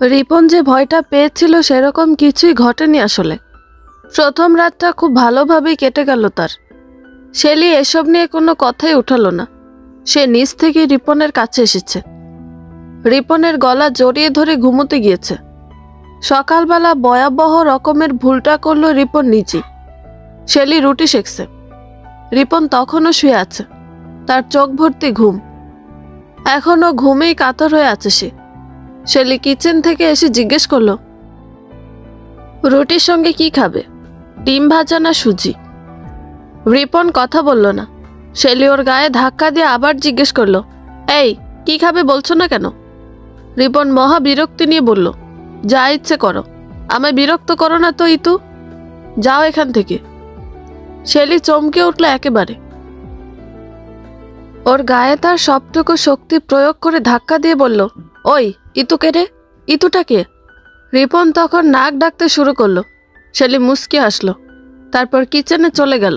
রিপন যে ভয়টা পেয়েছিল সেরকম কিছুই ঘটেনি আসলে। প্রথম রাতটা খুব ভালোভাবেই কেটে গেল তার। শেলি এসব নিয়ে কোনো কথাই উঠালো না। সে নিজ থেকে রিপনের কাছে এসেছে, রিপনের গলা জড়িয়ে ধরে ঘুমোতে গিয়েছে। সকালবেলা ভয়াবহ রকমের ভুলটা করলো রিপন নিজে। শেলি রুটি সেঁকছে, রিপন তখনও শুয়ে আছে, তার চোখ ভর্তি ঘুম। এখনো ঘুমেই কাতর হয়ে আছে সে। শেলি কিচেন থেকে এসে জিজ্ঞেস করলো, রুটির সঙ্গে কি খাবে, ডিম ভাজা না সুজি? রিপন কথা বলল না। শেলি ওর গায়ে ধাক্কা দিয়ে আবার জিজ্ঞেস করলো, এই কি খাবে বলছো না কেন? রিপন মহা বিরক্তি নিয়ে বলল, যা ইচ্ছে করো, আমায় বিরক্ত করো না তো ইতু, যাও এখান থেকে। শেলি চমকে উঠল একেবারে। ওর গায়ে তার সবটুকু শক্তি প্রয়োগ করে ধাক্কা দিয়ে বলল, ওই ইতুকে রে, ইতুটা কে? রিপন তখন নাক ডাকতে শুরু করলো। শেলি মুচকি হাসলো, তারপর কিচেনে চলে গেল।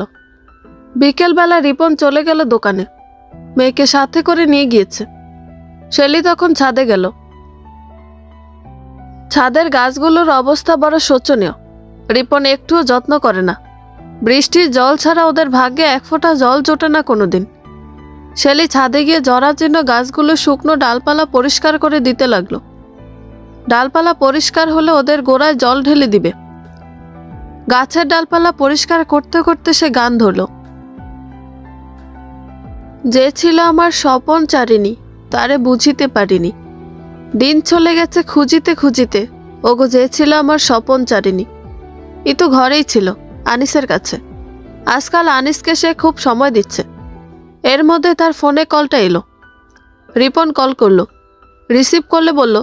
বিকেলবেলা রিপন চলে গেল দোকানে, মেয়েকে সাথে করে নিয়ে গিয়েছে। শেলি তখন ছাদে গেল। ছাদের গাছগুলোর অবস্থা বড় শোচনীয়। রিপন একটুও যত্ন করে না। বৃষ্টির জল ছাড়া ওদের ভাগ্যে এক ফোঁটা জল জোটে না কোনোদিন। শেলি ছাদে গিয়ে জরাজীর্ণ গাছগুলো শুকনো ডালপালা পরিষ্কার করে দিতে লাগলো। ডালপালা পরিষ্কার হলে ওদের গোড়ায় জল ঢেলে দিবে। গাছের ডালপালা পরিষ্কার করতে করতে সে গান ধরল, যে ছিল আমার স্বপন চারিণী, তারে বুঝিতে পারিনি। দিন চলে গেছে খুঁজিতে খুঁজিতে, ওগো যে ছিল আমার স্বপন চারিণী। ইতু ঘরেই ছিল, আনিসের কাছে। আজকাল আনিসকে সে খুব সময় দিচ্ছে। এর মধ্যে তার ফোনে কলটা এলো। রিপন কল করলো, রিসিভ করলে বলল,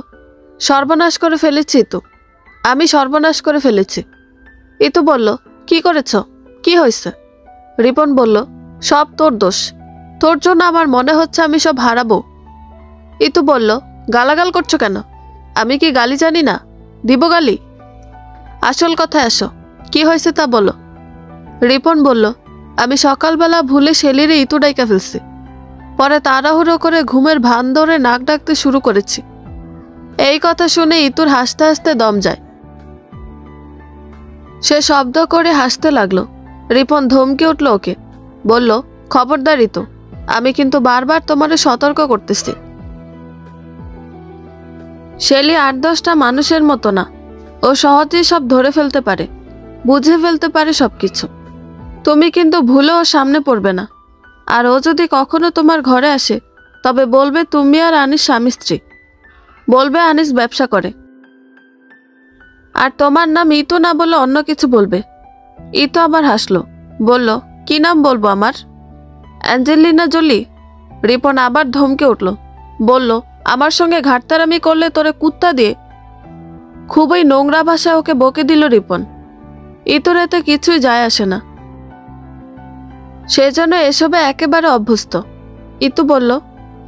সর্বনাশ করে ফেলেছি ইতু, আমি সর্বনাশ করে ফেলেছি। ইতু বলল, কি করেছ, কি হয়েছে? রিপন বলল, সব তোর দোষ, তোর জন্য আমার মনে হচ্ছে আমি সব হারাবো। ইতু বলল, গালাগাল করছো কেন? আমি কি গালি জানি না, দিব গালি? আসল কথায় আসো, কি হয়েছে তা বলো। রিপন বলল, আমি সকালবেলা ভুলে শেলিরে ইতু ডাইকা ফেলছি। পরে তাড়াহুড়ো করে ঘুমের ভান ধরে নাক ডাকতে শুরু করেছি। এই কথা শুনে ইতুর হাসতে হাসতে দম যায়। সে শব্দ করে হাসতে লাগলো। রিপন ধমকে উঠল ওকে, বলল, খবরদার ইতু, আমি কিন্তু বারবার তোমারে সতর্ক করতেছি। শেলি ৮-১০টা মানুষের মতো না, ও সহজেই সব ধরে ফেলতে পারে, বুঝে ফেলতে পারে সবকিছু। তুমি কিন্তু ভুলেও সামনে পড়বে না। আর ও যদি কখনো তোমার ঘরে আসে, তবে বলবে তুমি আর আনিস স্বামী স্ত্রী, বলবে আনিস ব্যবসা করে। আর তোমার নাম ইতু না বলে অন্য কিছু বলবে। ইতু আবার হাসলো, বলল, কি নাম বলবো আমার? Angelina Jolie? রিপন আবার ধমকে উঠল, বলল, আমার সঙ্গে ঘাটতারামি করলে তোরে কুত্তা দিয়ে। খুবই নোংরা ভাষায় ওকে বকে দিল রিপন। ইতুর এতে কিছুই যায় আসে না, সেজন্য এসবে একেবারে অভ্যস্ত। ইতু বলল,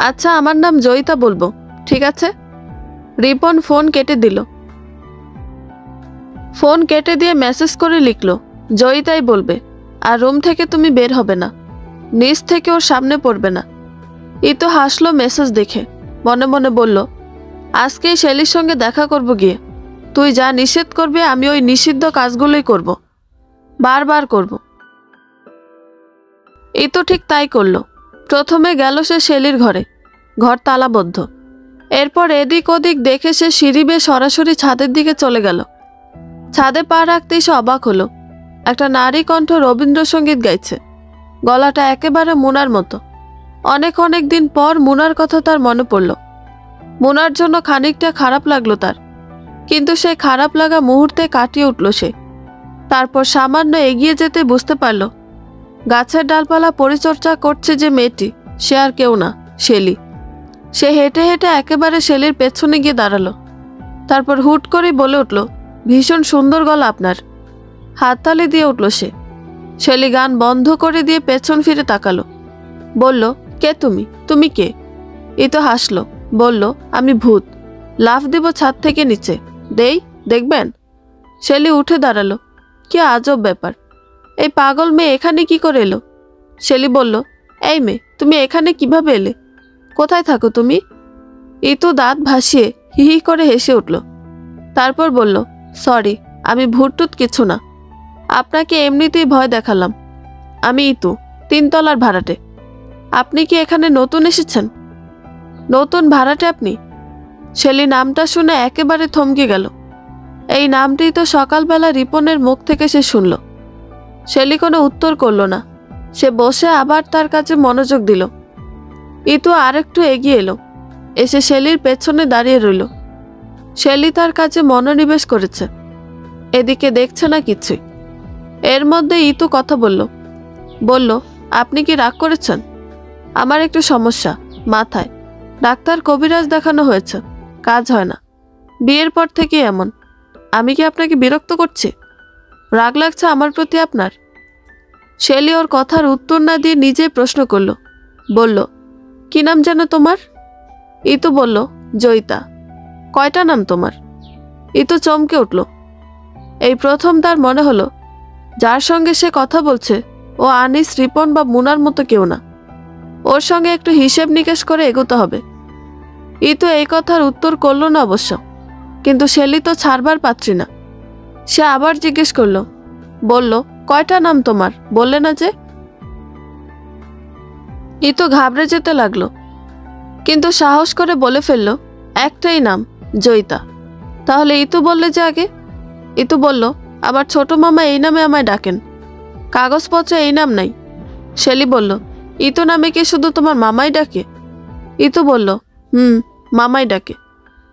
আচ্ছা আমার নাম জয়িতা বলবো, ঠিক আছে? রিপন ফোন কেটে দিল। ফোন কেটে দিয়ে মেসেজ করে লিখল, জয়িতাই বলবে, আর রুম থেকে তুমি বের হবে না, নিচ থেকে ওর সামনে পড়বে না। ইতু হাসলো মেসেজ দেখে, মনে মনে বলল, আজকেই শেলির সঙ্গে দেখা করব গিয়ে। তুই যা নিষেধ করবে আমি ওই নিষিদ্ধ কাজগুলোই করব, বারবার করব। ইতু ঠিক তাই করলো। প্রথমে গেল সে শেলির ঘরে, ঘর তালাবদ্ধ। এরপর এদিক ওদিক দেখে সে সিঁড়ি বেয়ে সরাসরি ছাদের দিকে চলে গেল। ছাদে পা রাখতেই সে অবাক হলো, একটা নারী কণ্ঠ রবীন্দ্রসঙ্গীত গাইছে, গলাটা একেবারে মুনার মতো। অনেক অনেক দিন পর মুনার কথা তার মনে পড়ল। মুনার জন্য খানিকটা খারাপ লাগলো তার, কিন্তু সেই খারাপ লাগা মুহূর্তে কাটিয়ে উঠল সে। তারপর সামান্য এগিয়ে যেতে বুঝতে পারল, গাছের ডালপালা পরিচর্যা করছে যে মেয়েটি, সে আর কেউ না, শেলি। সে হেঁটে হেঁটে একেবারে শেলির পেছনে গিয়ে দাঁড়ালো। তারপর হুট করে বলে উঠল, ভীষণ সুন্দর গলা আপনার। হাততালি দিয়ে উঠল সে। শেলি গান বন্ধ করে দিয়ে পেছন ফিরে তাকালো, বলল, কে তুমি, তুমি কে? ইতু হাসলো, বলল, আমি ভূত, লাফ দিব ছাদ থেকে নিচে, দেই দেখবেন? শেলি উঠে দাঁড়ালো। কি আজব ব্যাপার, এই পাগল মেয়ে এখানে কি করে এলো? শেলি বলল, এই মেয়ে তুমি এখানে কিভাবে এলে, কোথায় থাকো তুমি? ইতু দাঁত ভাসিয়ে হি হি করে হেসে উঠল, তারপর বলল, সরি, আমি ভুটটুত কিছু না, আপনাকে এমনিতেই ভয় দেখালাম। আমি ইতু, 3 তলার ভাড়াটে। আপনি কি এখানে নতুন এসেছেন? নতুন ভাড়াটে আপনি? শেলি নামটা শুনে একেবারে থমকে গেল। এই নামটি তো সকালবেলা রিপনের মুখ থেকে সে শুনল। শেলি কোনো উত্তর করল না। সে বসে আবার তার কাছে মনোযোগ দিল। ইতু আরেকটু এগিয়ে এলো, এসে শেলির পেছনে দাঁড়িয়ে রইল। শেলি তার কাছে মনোনিবেশ করেছে, এদিকে দেখছে না কিছুই। এর মধ্যে ইতু কথা বলল, আপনি কি রাগ করেছেন? আমার একটু সমস্যা মাথায়, ডাক্তার কবিরাজ দেখানো হয়েছে, কাজ হয় না, বিয়ের পর থেকে এমন। আমি কি আপনাকে বিরক্ত করছি? রাগ লাগছে আমার প্রতি আপনার? শেলি ওর কথার উত্তর না দিয়ে নিজেই প্রশ্ন করল। বলল, কি নাম যেন তোমার? ইতু বলল, জয়িতা। কয়টা নাম তোমার? ইতু চমকে উঠল। এই প্রথম তার মনে হলো যার সঙ্গে সে কথা বলছে ও আনিস, রিপন বা মুনার মতো কেউ না। ওর সঙ্গে একটু হিসেব নিকেশ করে এগোতে হবে। ইতু এই কথার উত্তর করল না অবশ্য, কিন্তু শেলি তো ছাড়বার পাচ্ছি না। সে আবার জিজ্ঞেস করল, বলল, কয়টা নাম তোমার, বললে না যে? ইতু ঘাবড়ে যেতে লাগলো, কিন্তু সাহস করে বলে ফেলল, একটাই নাম, জয়িতা। তাহলে ইতু বললে যে আগে? ইতু বলল, আমার ছোট মামা এই নামে আমায় ডাকেন, কাগজপত্রে এই নাম নাই। শেলি বলল, ইতু নামে কি শুধু তোমার মামাই ডাকে? ইতু বলল, মামাই ডাকে।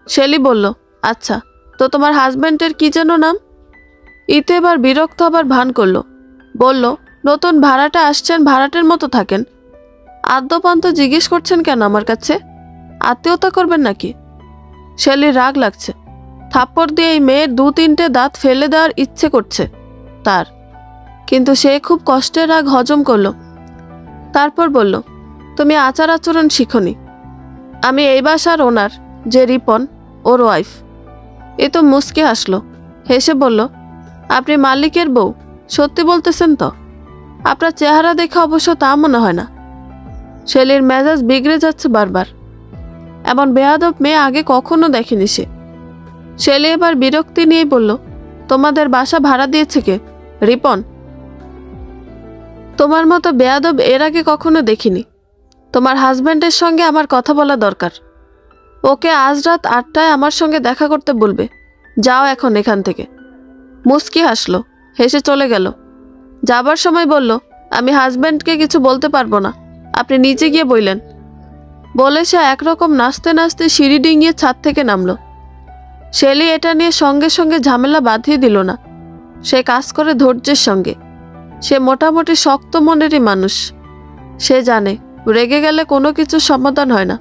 শেলি বলল, আচ্ছা, তো তোমার হাজব্যান্ডের কি যেন নাম? ইতু এবার বিরক্ত হবার ভান করল। বলল, নতুন ভাড়াটা আসছেন, ভাড়াটের মতো থাকেন, আদ্যপান্ত জিজ্ঞেস করছেন কেন আমার কাছে? আত্মীয়তা করবেন নাকি? শেলির রাগ লাগছে। থাপ্পড় দিয়ে এই মেয়ের 2-3টে দাঁত ফেলে দেওয়ার ইচ্ছে করছে তার, কিন্তু সে খুব কষ্টে রাগ হজম করল। তারপর বলল, তুমি আচার আচরণ শিখনি। আমি এই বাসার ওনার, যে রিপন, ওর ওয়াইফ। এ তো মুচকে হাসলো, হেসে বলল, আপনি মালিকের বউ? সত্যি বলতেছেন তো? আপনার চেহারা দেখে অবশ্য তা মনে হয় না। শেলির মেজাজ বিগড়ে যাচ্ছে বারবার। এমন বেয়াদব মেয়ে আগে কখনো দেখেনি সে। শেলি এবার বিরক্তি নিয়ে বলল, তোমাদের বাসা ভাড়া দিয়েছে কে? রিপন। তোমার মতো বেয়াদব এর আগে কখনো দেখিনি। তোমার হাজব্যান্ডের সঙ্গে আমার কথা বলা দরকার। ওকে আজ রাত 8টায় আমার সঙ্গে দেখা করতে বলবে। যাও এখন এখান থেকে। মুস্কি হাসলো, হেসে চলে গেল। যাবার সময় বলল, আমি হাজব্যান্ডকে কিছু বলতে পারবো না, আপনি নিচে গিয়ে বইলেন। বলে সে একরকম নাচতে নাচতে সিঁড়ি ডিঙিয়ে ছাদ থেকে নামলো। শেলি এটা নিয়ে সঙ্গে সঙ্গে ঝামেলা বাঁধিয়ে দিল না। সে কাজ করে ধৈর্যের সঙ্গে। সে মোটামুটি শক্ত মনেরই মানুষ। সে জানে রেগে গেলে কোনো কিছু সমাধান হয় না,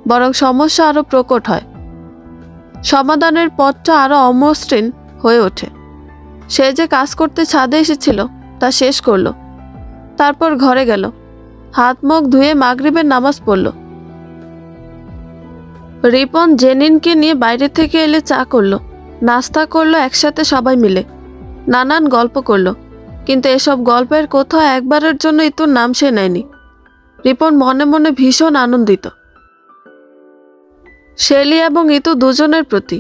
বরং সমস্যা আরো প্রকট হয়, সমাধানের পথটা আরো অমসৃণ হয়ে ওঠে। সে যে কাজ করতে ছাদে এসেছিল তা শেষ করলো। তারপর ঘরে গেল, হাত মুখ ধুয়ে মাগরিবের নামাজ পড়ল। রিপন জেনিনকে নিয়ে বাইরে থেকে এলে চা করলো, নাস্তা করলো একসাথে সবাই মিলে, নানান গল্প করলো। কিন্তু এসব গল্পের কোথাও একবারের জন্য ইতুর নাম সে নেয়নি। রিপন মনে মনে ভীষণ আনন্দিত শেলি এবং ইতু দুজনের প্রতি।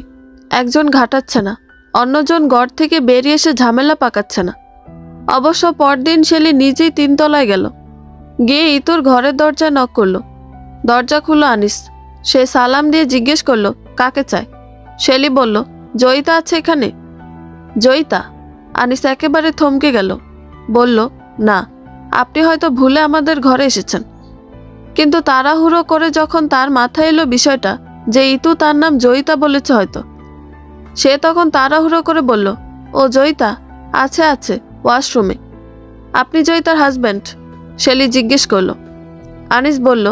একজন ঘাটাচ্ছে না, অন্যজন গড় থেকে বেরিয়ে এসে ঝামেলা পাকাচ্ছে না। অবশ্য পরদিন শেলি নিজেই 3 তলায় গেল, গিয়ে ইতুর ঘরের দরজায় নক করলো। দরজা খুলল আনিস। সে সালাম দিয়ে জিজ্ঞেস করলো, কাকে চায়? শেলি বলল, জয়িতা আছে এখানে? জয়িতা? আনিস একেবারে থমকে গেল। বলল, না, আপনি হয়তো ভুলে আমাদের ঘরে এসেছেন। কিন্তু তাড়াহুড়ো করে যখন তার মাথায় এলো বিষয়টা যে ইতু তার নাম জয়িতা বলেছে হয়তো, সে তখন তাড়াহুড়ো করে বলল, ও জয়িতা আছে, আছে ওয়াশরুমে। আপনি জয়িতার হাজব্যান্ড? শেলি জিজ্ঞেস করলো। আনিস বলল,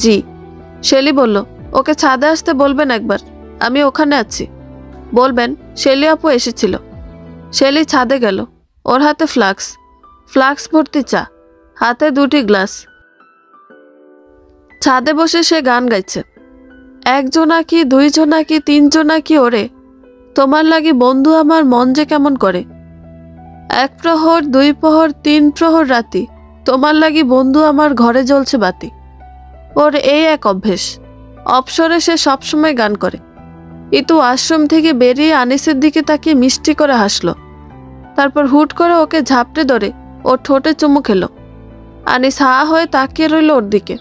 জি। শেলি বলল, ওকে ছাদে আসতে বলবেন একবার, আমি ওখানে আছি। বলবেন শেলি আপু এসেছিল। শেলি ছাদে গেল। ওর হাতে ফ্লাক্স ভর্তি চা, হাতে 2টি গ্লাস। ছাদে বসে সে গান গাইছে। 1 জোনাকি 2 জোনাকি 3 জোনাকি ওরে, তোমার লাগি বন্ধু আমার মন যে কেমন করে। 1 প্রহর 2 প্রহর 3 প্রহর রাতি, তোমার লাগি বন্ধু আমার ঘরে জ্বলছে বাতি। ওর এই এক অভ্যেস, অবসরে সে সবসময় গান করে। ইতু আশ্রম থেকে বেরিয়ে আনিসের দিকে তাকিয়ে মিষ্টি করে হাসলো। তারপর হুট করে ওকে ঝাপটে ধরে ওর ঠোঁটে চুমু খেলো। আনিস হা হয়ে তাকিয়ে রইল ওর দিকে।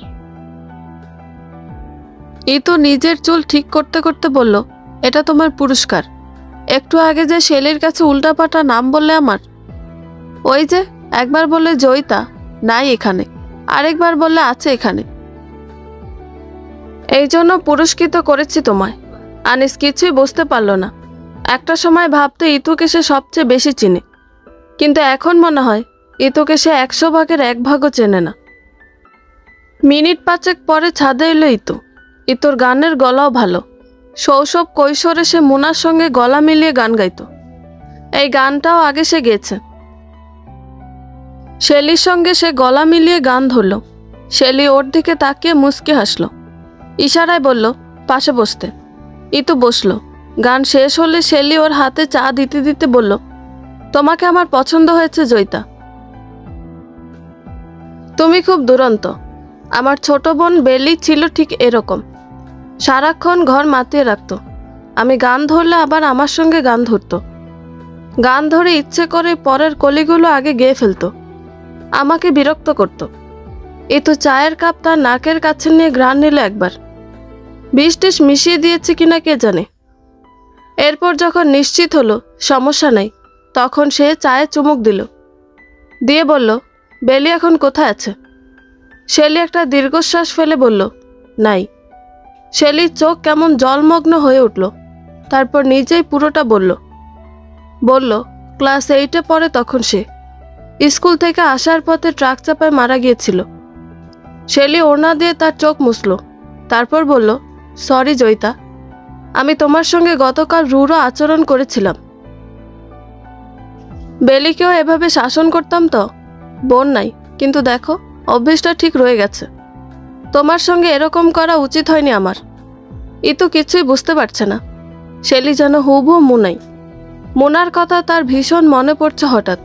ইতু নিজের চুল ঠিক করতে করতে বলল, এটা তোমার পুরস্কার। একটু আগে যে শেলির কাছে উল্টাপাল্টা নাম বললে আমার, ওই যে একবার বললে জয়িতা নাই এখানে, আরেকবার বললে আছে এখানে, এই জন্য পুরস্কৃত করেছি তোমায়। আনিস কিছুই বুঝতে পারল না। একটা সময় ভাবতে ইতুকে সে সবচেয়ে বেশি চিনে, কিন্তু এখন মনে হয় ইতুকে সে 100 ভাগের 1 ভাগও চেনে না। মিনিট 5 পরে ছাদে এলো ইতু। ইতুর গানের গলাও ভালো। শৈশব কৈশোরে সে মুনার সঙ্গে গলা মিলিয়ে গান গাইত। এই গানটাও আগে সে গেয়েছে। শেলির সঙ্গে সে গলা মিলিয়ে গান ধরল। শেলি ওর দিকে তাকিয়ে মুচকি হাসল, ইশারায় বলল পাশে বসতে। ইতু বসলো। গান শেষ হলে শেলি ওর হাতে চা দিতে দিতে বলল, তোমাকে আমার পছন্দ হয়েছে জয়িতা। তুমি খুব দুরন্ত। আমার ছোট বোন বেলি ছিল ঠিক এরকম, সারাক্ষণ ঘর মাতিয়ে রাখত। আমি গান ধরলে আবার আমার সঙ্গে গান ধরত। গান ধরে ইচ্ছে করে পরের কলিগুলো আগে গেয়ে ফেলত, আমাকে বিরক্ত করত। ইতু চায়ের কাপ তার নাকের কাছে নিয়ে ঘ্রাণ নিল একবার। বিষ টিস মিশিয়ে দিয়েছে কিনা কে জানে। এরপর যখন নিশ্চিত হলো সমস্যা নেই, তখন সে চায়ে চুমুক দিল, দিয়ে বলল, বেলি এখন কোথায় আছে? শেলি একটা দীর্ঘশ্বাস ফেলে বলল, নাই। শেলির চোখ কেমন জলমগ্ন হয়ে উঠল। তারপর নিজেই পুরোটা বলল ক্লাস 8-এ পড়ে তখন সে। স্কুল থেকে আসার পথে ট্রাক চাপায় মারা গিয়েছিল। শেলি ওড়না দিয়ে তার চোখ মুছল। তারপর বলল, সরি জয়িতা, আমি তোমার সঙ্গে গতকাল রূঢ় আচরণ করেছিলাম। বেলিকেও এভাবে শাসন করতাম তো? বোন নাই, কিন্তু দেখো অভ্যেসটা ঠিক রয়ে গেছে। তোমার সঙ্গে এরকম করা উচিত হয়নি আমার। ইতু কিছুই বুঝতে পারছে না। শেলি যেন হুবহু মুনাই। মুনার কথা তার ভীষণ মনে পড়ছে হঠাৎ।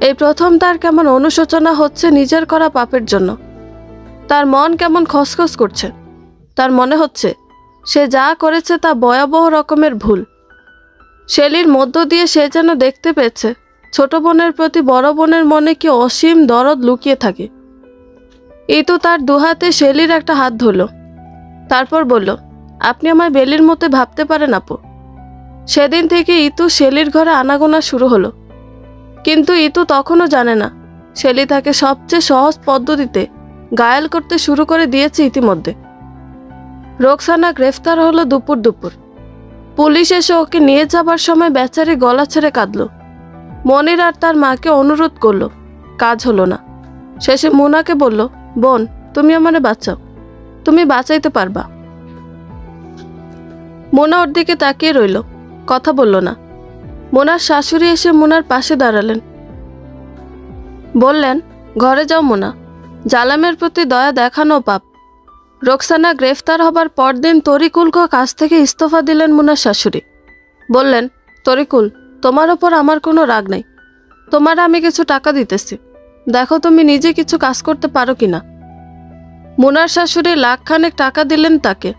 এই প্রথম তার কেমন অনুশোচনা হচ্ছে নিজের করা পাপের জন্য। তার মন কেমন খসখস করছে। তার মনে হচ্ছে সে যা করেছে তা ভয়াবহ রকমের ভুল। শেলির মধ্য দিয়ে সে যেন দেখতে পেয়েছে ছোট বোনের প্রতি বড় বোনের মনে কি অসীম দরদ লুকিয়ে থাকে। ইতু তার দুহাতে শেলির একটা হাত ধরল। তারপর বলল, আপনি আমায় বেলির মতো ভাবতে পারেন আপু। সেদিন থেকে ইতু শেলির ঘরে আনাগোনা শুরু হলো। কিন্তু ইতু তখনও জানে না শেলি তাকে সবচেয়ে সহজ পদ্ধতিতে ঘায়েল করতে শুরু করে দিয়েছে ইতিমধ্যে। রোকসানা গ্রেফতার হলো দুপুর। পুলিশ এসে ওকে নিয়ে যাবার সময় বেচারি গলা ছেড়ে কাঁদল। মনির আর তার মাকে অনুরোধ করলো, কাজ হলো না। শেষে মুনাকে বলল, বোন তুমি আমারে বাঁচাও, তুমি বাঁচাইতে পারবা। মুনা ওর দিকে তাকিয়ে রইল, কথা বলল না। মুনার শাশুড়ি এসে মুনার পাশে দাঁড়ালেন, বললেন, ঘরে যাও মুনা, জালামের প্রতি দয়া দেখানো পাপ। রোকসানা গ্রেফতার হবার পরদিন তরিকুলকে কাছ থেকে ইস্তফা দিলেন মুনার শাশুড়ি। বললেন, তরিকুল, তোমার ওপর আমার কোনো রাগ নেই। তোমার আমি কিছু টাকা দিতেছি, দেখো তুমি নিজে কিছু কাজ করতে পারো কিনা। মুনার শাশুড়ি 1 লাখ টাকা দিলেন তাকে।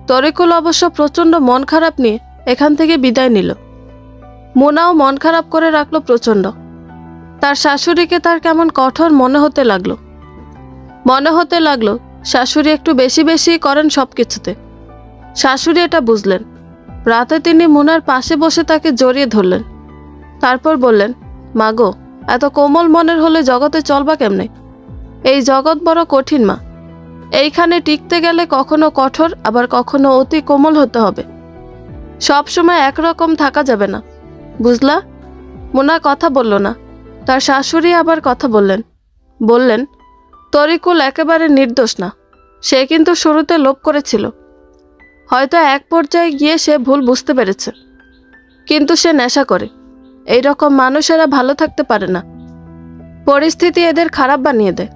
তরিকুল অবশ্য প্রচণ্ড মন খারাপ নিয়ে এখান থেকে বিদায় নিল। মুনাও মন খারাপ করে রাখলো প্রচণ্ড। তার শাশুড়িকে তার কেমন কঠোর মনে হতে লাগলো শাশুড়ি একটু বেশি বেশি করেন সব কিছুতে। শাশুড়ি এটা বুঝলেন। রাতে তিনি মুনার পাশে বসে তাকে জড়িয়ে ধরলেন। তারপর বললেন, মাগো, এত কোমল মনের হলে জগতে চলবা কেমনে? এই জগৎ বড় কঠিন মা। এইখানে টিকতে গেলে কখনো কঠোর, আবার কখনো অতি কোমল হতে হবে। সব সময় একরকম থাকা যাবে না, বুঝলা? মুনা কথা বলল না। তার শাশুড়ি আবার কথা বললেন, তরিকুল একেবারে নির্দোষ না। সে কিন্তু শুরুতে লোভ করেছিল। হয়তো এক পর্যায়ে গিয়ে সে ভুল বুঝতে পেরেছে। কিন্তু সে নেশা করে। এই রকম মানুষেরা ভালো থাকতে পারে না। পরিস্থিতি এদের খারাপ বানিয়ে দেয়।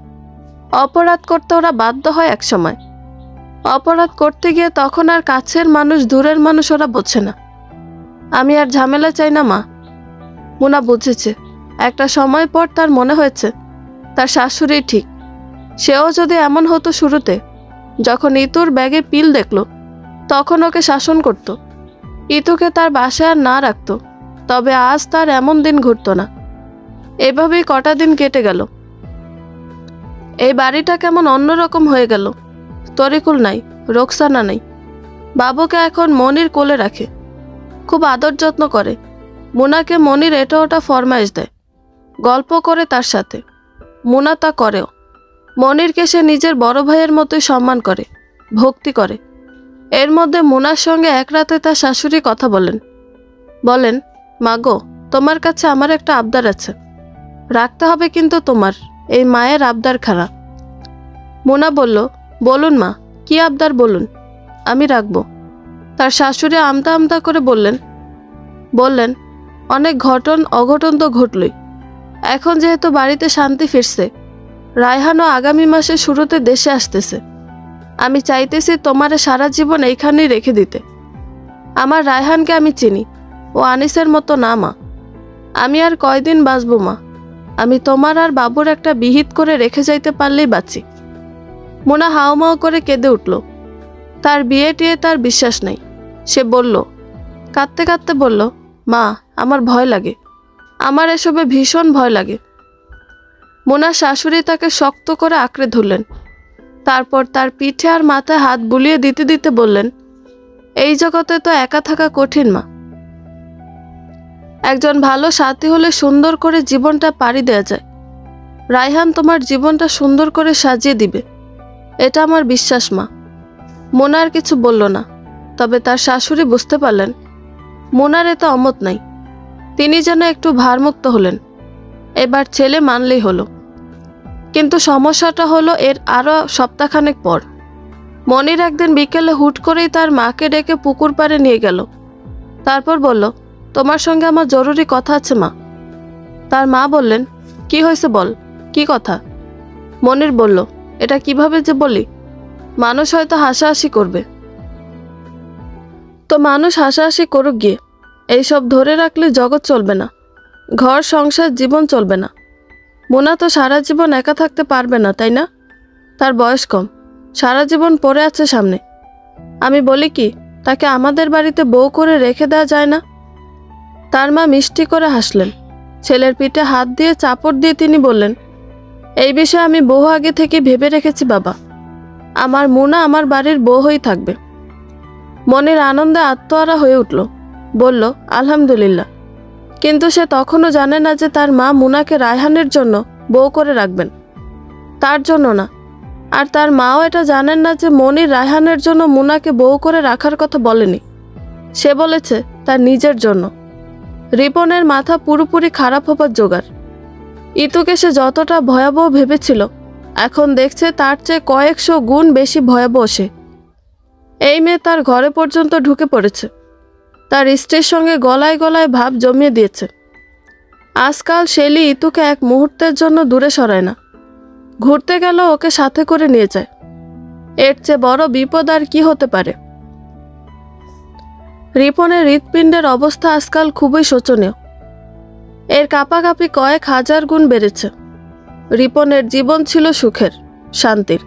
অপরাধ করতে ওরা বাধ্য হয় এক সময়। অপরাধ করতে গিয়ে তখন আর কাছের মানুষ দূরের মানুষ ওরা বোঝে না। আমি আর ঝামেলা চাই না মা। মুনা বুঝেছে। একটা সময় পর তার মনে হয়েছে তার শাশুড়ি ঠিক। সেও যদি এমন হতো শুরুতে, যখন ইতুর ব্যাগে পিল দেখল, তখন ওকে শাসন করত, ইতুকে তার বাসায় আর না রাখত, তবে আজ তার এমন দিন ঘুরতো না। এভাবেই কটা দিন কেটে গেল। এই বাড়িটা কেমন অন্যরকম হয়ে গেল। তরিকুল নাই, রোকসানা নেই। বাবুকে এখন মনির কোলে রাখে, খুব আদর যত্ন করে। মুনাকে মনির এটা ওটা ফরমাইশ দেয়, গল্প করে তার সাথে। মুনা তা করেও। মনিরকে সে নিজের বড় ভাইয়ের মতোই সম্মান করে, ভক্তি করে। এর মধ্যে মুনার সঙ্গে এক রাতে তার শাশুড়ি কথা বলেন, মাগো, তোমার কাছে আমার একটা আবদার আছে, রাখতে হবে কিন্তু তোমার। এই মায়ের আবদার খাড়া। মুনা বলল, বলুন মা, কি আবদার বলুন, আমি রাখব। তার শাশুড়ি আমতা আমতা করে বললেন, অনেক অঘটন তো ঘটলই। এখন যেহেতু বাড়িতে শান্তি ফিরছে, রায়হানও আগামী মাসের শুরুতে দেশে আসতেছে। আমি চাইতেছি তোমারে সারা জীবন এইখানেই রেখে দিতে। আমার রায়হানকে আমি চিনি, ও আনিসের মতো না মা। আমি আর কয়দিন বাঁচব মা, আমি তোমার আর বাবুর একটা বিহিত করে রেখে যাইতে পারলেই বাঁচি। মুনা হাউমাউ করে কেঁদে উঠল। তার বিয়ে টিয়ে তার বিশ্বাস নেই। সে কাঁদতে কাঁদতে বলল, মা, আমার ভয় লাগে, আমার এসবে ভীষণ ভয় লাগে। মুনার শাশুড়ি তাকে শক্ত করে আঁকড়ে ধরলেন। তারপর তার পিঠে আর মাথায় হাত বুলিয়ে দিতে দিতে বললেন, এই জগতে তো একা থাকা কঠিন মা। একজন ভালো সাথী হলে সুন্দর করে জীবনটা পাড়ি দেওয়া যায়। রায়হান তোমার জীবনটা সুন্দর করে সাজিয়ে দিবে, এটা আমার বিশ্বাস মা। মোনা আর কিছু বলল না, তবে তার শাশুড়ি বুঝতে পারলেন মোনার এতে অমত নাই। তিনি যেন একটু ভারমুক্ত হলেন। এবার ছেলে মানলেই হলো। কিন্তু সমস্যাটা হলো এর আরও সপ্তাহখানেক পর। মনির একদিন বিকেলে হুট করেই তার মাকে ডেকে পুকুর পাড়ে নিয়ে গেল। তারপর বলল, তোমার সঙ্গে আমার জরুরি কথা আছে মা। তার মা বললেন, কি হয়েছে বল, কি কথা? মনির বলল, এটা কিভাবে যে বলি, মানুষ হয়তো হাসাহাসি করবে। তো মানুষ হাসাহাসি করুক গিয়ে, এইসব ধরে রাখলে জগৎ চলবে না, ঘর সংসার জীবন চলবে না। মোনা তো সারা জীবন একা থাকতে পারবে না, তাই না? তার বয়স কম, সারা জীবন পড়ে আছে সামনে। আমি বলি কি, তাকে আমাদের বাড়িতে বউ করে রেখে দেওয়া যায় না? তার মা মিষ্টি করে হাসলেন। ছেলের পিঠে হাত দিয়ে চাপড় দিয়ে তিনি বললেন, এই বিষয়ে আমি বহু আগে থেকে ভেবে রেখেছি বাবা। আমার মুনা আমার বাড়ির বউ হয়েই থাকবে। মনের আনন্দে আত্মহারা হয়ে উঠল, বলল, আলহামদুলিল্লাহ। কিন্তু সে তখনও জানে না যে তার মা মুনাকে রায়হানের জন্য বউ করে রাখবেন, তার জন্য না। আর তার মাও এটা জানেন না যে মনির রায়হানের জন্য মুনাকে বউ করে রাখার কথা বলেনি। সে বলেছে তার নিজের জন্য। রিপনের মাথা পুরোপুরি খারাপ হবার জোগাড়। ইতুকে সে যতটা ভয়াবহ ভেবেছিল, এখন দেখছে তার চেয়ে কয়েকশো গুণ বেশি ভয়াবহ সে। এই মেয়ে তার ঘরে পর্যন্ত ঢুকে পড়েছে, তার স্ত্রীর সঙ্গে গলায় গলায় ভাব জমিয়ে দিয়েছে। আজকাল শেলি ইতুকে এক মুহূর্তের জন্য দূরে সরায় না, ঘুরতে গেল ওকে সাথে করে নিয়ে যায়। এর চেয়ে বড় বিপদ আর কি হতে পারে? রিপনের হৃৎপিণ্ডের অবস্থা আজকাল খুবই শোচনীয়। এর কাঁপাকাঁপি কয়েক হাজার গুণ বেড়েছে। রিপনের জীবন ছিল সুখের, শান্তির।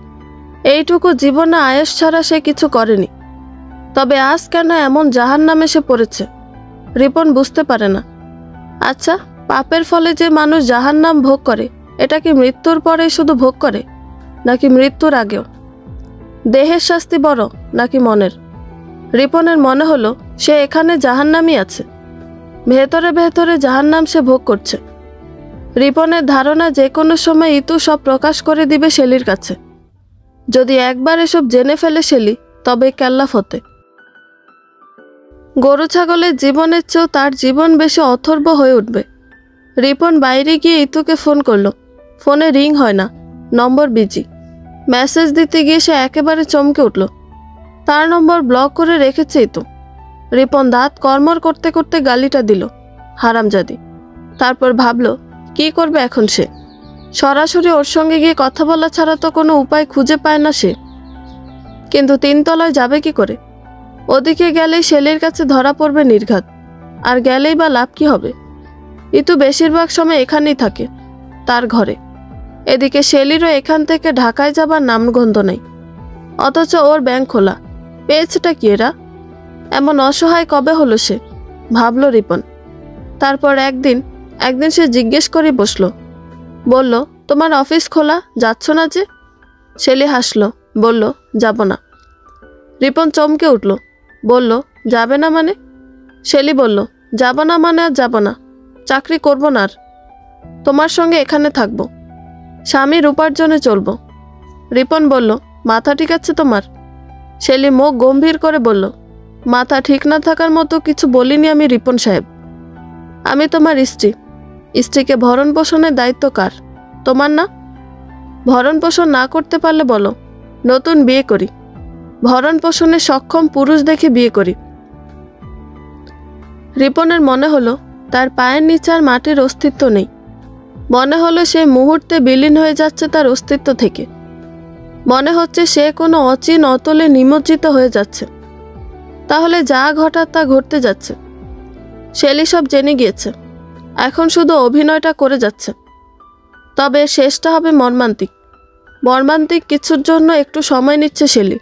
এইটুকু জীবনে আয়েশ ছাড়া সে কিছু করেনি। তবে আজ কেন এমন জাহান্নামে সে পড়েছে, রিপন বুঝতে পারে না। আচ্ছা, পাপের ফলে যে মানুষ জাহান্নাম ভোগ করে, এটা কি মৃত্যুর পরেই শুধু ভোগ করে, নাকি মৃত্যুর আগেও? দেহের শাস্তি বড় নাকি মনের? রিপনের মনে হলো সে এখানে জাহান্নামই আছে, ভেতরে ভেতরে জাহান্নাম সে ভোগ করছে। রিপনের ধারণা যে কোনো সময় ইতু সব প্রকাশ করে দিবে শেলির কাছে। যদি একবার এসব জেনে ফেলে শেলি, তবে কেল্লা ফতে। গরু ছাগলের জীবনের চেয়েও তার জীবন বেশি অথর্ব হয়ে উঠবে। রিপন বাইরে গিয়ে ইতুকে ফোন করলো। ফোনে রিং হয় না, নম্বর বিজি। মেসেজ দিতে গিয়ে সে একেবারে চমকে উঠল। তার নম্বর ব্লক করে রেখেছে ইতু। রিপন দাঁত কর্মর করতে করতে গালিটা দিল, হারামজাদি। তারপর ভাবল, কি করবে এখন সে? সরাসরি ওর সঙ্গে গিয়ে কথা বলা ছাড়া তো কোনো উপায় খুঁজে পায় না সে। কিন্তু তিনতলায় যাবে কি করে? ওদিকে গেলেই শেলির কাছে ধরা পড়বে নির্ঘাত। আর গেলেই বা লাভ কি হবে? ইতু বেশিরভাগ সময় এখানেই থাকে, তার ঘরে। এদিকে শেলিরও এখান থেকে ঢাকায় যাবার নামগন্ধ নেই। অথচ ওর ব্যাংক খোলা। পেয়েছেটা কি এরা? এমন অসহায় কবে হলো সে, ভাবল রিপন। তারপর একদিন সে জিজ্ঞেস করে বসলো, বলল, তোমার অফিস খোলা, যাচ্ছ না যে? শেলি হাসলো, বলল, যাব না। রিপন চমকে উঠল, বলল, যাবে না মানে? শেলি বলল, যাব না মানে আর যাব না, চাকরি করব না আর, তোমার সঙ্গে এখানে থাকব, স্বামীর উপার্জনে চলব। রিপন বলল, মাথা ঠিক আছে তোমার? শেলি মুখ গম্ভীর করে বলল, মাথা ঠিক না থাকার মতো কিছু বলিনি আমি রিপন সাহেব। আমি তোমার স্ত্রী, স্ত্রীকে ভরণ পোষণের দায়িত্ব কার? তোমার না? ভরণ পোষণ না করতে পারলে বলো, নতুন বিয়ে করি, ভরণ পোষণে সক্ষম পুরুষ দেখে বিয়ে করি। রিপনের মনে হলো তার পায়ের নিচে আর মাটির অস্তিত্ব নেই। মনে হলো সে মুহূর্তে বিলীন হয়ে যাচ্ছে তার অস্তিত্ব থেকে। মনে হচ্ছে সে কোনো অচিন অতলে নিমজ্জিত হয়ে যাচ্ছে। তাহলে যা ঘটার তা ঘটতে যাচ্ছে। শেলি সব জেনে গিয়েছে, এখন শুধু অভিনয়টা করে যাচ্ছে। তবে শেষটা হবে মর্মান্তিক। মর্মান্তিক কিছুর জন্য একটু সময় নিচ্ছে শেলি,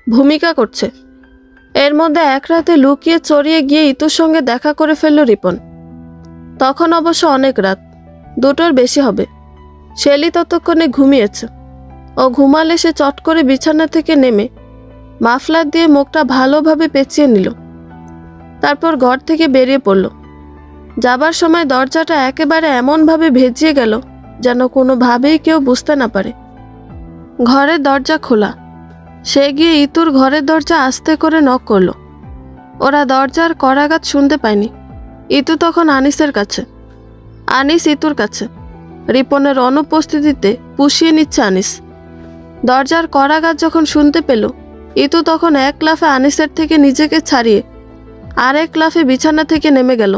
ভূমিকা করছে। এর মধ্যে এক রাতে লুকিয়ে চড়িয়ে গিয়ে ইতুর সঙ্গে দেখা করে ফেলল রিপন। তখন অবশ্য অনেক রাত, 2টোর বেশি হবে। শেলি ততক্ষণে ঘুমিয়েছে। ও ঘুমালে সে চট করে বিছানা থেকে নেমে মাফলার দিয়ে মুখটা ভালোভাবে পেঁচিয়ে নিল। তারপর ঘর থেকে বেরিয়ে পড়ল। যাবার সময় দরজাটা একেবারে এমনভাবে ভেজিয়ে গেল যেন কোনোভাবেই কেউ বুঝতে না পারে। ঘরের দরজা খোলা। সে গিয়ে ইতুর ঘরের দরজা আস্তে করে নক করল। ওরা দরজার কড়াঘাত শুনতে পায়নি। ইতু তখন আনিসের কাছে, আনিস ইতুর কাছে। রিপনের অনুপস্থিতিতে পুষিয়ে নিচ্ছে আনিস। দরজার কড়াঘাত যখন শুনতে পেল, ইতু তখন এক লাফে আনিসের থেকে নিজেকে ছাড়িয়ে আরেক লাফে বিছানা থেকে নেমে গেল।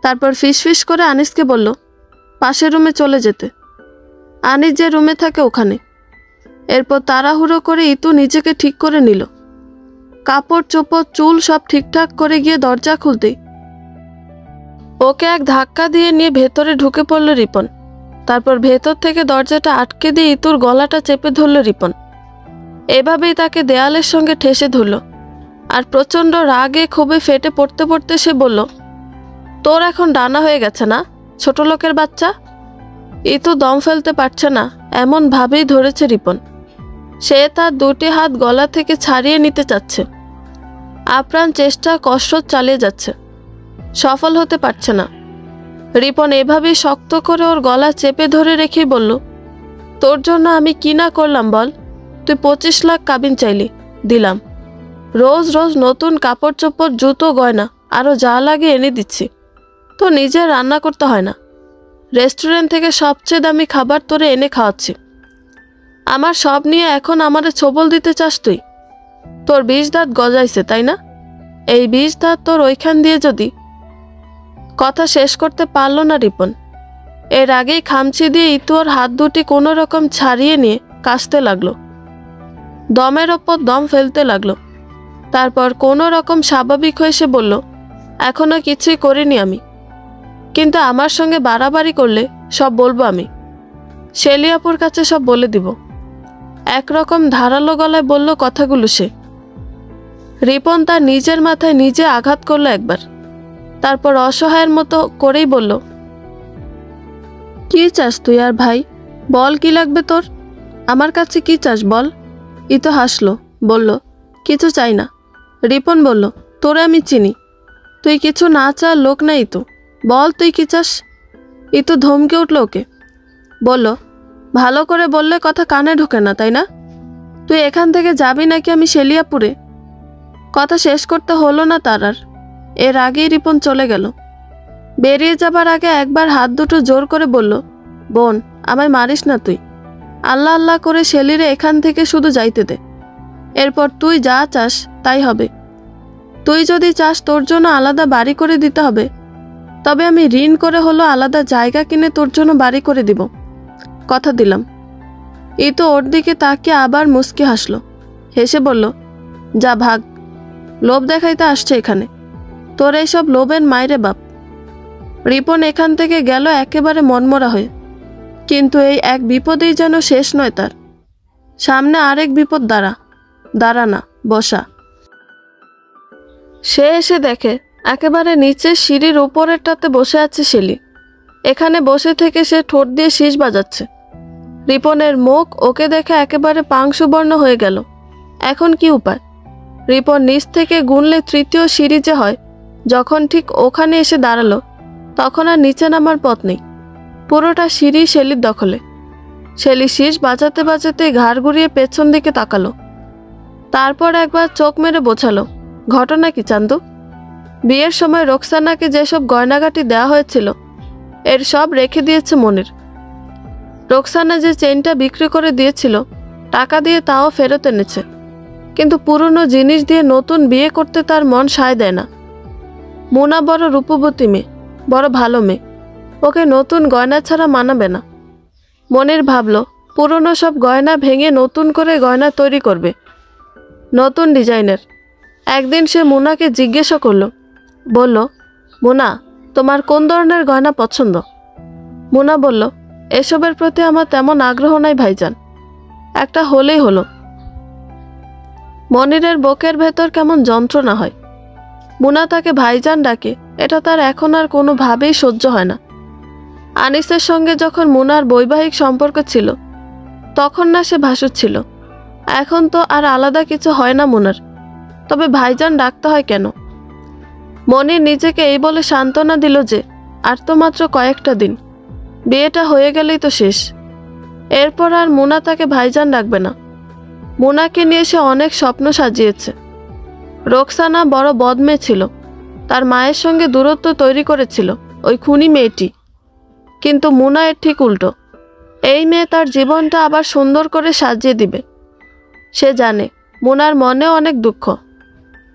তারপর ফিসফিস করে আনিসকে বলল, পাশের রুমে চলে যেতে। আনিস যে রুমে থাকে ওখানে। এরপর তাড়াহুড়ো করে ইতু নিজেকে ঠিক করে নিল। কাপড় চোপড় চুল সব ঠিকঠাক করে গিয়ে দরজা খুলতেই ওকে এক ধাক্কা দিয়ে নিয়ে ভেতরে ঢুকে পড়ল রিপন। তারপর ভেতর থেকে দরজাটা আটকে দিয়ে ইতুর গলাটা চেপে ধরল রিপন। এভাবেই তাকে দেয়ালের সঙ্গে ঠেসে ধরল। আর প্রচণ্ড রাগে ক্ষোভে ফেটে পড়তে পড়তে সে বলল, তোর এখন ডানা হয়ে গেছে না, ছোট লোকের বাচ্চা? ইতু দম ফেলতে পারছে না এমন ভাবেই ধরেছে রিপন। সে তার 2টি হাত গলা থেকে ছাড়িয়ে নিতে চাচ্ছে। আপ্রাণ চেষ্টা কসরত চালিয়ে যাচ্ছে, সফল হতে পারছে না। রিপন এভাবেই শক্ত করে ওর গলা চেপে ধরে রেখেই বলল, তোর জন্য আমি কি না করলাম বল? তুই 25 লাখ কাবিন চাইলি, দিলাম। রোজ রোজ নতুন কাপড় চোপড় জুতো গয়না আরও যা লাগে এনে দিচ্ছি। তো নিজে রান্না করতে হয় না, রেস্টুরেন্ট থেকে সবচেয়ে দামি খাবার তোরে এনে খাওয়াচ্ছি। আমার সব নিয়ে এখন আমারে ছোবল দিতে চাস তুই? তোর 20 দাঁত গজাইছে তাই না? এই 20 দাঁত তোর ওইখান দিয়ে যদি। কথা শেষ করতে পারল না রিপন। এর আগেই খামচি দিয়ে ইতু ওর হাত দুটি কোনো রকম ছাড়িয়ে নিয়ে কাশতে লাগলো, দমের ওপর দম ফেলতে লাগলো। তারপর কোনো রকম স্বাভাবিক হয়ে সে বলল, এখনো কিছুই করিনি আমি, কিন্তু আমার সঙ্গে বাড়াবাড়ি করলে সব বলবো আমি। শেলিয়াপুর কাছে সব বলে দিব। একরকম ধারালো গলায় বলল কথাগুলো সে। রিপন তার নিজের মাথায় নিজে আঘাত করলো একবার। তারপর অসহায়ের মতো করেই বলল, কি চাস তুই আর ভাই? বল কি লাগবে তোর? আমার কাছে কি চাস বল? ইতো হাসলো, বলল, কিছু চাই না। রিপন বলল, তোরে আমি চিনি, তুই কিছু না চার লোক না ইতু, বল তুই কি চাস? ইতু ধমকে উঠল ওকে, বলল, ভালো করে বললে কথা কানে ঢোকে না তাই না? তুই এখান থেকে যাবি নাকি আমি শেলিয়াপুরে? কথা শেষ করতে হলো না তার আর। এর আগেই রিপন চলে গেল। বেরিয়ে যাবার আগে একবার হাত দুটো জোর করে বলল, বোন আমায় মারিস না তুই, আল্লাহ আল্লাহ করে শেলিরে এখান থেকে শুধু যাইতে দে। এরপর তুই যা চাস তাই হবে। তুই যদি চাস তোর জন্য আলাদা বাড়ি করে দিতে হবে, তবে আমি ঋণ করে হলো আলাদা জায়গা কিনে তোর জন্য বাড়ি করে দিব, কথা দিলাম। এই তো ওর দিকে তাকিয়ে আবার মুচকি হাসলো, হেসে বলল, যা ভাগ, লোভ দেখাইতে আসছে এখানে, তোর এইসব লোভের মাইরে বাপ। রিপন এখান থেকে গেল একেবারে মনমরা হয়ে। কিন্তু এই এক বিপদেই যেন শেষ নয় তার। সামনে আরেক বিপদ দাঁড়া না বসা। সে এসে দেখে একেবারে নিচে সিঁড়ির উপরেরটাতে বসে আছে শেলি। এখানে বসে থেকে সে ঠোঁট দিয়ে শীষ বাজাচ্ছে। রিপনের মুখ ওকে দেখে একেবারে পাংশুবর্ণ হয়ে গেল। এখন কি উপায়? রিপন নিচ থেকে গুনলে তৃতীয় সিঁড়ি যে হয়, যখন ঠিক ওখানে এসে দাঁড়ালো তখন আর নিচে নামার পথ নেই। পুরোটা সিঁড়ি শেলির দখলে। শেলি শীষ বাজাতে বাজাতে ঘাড় ঘুরিয়ে পেছন দিকে তাকালো। তারপর একবার চোখ মেরে বোঝালো, ঘটনা কি চান্দু? বিয়ের সময় রোকসানাকে যেসব গয়নাগাটি দেওয়া হয়েছিল এর সব রেখে দিয়েছে মনির। রোকসানা যে চেইনটা বিক্রি করে দিয়েছিল টাকা দিয়ে তাও ফেরত এনেছে, কিন্তু পুরনো জিনিস দিয়ে নতুন বিয়ে করতে তার মন সায় দেয় না। মুনা বড় রূপবতী মেয়ে, বড় ভালো মেয়ে, ওকে নতুন গয়না ছাড়া মানাবে না। মনির ভাবল পুরনো সব গয়না ভেঙে নতুন করে গয়না তৈরি করবে, নতুন ডিজাইনের। একদিন সে মুনাকে জিজ্ঞাসা করলো, বলল, মুনা, তোমার কোন ধরনের গয়না পছন্দ? মুনা বলল, এসবের প্রতি আমার তেমন আগ্রহ নাই ভাইজান, একটা হলেই হলো। মনিরের বুকের ভেতর কেমন যন্ত্রণা হয়। মুনা তাকে ভাইজান ডাকে, এটা তার এখন আর কোনোভাবেই সহ্য হয় না। আনিসের সঙ্গে যখন মুনার বৈবাহিক সম্পর্ক ছিল তখন না সে ভাসুচ্ছিল, এখন তো আর আলাদা কিছু হয় না মুনার, তবে ভাইজান ডাকতে হয় কেন? মনির নিজেকে এই বলে সান্ত্বনা দিল যে আর তো মাত্র কয়েকটা দিন, বিয়েটা হয়ে গেলেই তো শেষ। এরপর আর মুনা তাকে ভাইজান ডাকবে না। মুনাকে নিয়ে সে অনেক স্বপ্ন সাজিয়েছে। রোকসানা বড় বদমেয়ে ছিল, তার মায়ের সঙ্গে দূরত্ব তৈরি করেছিল ওই খুনি মেয়েটি। কিন্তু মুনা এর ঠিক উল্টো, এই মেয়ে তার জীবনটা আবার সুন্দর করে সাজিয়ে দিবে। সে জানে মুনার মনেও অনেক দুঃখ।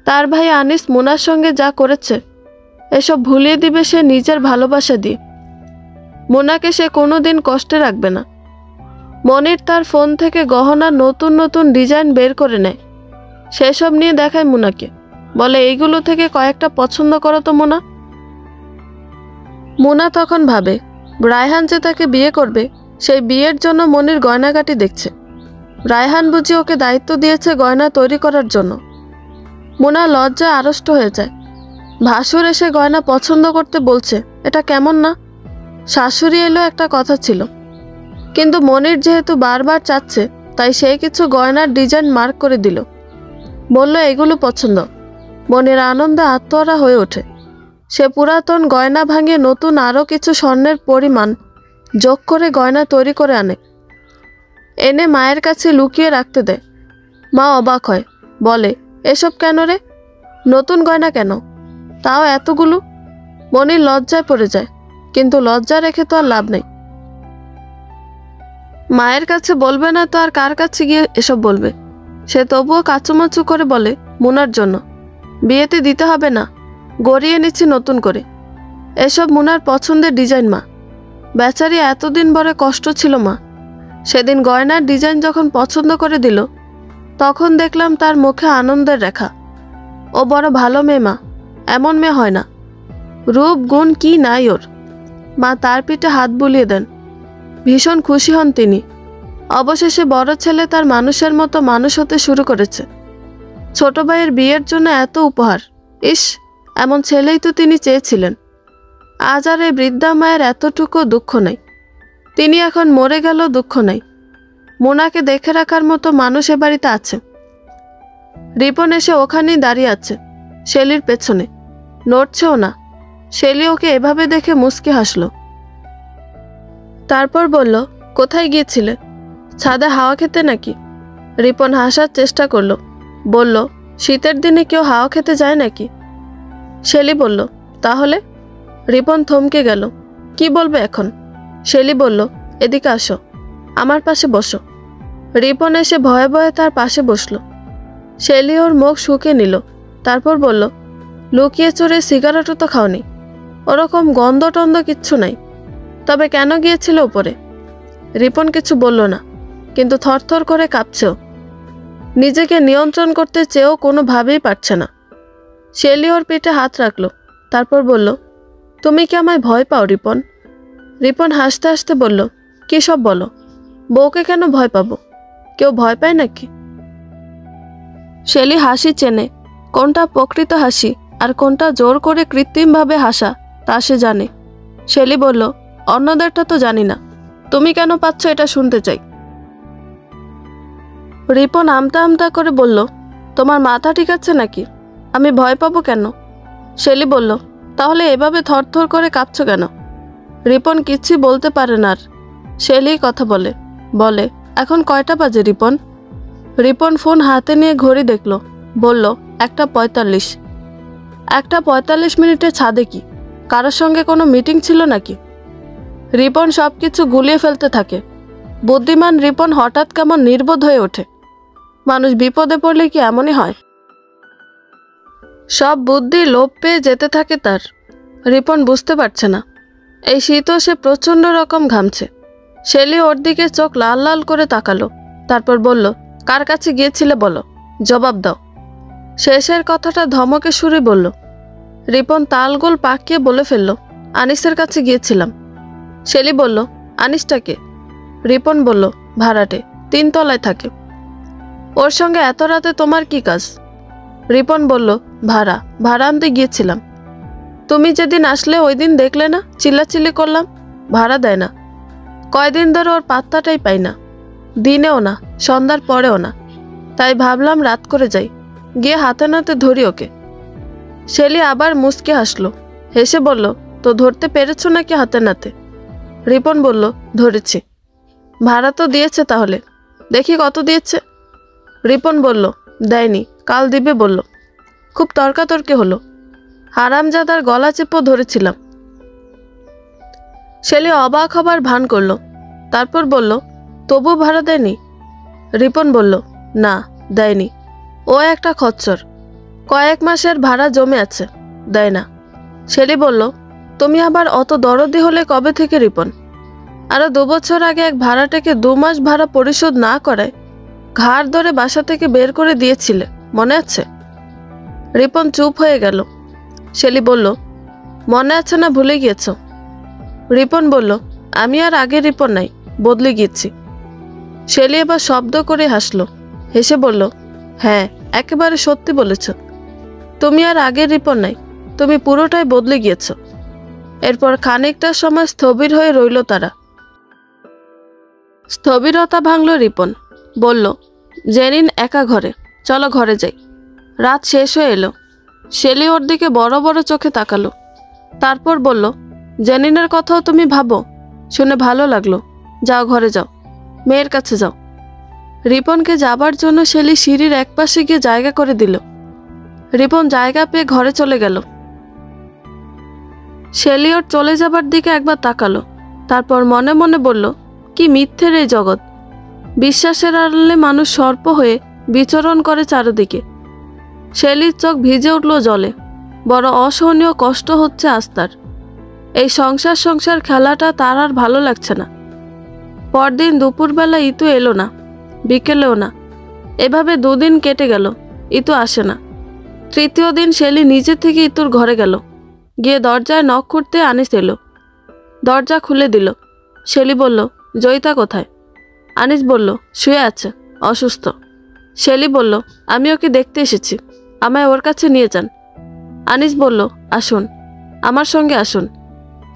তার ভাই আনিস মুনার সঙ্গে যা করেছে এসব ভুলিয়ে দিবে সে নিজের ভালোবাসা দিয়ে। মুনাকে সে কোনোদিন কষ্টে রাখবে না। মনির তার ফোন থেকে গহনার নতুন নতুন ডিজাইন বের করে নেয়, সেসব নিয়ে দেখায় মুনাকে, বলে এইগুলো থেকে কয়েকটা পছন্দ করো তো মুনা। মুনা তখন ভাবে রায়হান যে তাকে বিয়ে করবে সেই বিয়ের জন্য মনির গয়নাগাটি দেখছে। রায়হান বুঝি ওকে দায়িত্ব দিয়েছে গয়না তৈরি করার জন্য। মুনা লজ্জায় আড়ষ্ট হয়ে যায়। ভাসুর এসে গয়না পছন্দ করতে বলছে, এটা কেমন না? শাশুড়ি এলো একটা কথা ছিল, কিন্তু মনির যেহেতু বারবার চাচ্ছে তাই সে কিছু গয়নার ডিজাইন মার্ক করে দিল, বলল এগুলো পছন্দ। মনির আনন্দে আত্মহারা হয়ে ওঠে। সে পুরাতন গয়না ভাঙিয়ে নতুন আরও কিছু স্বর্ণের পরিমাণ যোগ করে গয়না তৈরি করে আনে, এনে মায়ের কাছে লুকিয়ে রাখতে দেয়। মা অবাক হয়, বলে, এসব কেন রে? নতুন গয়না কেন, তাও এতগুলো? মনির লজ্জায় পড়ে যায়, কিন্তু লজ্জা রেখে তো আর লাভ নেই। মায়ের কাছে বলবে না তো আর কার কাছে গিয়ে এসব বলবে? সে তবুও কাচুমাচু করে বলে, মুনার জন্য, বিয়েতে দিতে হবে না, গড়িয়ে নিচ্ছি নতুন করে। এসব মুনার পছন্দের ডিজাইন মা, বেচারি এতদিন বড় কষ্ট ছিল মা। সেদিন গয়নার ডিজাইন যখন পছন্দ করে দিল তখন দেখলাম তার মুখে আনন্দের রেখা। ও বড় ভালো মেয়ে মা, এমন মেয়ে হয় না, রূপ গুণ কি নাই ওর। মা তার পিঠে হাত বুলিয়ে দেন, ভীষণ খুশি হন তিনি। অবশেষে বড় ছেলে তার মানুষের মতো মানুষ হতে শুরু করেছে। ছোট ভাইয়ের বিয়ের জন্য এত উপহার, ইস, এমন ছেলেই তো তিনি চেয়েছিলেন। আজ আর এই বৃদ্ধা মায়ের এতটুকু দুঃখ নেই। তিনি এখন মরে গেল, দুঃখ নেই। মুনাকে দেখে রাখার মতো মানুষ এ বাড়িতে আছে। রিপন এসে ওখানেই দাঁড়িয়ে আছে, শেলির পেছনে, নড়ছেও না। শেলি ওকে এভাবে দেখে মুচকি হাসল। তারপর বলল, কোথায় গিয়েছিলে? ছাদে হাওয়া খেতে নাকি? রিপন হাসার চেষ্টা করল, বলল, শীতের দিনে কেউ হাওয়া খেতে যায় নাকি? শেলি বলল, তাহলে? রিপন থমকে গেল, কি বলবে এখন? শেলি বলল, এদিকে আসো, আমার পাশে বসো। রিপন এসে ভয়ে ভয়ে তার পাশে বসল। শেলি ওর মুখ শুকে নিল, তারপর বলল, লুকিয়ে চড়ে সিগারেটও তো খাওনি, ওরকম গন্ধ টন্ধ কিচ্ছু নাই, তবে কেন গিয়েছিল উপরে? রিপন কিছু বলল না, কিন্তু থরথর করে কাঁপছেও। নিজেকে নিয়ন্ত্রণ করতে চেয়েও কোনোভাবেই পারছে না। শেলি ওর পিঠে হাত রাখল, তারপর বলল, তুমি কি আমায় ভয় পাও রিপন? রিপন হাসতে হাসতে বলল, কী সব বলো? বউকে কেন ভয় পাবো? কেউ ভয় পায় নাকি? শেলি হাসি চেনে, কোনটা প্রকৃত হাসি আর কোনটা জোর করে কৃত্রিমভাবে হাসা তা সে জানে। শেলি বলল, অন্যদেরটা তো জানি না, তুমি কেন পাচ্ছ এটা শুনতে চাই। রিপন আমতা আমতা করে বলল, তোমার মাথা ঠিক আছে নাকি? আমি ভয় পাবো কেন? শেলি বলল, তাহলে এভাবে থরথর করে কাঁপছ কেন? রিপন কিচ্ছু বলতে পারে না আর। শেলি কথা বলে বলে, এখন কয়টা বাজে রিপন? রিপন ফোন হাতে নিয়ে ঘড়ি দেখল, বলল 1:45। 1:45 ছাদে কি কারোর সঙ্গে কোনো মিটিং ছিল নাকি? রিপন সব কিছু গুলিয়ে ফেলতে থাকে। বুদ্ধিমান রিপন হঠাৎ কেমন নির্বোধ হয়ে ওঠে। মানুষ বিপদে পড়লে কি এমনই হয়? সব বুদ্ধি লোপ পেয়ে যেতে থাকে তার। রিপন বুঝতে পারছে না। এই শীতও সে প্রচণ্ড রকম ঘামছে। শেলি ওর দিকে চোখ লাল লাল করে তাকালো, তারপর বলল, কার কাছে গিয়েছিলে বলো, জবাব দাও। শেষের কথাটা ধমকে সুরে বলল। রিপন তালগোল পাকিয়ে বলে ফেলল, আনিসের কাছে গিয়েছিলাম। শেলি বলল, আনিসটাকে? রিপন বলল, ভাড়াটে, 3 তলায় থাকে। ওর সঙ্গে এত রাতে তোমার কি কাজ? রিপন বলল, ভাড়া আনতে গিয়েছিলাম। তুমি যেদিন আসলে ওই দিন দেখলে না চিল্লাচিল্লি করলাম, ভাড়া দেয় না। কয়দিন ধরে ওর পাত্তাটাই পাই না, দিনেও না সন্ধ্যার পরেও না। তাই ভাবলাম রাত করে যাই, গিয়ে হাতে নাতে ধরি ওকে। শেলি আবার মুচকে হাসলো, হেসে বলল, তো ধরতে পেরেছ নাকি হাতে নাতে? রিপন বলল, ধরেছি। ভাড়া তো দিয়েছে তাহলে, দেখি কত দিয়েছে। রিপন বলল, দেয়নি, কাল দিবে বলল। খুব তর্কাতর্কি হলো। হারামজাদার গলা চেপে ধরেছিলাম। শেলি অবাক হবার ভান করল, তারপর বলল, তবু ভাড়া দেয়নি? রিপন বলল, না দেয়নি, ও একটা খচ্চর, কয়েক মাসের ভাড়া জমে আছে, দেয় না। শেলি বলল, তুমি আবার অত দরদি হলে কবে থেকে রিপন? আরো 2 বছর আগে এক ভাড়াটাকে 2 মাস ভাড়া পরিশোধ না করায় ঘাড় ধরে বাসা থেকে বের করে দিয়েছিলে, মনে আছে? রিপন চুপ হয়ে গেল। শেলি বলল, মনে আছে না ভুলে গিয়েছ? রিপন বলল, আমি আর আগের রিপন নাই, বদলে গিয়েছি। শেলি এবার শব্দ করে হাসল, হেসে বলল, হ্যাঁ একেবারে সত্যি বলেছ, তুমি আর আগের রিপন নাই, তুমি পুরোটাই বদলে গিয়েছ। এরপর খানিকটা সময় স্থবির হয়ে রইল তারা। স্থবিরতা ভাঙল রিপন, বলল, জেনিন একা ঘরে, চলো ঘরে যাই। রাত শেষ হয়ে এলো। শেলি ওর দিকে বড় বড় চোখে তাকালো, তারপর বলল, জেনিনের কথাও তুমি ভাবো? শুনে ভালো লাগলো, যাও ঘরে যাও, মেয়ের কাছে যাও। রিপনকে যাবার জন্য শেলি সিঁড়ির একপাশে গিয়ে জায়গা করে দিল। রিপন জায়গা পেয়ে ঘরে চলে গেল। শেলি ওর চলে যাবার দিকে একবার তাকালো, তারপর মনে মনে বলল, কি মিথ্যের এই জগৎ। বিশ্বাসের আড়ালে মানুষ সর্প হয়ে বিচরণ করে চারদিকে। শেলির চোখ ভিজে উঠল জলে। বড় অসহনীয় কষ্ট হচ্ছে আস্তার। এই সংসার খেলাটা তার আর ভালো লাগছে না। পরদিন দুপুরবেলা ইতু এলো না, বিকেলেও না। এভাবে 2 দিন কেটে গেল, ইতু আসে না। 3য় দিন শেলি নিজে থেকে ইতুর ঘরে গেল। গিয়ে দরজায় নক করতে আনিস এলো। দরজা খুলে দিল। শেলি বলল, জয়িতা কোথায়? আনিস বলল, শুয়ে আছে, অসুস্থ। শেলি বলল, আমি ওকে দেখতে এসেছি, আমায় ওর কাছে নিয়ে যান। আনিস বলল, আসুন, আমার সঙ্গে আসুন।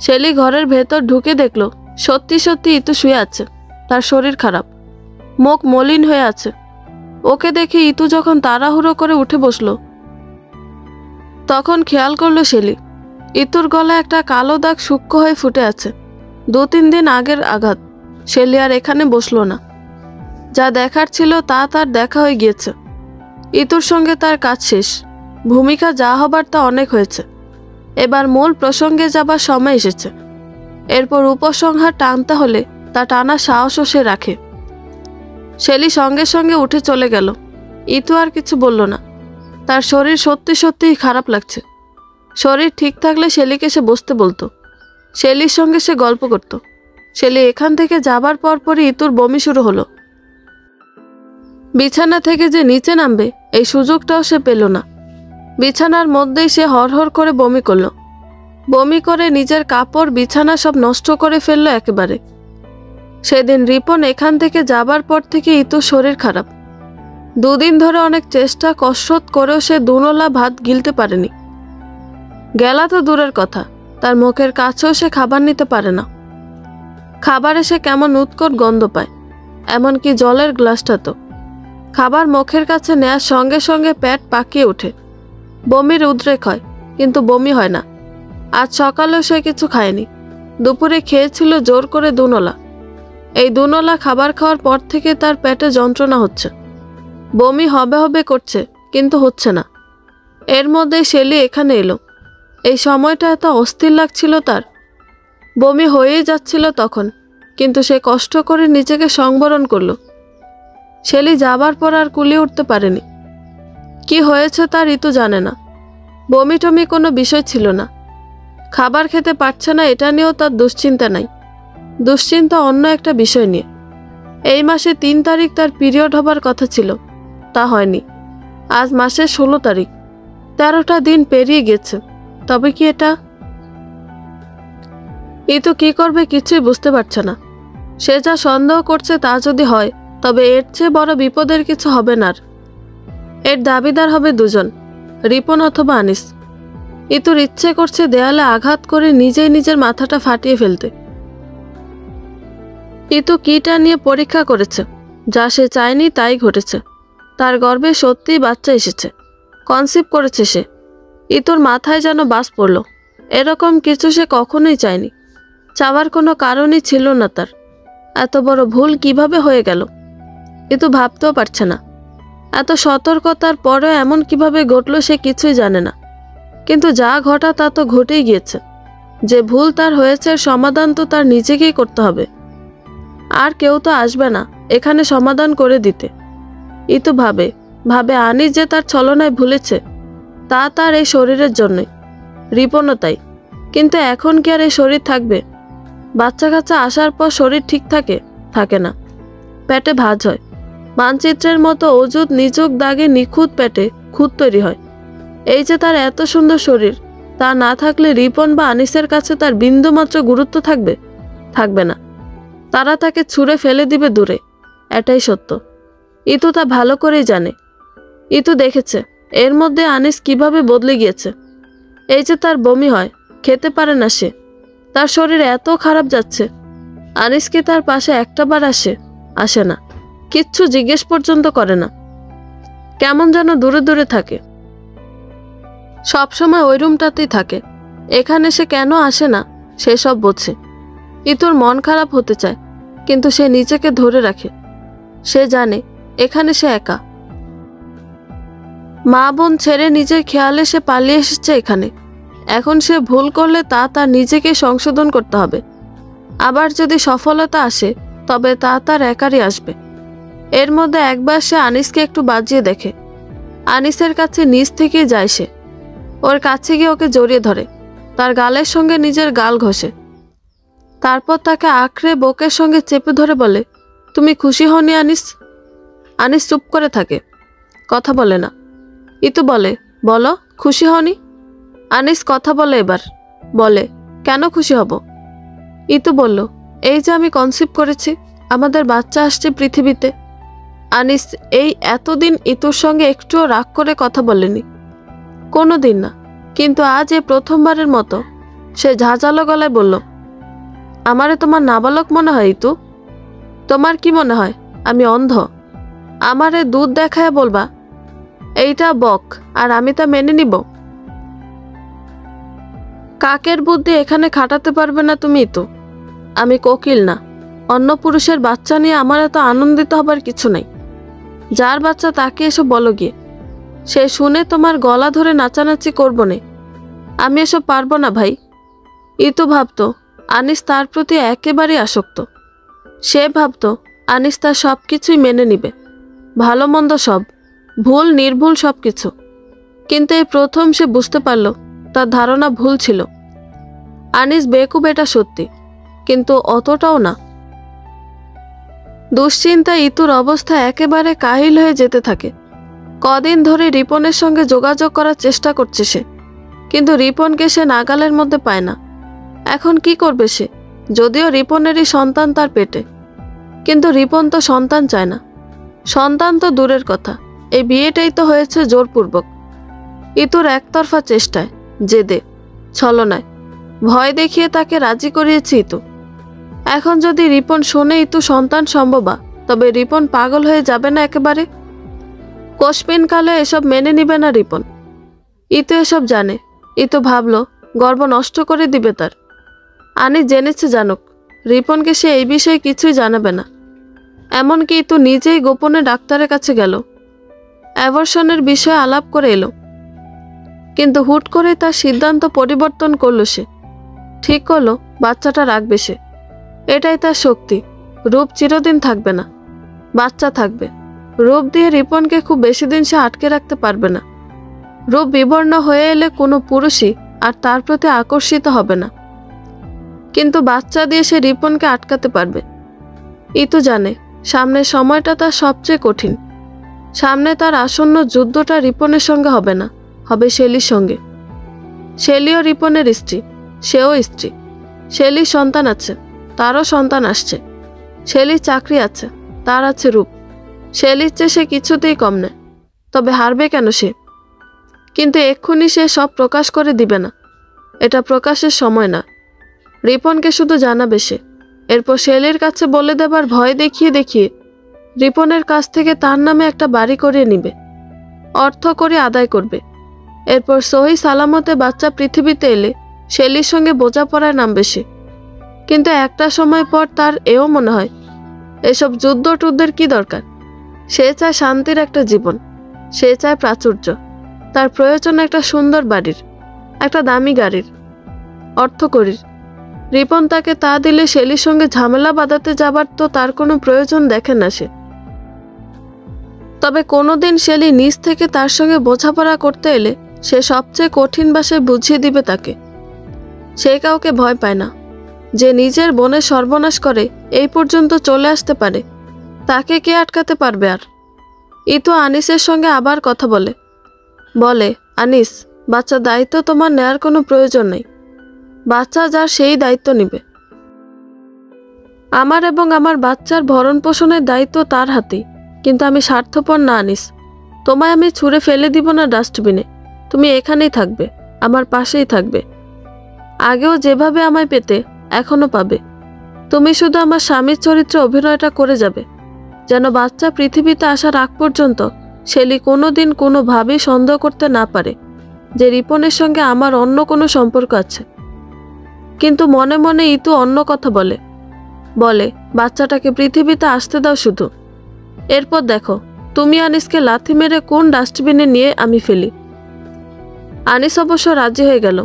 শেলি ঘরের ভেতর ঢুকে দেখল, সত্যি সত্যি ইতু শুয়ে আছে, তার শরীর খারাপ, মুখ মলিন হয়ে আছে। ওকে দেখে ইতু যখন তাড়াহুড়ো করে উঠে বসল, তখন খেয়াল করলো শেলি, ইতুর গলায় একটা কালো দাগ সূক্ষ্ম হয়ে ফুটে আছে। 2-3 দিন আগের আঘাত। শেলি আর এখানে বসলো না। যা দেখার ছিল তা তার দেখা হয়ে গিয়েছে। ইতুর সঙ্গে তার কাজ শেষ। ভূমিকা যা হবার তা অনেক হয়েছে। এবার মূল প্রসঙ্গে যাবার সময় এসেছে। এরপর উপসংহার টানতে হলে তা টানা সাহসও সে রাখে। শেলি সঙ্গে সঙ্গে উঠে চলে গেল। ইতু আর কিছু বলল না। তার শরীর সত্যি সত্যিই খারাপ লাগছে। শরীর ঠিক থাকলে শেলিকে সে বসতে বলতো, শেলির সঙ্গে সে গল্প করত। শেলি এখান থেকে যাবার পরপরই ইতুর বমি শুরু হলো। বিছানা থেকে যে নিচে নামবে এই সুযোগটাও সে পেল না। বিছানার মধ্যেই সে হরহর করে বমি করল। বমি করে নিজের কাপড় বিছানা সব নষ্ট করে ফেলল একেবারে। সেদিন রিপন এখান থেকে যাবার পর থেকে ইতুর শরীর খারাপ। দুদিন ধরে অনেক চেষ্টা কসরত করেও সে দুনলা ভাত গিলতে পারেনি। গেলা তো দূরের কথা, তার মুখের কাছেও সে খাবার নিতে পারে না। খাবারে সে কেমন উৎকট গন্ধ পায়, এমনকি জলের গ্লাসটা তো। খাবার মুখের কাছে নেয়ার সঙ্গে সঙ্গে পেট পাকিয়ে ওঠে, বমির উদ্রেক হয়, কিন্তু বমি হয় না। আজ সকালেও সে কিছু খায়নি, দুপুরে খেয়েছিল জোর করে দুনলা। এই দুনলা খাবার খাওয়ার পর থেকে তার পেটে যন্ত্রণা হচ্ছে, বমি হবে হবে করছে, কিন্তু হচ্ছে না। এর মধ্যে শেলি এখানে এলো। এই সময়টা এত অস্থির লাগছিল তার, বমি হয়েই যাচ্ছিল তখন, কিন্তু সে কষ্ট করে নিজেকে সংবরণ করলো। শেলি যাবার পর আর কুলিয়ে উঠতে পারেনি। কি হয়েছে তার ঋতু জানে না, বমি টমি কোনো বিষয় ছিল না। খাবার খেতে পারছে না এটা নিয়েও তার দুশ্চিন্তা নাই, দুশ্চিন্তা অন্য একটা বিষয় নিয়ে। এই মাসে 3 তারিখ তার পিরিয়ড হবার কথা ছিল, তা হয়নি। আজ মাসের 16 তারিখ, 13টা দিন পেরিয়ে গেছে। তবে কি এটা? ঋতু কি করবে কিছুই বুঝতে পারছে না। সে যা সন্দেহ করছে তা যদি হয়, তবে এর চেয়ে বড় বিপদের কিছু হবে না। এর দাবিদার হবে দুজন, রিপন অথবা আনিস। ঋতুর ইচ্ছে করছে দেয়ালে আঘাত করে নিজেই নিজের মাথাটা ফাটিয়ে ফেলতে। ঋতু কিটা নিয়ে পরীক্ষা করেছে, যা সে চায়নি তাই ঘটেছে। তার গর্ভে সত্যিই বাচ্চা এসেছে, কনসিভ করেছে সে। ঋতুর মাথায় যেন বাস পড়ল। এরকম কিছু সে কখনোই চায়নি, চাওয়ার কোনো কারণই ছিল না তার। এত বড় ভুল কিভাবে হয়ে গেল ঋতু ভাবতেও পারছে না। এত সতর্কতার পরেও এমন কিভাবে ঘটল সে কিছুই জানে না। কিন্তু যা ঘটা তা তো ঘটেই গিয়েছে। যে ভুল তার হয়েছে এর সমাধান তো তার নিজেকেই করতে হবে, আর কেউ তো আসবে না এখানে সমাধান করে দিতে। ঋতু ভাবে ভাবে আনিস যে তার ছলনায় ভুলেছে, তা তার এই শরীরের জন্যই, রিপনও তাই। কিন্তু এখন কি আর এই শরীর থাকবে? বাচ্চা কাচ্চা আসার পর শরীর ঠিক থাকে? থাকে না, পেটে ভাঁজ হয়। মানচিত্রের মতো অযুত নিচুক দাগে নিখুঁত পেটে খুঁত তৈরি হয়। এই যে তার এত সুন্দর শরীর, তা না থাকলে রিপন বা আনিসের কাছে তার বিন্দুমাত্র গুরুত্ব থাকবে? থাকবে না। তারা তাকে ছুঁড়ে ফেলে দিবে দূরে, এটাই সত্য। ঋতু তা ভালো করেই জানে। ঋতু দেখেছে এর মধ্যে আনিস কিভাবে বদলে গিয়েছে। এই যে তার বমি হয়, খেতে পারে না সে, তার শরীর এত খারাপ যাচ্ছে। আনিস কি তার পাশে একটাবার আসে? আসে না, কিচ্ছু জিজ্ঞেস পর্যন্ত করে না। কেমন যেন দূরে দূরে থাকে, সবসময় ওই রুমটাতেই থাকে। এখানে সে কেন আসে না সেসব বোঝে। ঋতুর মন খারাপ হতে চায়, কিন্তু সে নিজেকে ধরে রাখে। সে জানে এখানে সে একা। মা বোন ছেড়ে নিজের খেয়ালে সে পালিয়ে এসেছে এখানে। এখন সে ভুল করলে তা তার নিজেকে সংশোধন করতে হবে। আবার যদি সফলতা আসে তবে তা তার একারই আসবে। এর মধ্যে একবার সে আনিসকে একটু বাজিয়ে দেখে। আনিসের কাছে নিজ থেকেই যায় সে, ওর কাছে গিয়ে ওকে জড়িয়ে ধরে, তার গালের সঙ্গে নিজের গাল ঘষে। তারপর তাকে আঁকড়ে বুকের সঙ্গে চেপে ধরে বলে, তুমি খুশি হওনি আনিস? আনিস চুপ করে থাকে, কথা বলে না। ঋতু বলে, বলো খুশি হওনি? আনিস কথা বলে এবার, বলে, কেন খুশি হব? ঋতু বলল, এই যে আমি কনসিভ করেছি, আমাদের বাচ্চা আসছে পৃথিবীতে। আনিস এই এতদিন ঋতুর সঙ্গে একটুও রাগ করে কথা বলেনি, কোনো দিন না। কিন্তু আজ এই প্রথমবারের মতো সে ঝাঁঝালো গলায় বলল, আমারে তোমার নাবালক মনে হয় ঋতু? তোমার কি মনে হয় আমি অন্ধ? আমারে দুধ দেখায় বলবা এইটা বক, আর আমি তা মেনে নিব? কাকের বুদ্ধি এখানে খাটাতে পারবে না তুমি ঋতু। আমি কোকিল না, অন্য পুরুষের বাচ্চা নিয়ে আমার এত আনন্দিত হবার কিছু নাই। যার বাচ্চা তাকে এসব বলো গিয়ে। সে শুনে তোমার গলা ধরে নাচানাচি করবো নে। আমি এসব পারবো না ভাই। ঋতু ভাবতো আনিস তার প্রতি একেবারেই আসক্ত। সে ভাবতো আনিস তার সব কিছুই মেনে নিবে, ভালো মন্দ সব, ভুল নির্ভুল সব কিছু। কিন্তু এই প্রথম সে বুঝতে পারল তার ধারণা ভুল ছিল। আনিস বেকুব এটা সত্যি, কিন্তু অতটাও না। দুশ্চিন্তায় ঋতুর অবস্থা একেবারে কাহিল হয়ে যেতে থাকে। কদিন ধরে রিপনের সঙ্গে যোগাযোগ করার চেষ্টা করছে সে, কিন্তু রিপনকে সে নাগালের মধ্যে পায় না। এখন কি করবে সে? যদিও রিপনেরই সন্তান তার পেটে, কিন্তু রিপন তো সন্তান চায় না। সন্তান তো দূরের কথা, এই বিয়েটাই তো হয়েছে জোরপূর্বক। ইতুর একতরফা চেষ্টায়, জেদে, ছলনায়, ভয় দেখিয়ে তাকে রাজি করিয়েছে ইতু। এখন যদি রিপন শোনে ইতু সন্তান সম্ভবা, তবে রিপন পাগল হয়ে যাবে না একেবারে? কোশপিন কালে এসব মেনে নিবে না রিপন। ইতু এসব জানে। ইতু ভাবল গর্ব নষ্ট করে দিবে তার। আনিস জেনেছে জানুক, রিপনকে সে এই বিষয়ে কিছুই জানাবে না। এমনকি ইতু নিজেই গোপনে ডাক্তারের কাছে গেল, অ্যাবর্শনের বিষয়ে আলাপ করে এলো। কিন্তু হুট করে তার সিদ্ধান্ত পরিবর্তন করলো সে। ঠিক করলো বাচ্চাটা রাখবে সে। এটাই তার শক্তি। রূপ চিরদিন থাকবে না, বাচ্চা থাকবে। রূপ দিয়ে রিপনকে খুব বেশি দিন সে আটকে রাখতে পারবে না। রূপ বিবর্ণ হয়ে এলে কোনো পুরুষই আর তার প্রতি আকর্ষিত হবে না। কিন্তু বাচ্চা দিয়ে সে রিপনকে আটকাতে পারবে। ইতু জানে সামনের সময়টা তার সবচেয়ে কঠিন। সামনে তার আসন্ন যুদ্ধটা রিপনের সঙ্গে হবে না, হবে শেলির সঙ্গে। শেলিও রিপনের স্ত্রী, সেও স্ত্রী। শেলির সন্তান আছে, তারও সন্তান আসছে। শেলির চাকরি আছে, তার আছে রূপ। শেলির চেয়ে সে কিছুতেই কম নয়। তবে হারবে কেন সে? কিন্তু এক্ষুনি সে সব প্রকাশ করে দিবে না। এটা প্রকাশের সময় না। রিপনকে শুধু জানাবে সে। এরপর শেলির কাছে বলে দেবার ভয় দেখিয়ে দেখিয়ে রিপনের কাছ থেকে তার নামে একটা বাড়ি করিয়ে নিবে, অর্থ করে আদায় করবে। এরপর সহি সালামতে বাচ্চা পৃথিবীতে এলে শেলির সঙ্গে বোঝাপড়ায় নামবে সে। কিন্তু একটা সময় পর তার এও মনে হয় এসব যুদ্ধ টুদ্ধের কি দরকার। সে চায় শান্তির একটা জীবন, সে চায় প্রাচুর্য। তার প্রয়োজন একটা সুন্দর বাড়ির, একটা দামি গাড়ির, অর্থকরীর। রিপন তাকে তা দিলে শেলির সঙ্গে ঝামেলা বাঁধাতে যাবার তো তার কোনো প্রয়োজন দেখে না সে। তবে কোনোদিন শেলি নিজ থেকে তার সঙ্গে বোঝাপড়া করতে এলে সে সবচেয়ে কঠিন ভাষায় বুঝিয়ে দিবে তাকে। সে কাউকে ভয় পায় না। যে নিজের বোনের সর্বনাশ করে এই পর্যন্ত চলে আসতে পারে, তাকে কে আটকাতে পারবে আর? ইতু আনিসের সঙ্গে আবার কথা বলে, আনিস, বাচ্চার দায়িত্ব তোমার নেয়ার কোনো প্রয়োজন নেই। বাচ্চা যার সেই দায়িত্ব নিবে। আমার এবং আমার বাচ্চার ভরণ পোষণের দায়িত্ব তার হাতেই। কিন্তু আমি স্বার্থপর না আনিস। তোমায় আমি ছুঁড়ে ফেলে দিব না ডাস্টবিনে। তুমি এখানেই থাকবে, আমার পাশেই থাকবে। আগেও যেভাবে আমায় পেতে এখনো পাবে। তুমি শুধু আমার স্বামীর চরিত্রে অভিনয়টা করে যাবে, যেন বাচ্চা পৃথিবীতে আসার আগ পর্যন্ত শেলি কোনোদিন কোনোভাবেই সন্দেহ করতে না পারে যে রিপনের সঙ্গে আমার অন্য কোনো সম্পর্ক আছে। কিন্তু মনে মনে ইতু অন্য কথা বলে, বাচ্চাটাকে পৃথিবীতে আসতে দাও শুধু। এরপর দেখো তুমি আনিসকে লাথি মেরে কোন ডাস্টবিনে নিয়ে আমি ফেলি। আনিস অবশ্য রাজি হয়ে গেল,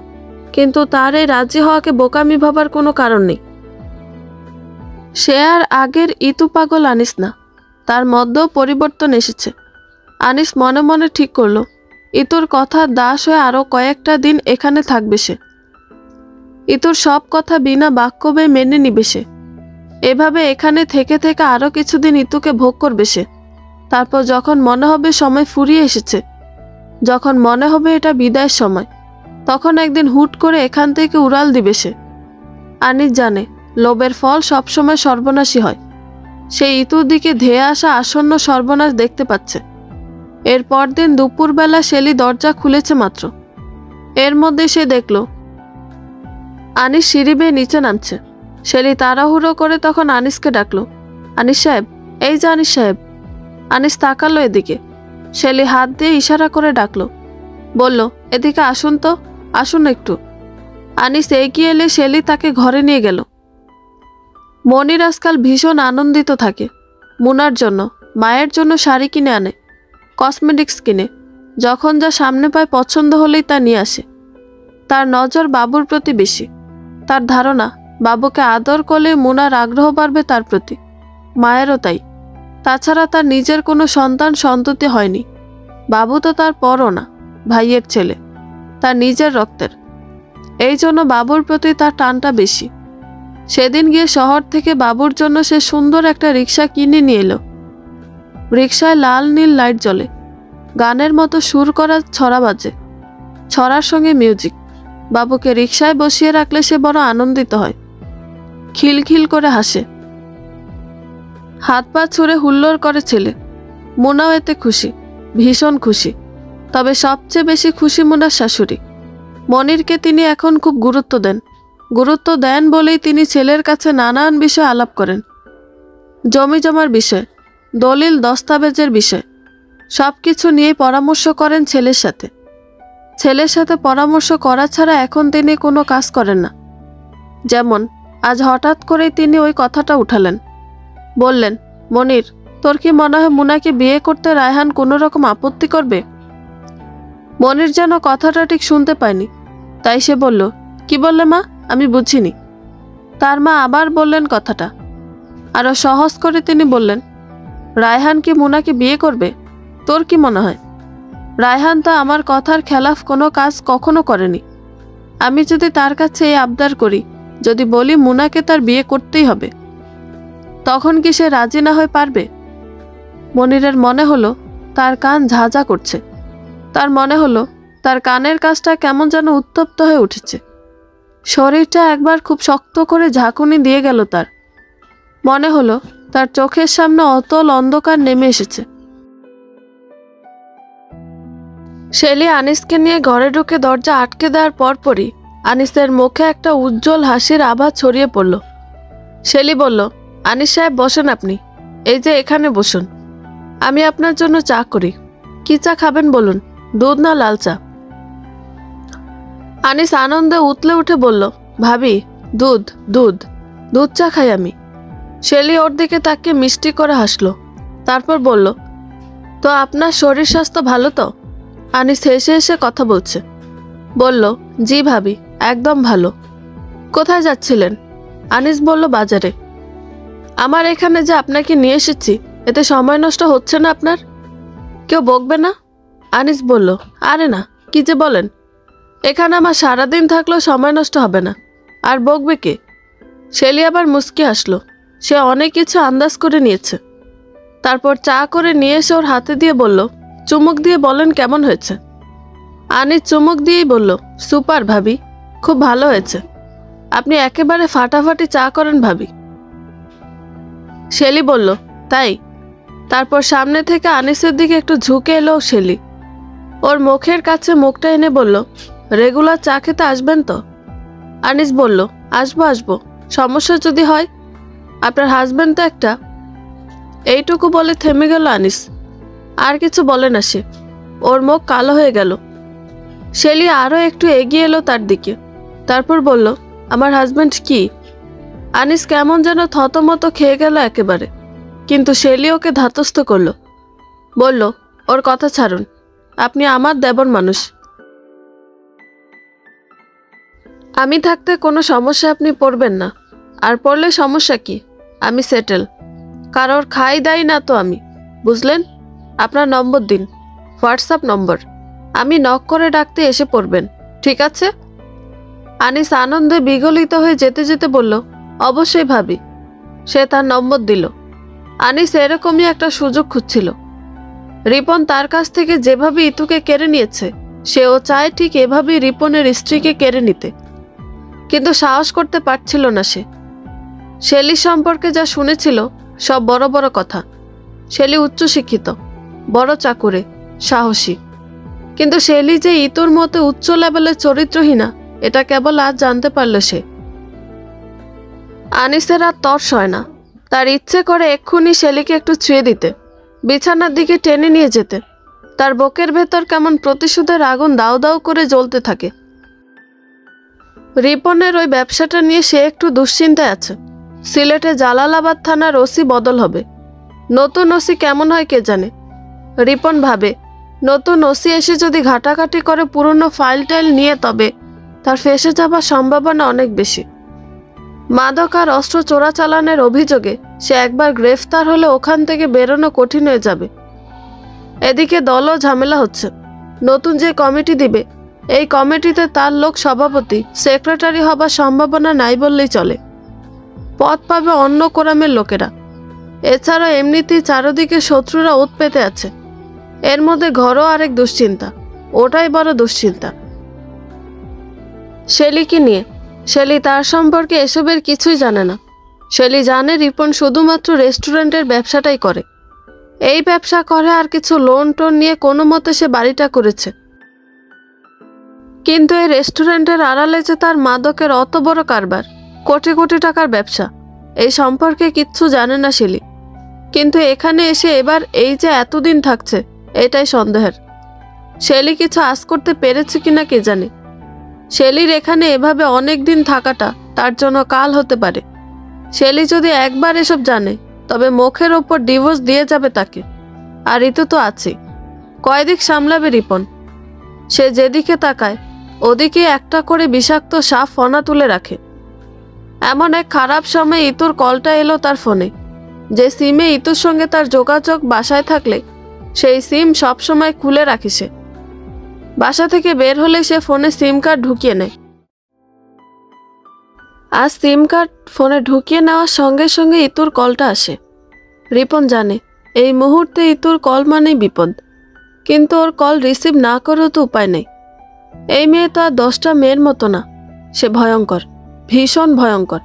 কিন্তু তার এই রাজি হওয়াকে বোকামি ভাবার কোনো কারণ নেই। সে আর আগের ইতু পাগল আনিস না, তার মধ্যেও পরিবর্তন এসেছে। আনিস মনে মনে ঠিক করলো ইতুর কথা দাস হয়ে আরও কয়েকটা দিন এখানে থাকবে সে। ইতুর সব কথা বিনা বাক্য বেয়ে মেনে নিবে সে। এভাবে এখানে থেকে থেকে আরও কিছুদিন ইতুকে ভোগ করবে সে। তারপর যখন মনে হবে সময় ফুরিয়ে এসেছে, যখন মনে হবে এটা বিদায়ের সময়, তখন একদিন হুট করে এখান থেকে উড়াল দিবে সে। আনিস জানে লোভের ফল সবসময় সর্বনাশী হয়। সে ইতুর দিকে ধেয়ে আসা আসন্ন সর্বনাশ দেখতে পাচ্ছে। এর পরদিন দুপুরবেলা শেলি দরজা খুলেছে মাত্র। এর মধ্যে সে দেখল আনিস সিঁড়ি বেয়ে নিচে নামছে। শেলি তাড়াহুড়ো করে তখন আনিসকে ডাকলো, আনিস সাহেব, এই যে আনিস সাহেব। আনিস তাকালো এদিকে। শেলি হাত দিয়ে ইশারা করে ডাকলো, বলল, এদিকে আসুন তো, আসুন একটু। আনিস এগিয়ে এলে শেলি তাকে ঘরে নিয়ে গেল। মনির আজকাল ভীষণ আনন্দিত থাকে। মুনার জন্য, মায়ের জন্য শাড়ি কিনে আনে, কসমেটিক্স কিনে, যখন যা সামনে পায় পছন্দ হলেই তা নিয়ে আসে। তার নজর বাবুর প্রতি বেশি। তার ধারণা বাবুকে আদর করলে মুনার আগ্রহ বাড়বে তার প্রতি। মায়েরও তাই। তাছাড়া তার নিজের কোনো সন্তান সন্ততি হয়নি। বাবু তো তার পরও না, ভাইয়ের ছেলে, তার নিজের রক্তের। এই জন্য বাবুর প্রতি তার টানটা বেশি। সেদিন গিয়ে শহর থেকে বাবুর জন্য সে সুন্দর একটা রিক্সা কিনে নিয়ে এলো। রিক্সায় লাল নীল লাইট জ্বলে, গানের মতো সুর করা ছড়া বাজে, ছড়ার সঙ্গে মিউজিক। বাবুকে রিক্সায় বসিয়ে রাখলে সে বড় আনন্দিত হয়, খিলখিল করে হাসে। হাত পা ছুঁড়ে হুল্লোড় করে ছেলে। মুনাও এতে খুশি, ভীষণ খুশি। তবে সবচেয়ে বেশি খুশি মুনার শাশুড়ি। মনিরকে তিনি এখন খুব গুরুত্ব দেন বলেই তিনি ছেলের কাছে নানান বিষয় আলাপ করেন। জমি জমার বিষয়, দলিল দস্তাবেজের বিষয়, সব কিছু নিয়ে পরামর্শ করেন ছেলের সাথে পরামর্শ করা ছাড়া এখন তিনি কোনো কাজ করেন না। যেমন আজ হঠাৎ করেই তিনি ওই কথাটা উঠালেন। বললেন, মনির, তোর কি মনে হয় মুনাকে বিয়ে করতে রায়হান কোনো রকম আপত্তি করবে? মনির যেন কথাটা ঠিক শুনতে পায়নি, তাই সে বলল, কি বললে মা? আমি বুঝিনি। তার মা আবার বললেন কথাটা। আরও সহজ করে তিনি বললেন, রায়হান কি মুনাকে বিয়ে করবে? তোর কি মনে হয়? রায়হান তো আমার কথার খেলাফ কোনো কাজ কখনো করেনি। আমি যদি তার কাছে এই আবদার করি, যদি বলি মুনাকে তার বিয়ে করতেই হবে, তখন কি সে রাজি না হয়ে পারবে? মনিরের মনে হলো তার কান ঝাঁঝা করছে। তার মনে হলো তার কানের কাছটা কেমন যেন উত্তপ্ত হয়ে উঠেছে। শরীরটা একবার খুব শক্ত করে ঝাঁকুনি দিয়ে গেল তার। মনে হলো তার চোখের সামনে অতল অন্ধকার নেমে এসেছে। শেলি আনিসকে নিয়ে ঘরে ঢুকে দরজা আটকে দেওয়ার পরপরই আনিসের মুখে একটা উজ্জ্বল হাসির আভা ছড়িয়ে পড়ল। শেলি বলল, আনিস সাহেব বসেন আপনি, এই যে এখানে বসুন, আমি আপনার জন্য চা করি। কি চা খাবেন বলুন, দুধ না লাল চা? আনিস আনন্দে উতলে উঠে বলল, ভাবি, দুধ দুধ দুধ চা খাই আমি। শেলি ওর দিকে তাকিয়ে মিষ্টি করে হাসলো। তারপর বলল, তো আপনার শরীর স্বাস্থ্য ভালো তো? আনিস হেসে হেসে কথা বলছে। বলল, জি ভাবি, একদম ভালো। কোথায় যাচ্ছিলেন? আনিস বলল, বাজারে। আমার এখানে যে আপনাকে নিয়ে এসেছি, এতে সময় নষ্ট হচ্ছে না আপনার? কেউ বকবে না? আনিস বলল, আরে না, কি যে বলেন, এখানে আমার সারাদিন থাকলেও সময় নষ্ট হবে না, আর বকবে কে? শেলি আবার মুচকি হাসলো। সে অনেক কিছু আন্দাজ করে নিয়েছে। তারপর চা করে নিয়ে এসে ওর হাতে দিয়ে বলল, চুমুক দিয়ে বলেন কেমন হয়েছে। আনিস চুমুক দিয়েই বলল, সুপার ভাবি, খুব ভালো হয়েছে। আপনি একেবারে ফাটাফাটি চা করেন ভাবি। শেলি বলল, তাই? তারপর সামনে থেকে আনিসের দিকে একটু ঝুঁকে এলো শেলি। ওর মুখের কাছে মুখটা এনে বলল, রেগুলার চা খেতে আসবেন তো? আনিস বলল, আসবো, সমস্যা যদি হয়। আপনার হাজবেন্ড তো একটা। এইটুকু বলে থেমে গেল আনিস। আর কিছু বলে না সে। ওর মুখ কালো হয়ে গেল। শেলি আরও একটু এগিয়ে এলো তার দিকে। তারপর বলল, আমার হাজবেন্ড কি? আনিস কেমন যেন থতমত খেয়ে গেল একেবারে। কিন্তু শেলি ওকে ধাতস্থ করল। বলল, ওর কথা ছাড়ুন, আপনি আমার দেবর মানুষ। আমি থাকতে কোনো সমস্যা আপনি পড়বেন না, আর পড়লে সমস্যা কি? আমি সেটেল। কারোর খাই দাই না তো আমি, বুঝলেন? আপনার নম্বর দিন, হোয়াটসঅ্যাপ নম্বর। আমি নক করে ডাকতে এসে পড়বেন, ঠিক আছে? আনিস আনন্দে বিগলিত হয়ে যেতে যেতে বলল, অবশ্যই ভাবি। সে তার নম্বর দিল। আনিস এরকমই একটা সুযোগ খুঁজছিল। রিপন তার কাছ থেকে যেভাবে ইতুকে কেড়ে নিয়েছে, সেও চায় ঠিক এভাবেই রিপনের স্ত্রীকে কেড়ে নিতে। কিন্তু সাহস করতে পারছিল না সে। শেলি সম্পর্কে যা শুনেছিল সব বড় বড় কথা। শেলি উচ্চশিক্ষিত, বড় চাকুরে, সাহসী। কিন্তু শেলি যে ইতুর মতো উচ্চ লেভেলের চরিত্রহীনা, এটা কেবল আজ জানতে পারল সে। আনিসের আর তর্স হয় না। তার ইচ্ছে করে এক্ষুনি শেলিকে একটু ছুঁয়ে দিতে, বিছানার দিকে টেনে নিয়ে যেতে। তার বুকের ভেতর কেমন প্রতিশোধের আগুন দাউ দাউ করে জ্বলতে থাকে। রিপনের ওই ব্যবসাটা নিয়ে সে একটু দুশ্চিন্তায় আছে। সিলেটে জালালাবাদ থানার ওসি বদল হবে। নতুন ওসি কেমন হয় কে জানে। রিপন ভাবে, নতুন ওসি এসে যদি ঘাটাঘাটি করে পুরনো ফাইল টাইল নিয়ে, তবে তার ফেঁসে যাবার সম্ভাবনা অনেক বেশি। মাদক আর অস্ত্র চোরাচালানের অভিযোগে সে একবার গ্রেফতার হলে ওখান থেকে বেরোনো কঠিন হয়ে যাবে। এদিকে দলও ঝামেলা হচ্ছে। নতুন যে কমিটি দিবে, এই কমিটিতে তার লোক সভাপতি, সেক্রেটারি হবার সম্ভাবনা নাই বললেই চলে। পদ পাবে অন্য কোরামের লোকেরা। এছাড়া এমনিতেই চারদিকে শত্রুরা ওত পেতে আছে। এর মধ্যে ঘরও আরেক দুশ্চিন্তা, ওটাই বড় দুশ্চিন্তা। শেলিকে নিয়ে। শেলি তার সম্পর্কে এসবের কিছুই জানে না। শেলি জানে রিপন শুধুমাত্র রেস্টুরেন্টের ব্যবসাটাই করে। এই ব্যবসা করে আর কিছু লোন টোন নিয়ে কোনো মতে সে বাড়িটা করেছে। কিন্তু এই রেস্টুরেন্টের আড়ালে যে তার মাদকের অত বড় কারবার, কোটি কোটি টাকার ব্যবসা, এই সম্পর্কে কিচ্ছু জানে না শিলি। কিন্তু এখানে এসে এবার এই যে এতদিন থাকছে, এটাই সন্দেহের। শেলি কিছু আশ করতে পেরেছে কিনা কে জানে। শেলির এখানে এভাবে অনেক দিন থাকাটা তার জন্য কাল হতে পারে। শেলি যদি একবার এসব জানে, তবে মুখের ওপর ডিভোর্স দিয়ে যাবে তাকে। আর ঋতু তো আছে, কয়দিক সামলাবে রিপন। সে যেদিকে তাকায় ওদিকে একটা করে বিষাক্ত সাপ ফনা তুলে রাখে। এমন এক খারাপ সময় ইতুর কলটা এলো তার ফোনে। যে সিমে ইতুর সঙ্গে তার যোগাযোগ, বাসায় থাকলে সেই সিম সবসময় খুলে রাখে সে। বাসা থেকে বের হলে সে ফোনে সিম কার্ড ঢুকিয়ে নেয়। আজ সিম কার্ড ফোনে ঢুকিয়ে নেওয়ার সঙ্গে সঙ্গে ইতুর কলটা আসে। রিপন জানে এই মুহূর্তে ইতুর কল মানেই বিপদ, কিন্তু ওর কল রিসিভ না করেও তো উপায় নেই। এই মেয়ে তো আর 10টা মেয়ের মতো না, সে ভয়ঙ্কর, ভীষণ ভয়ঙ্কর।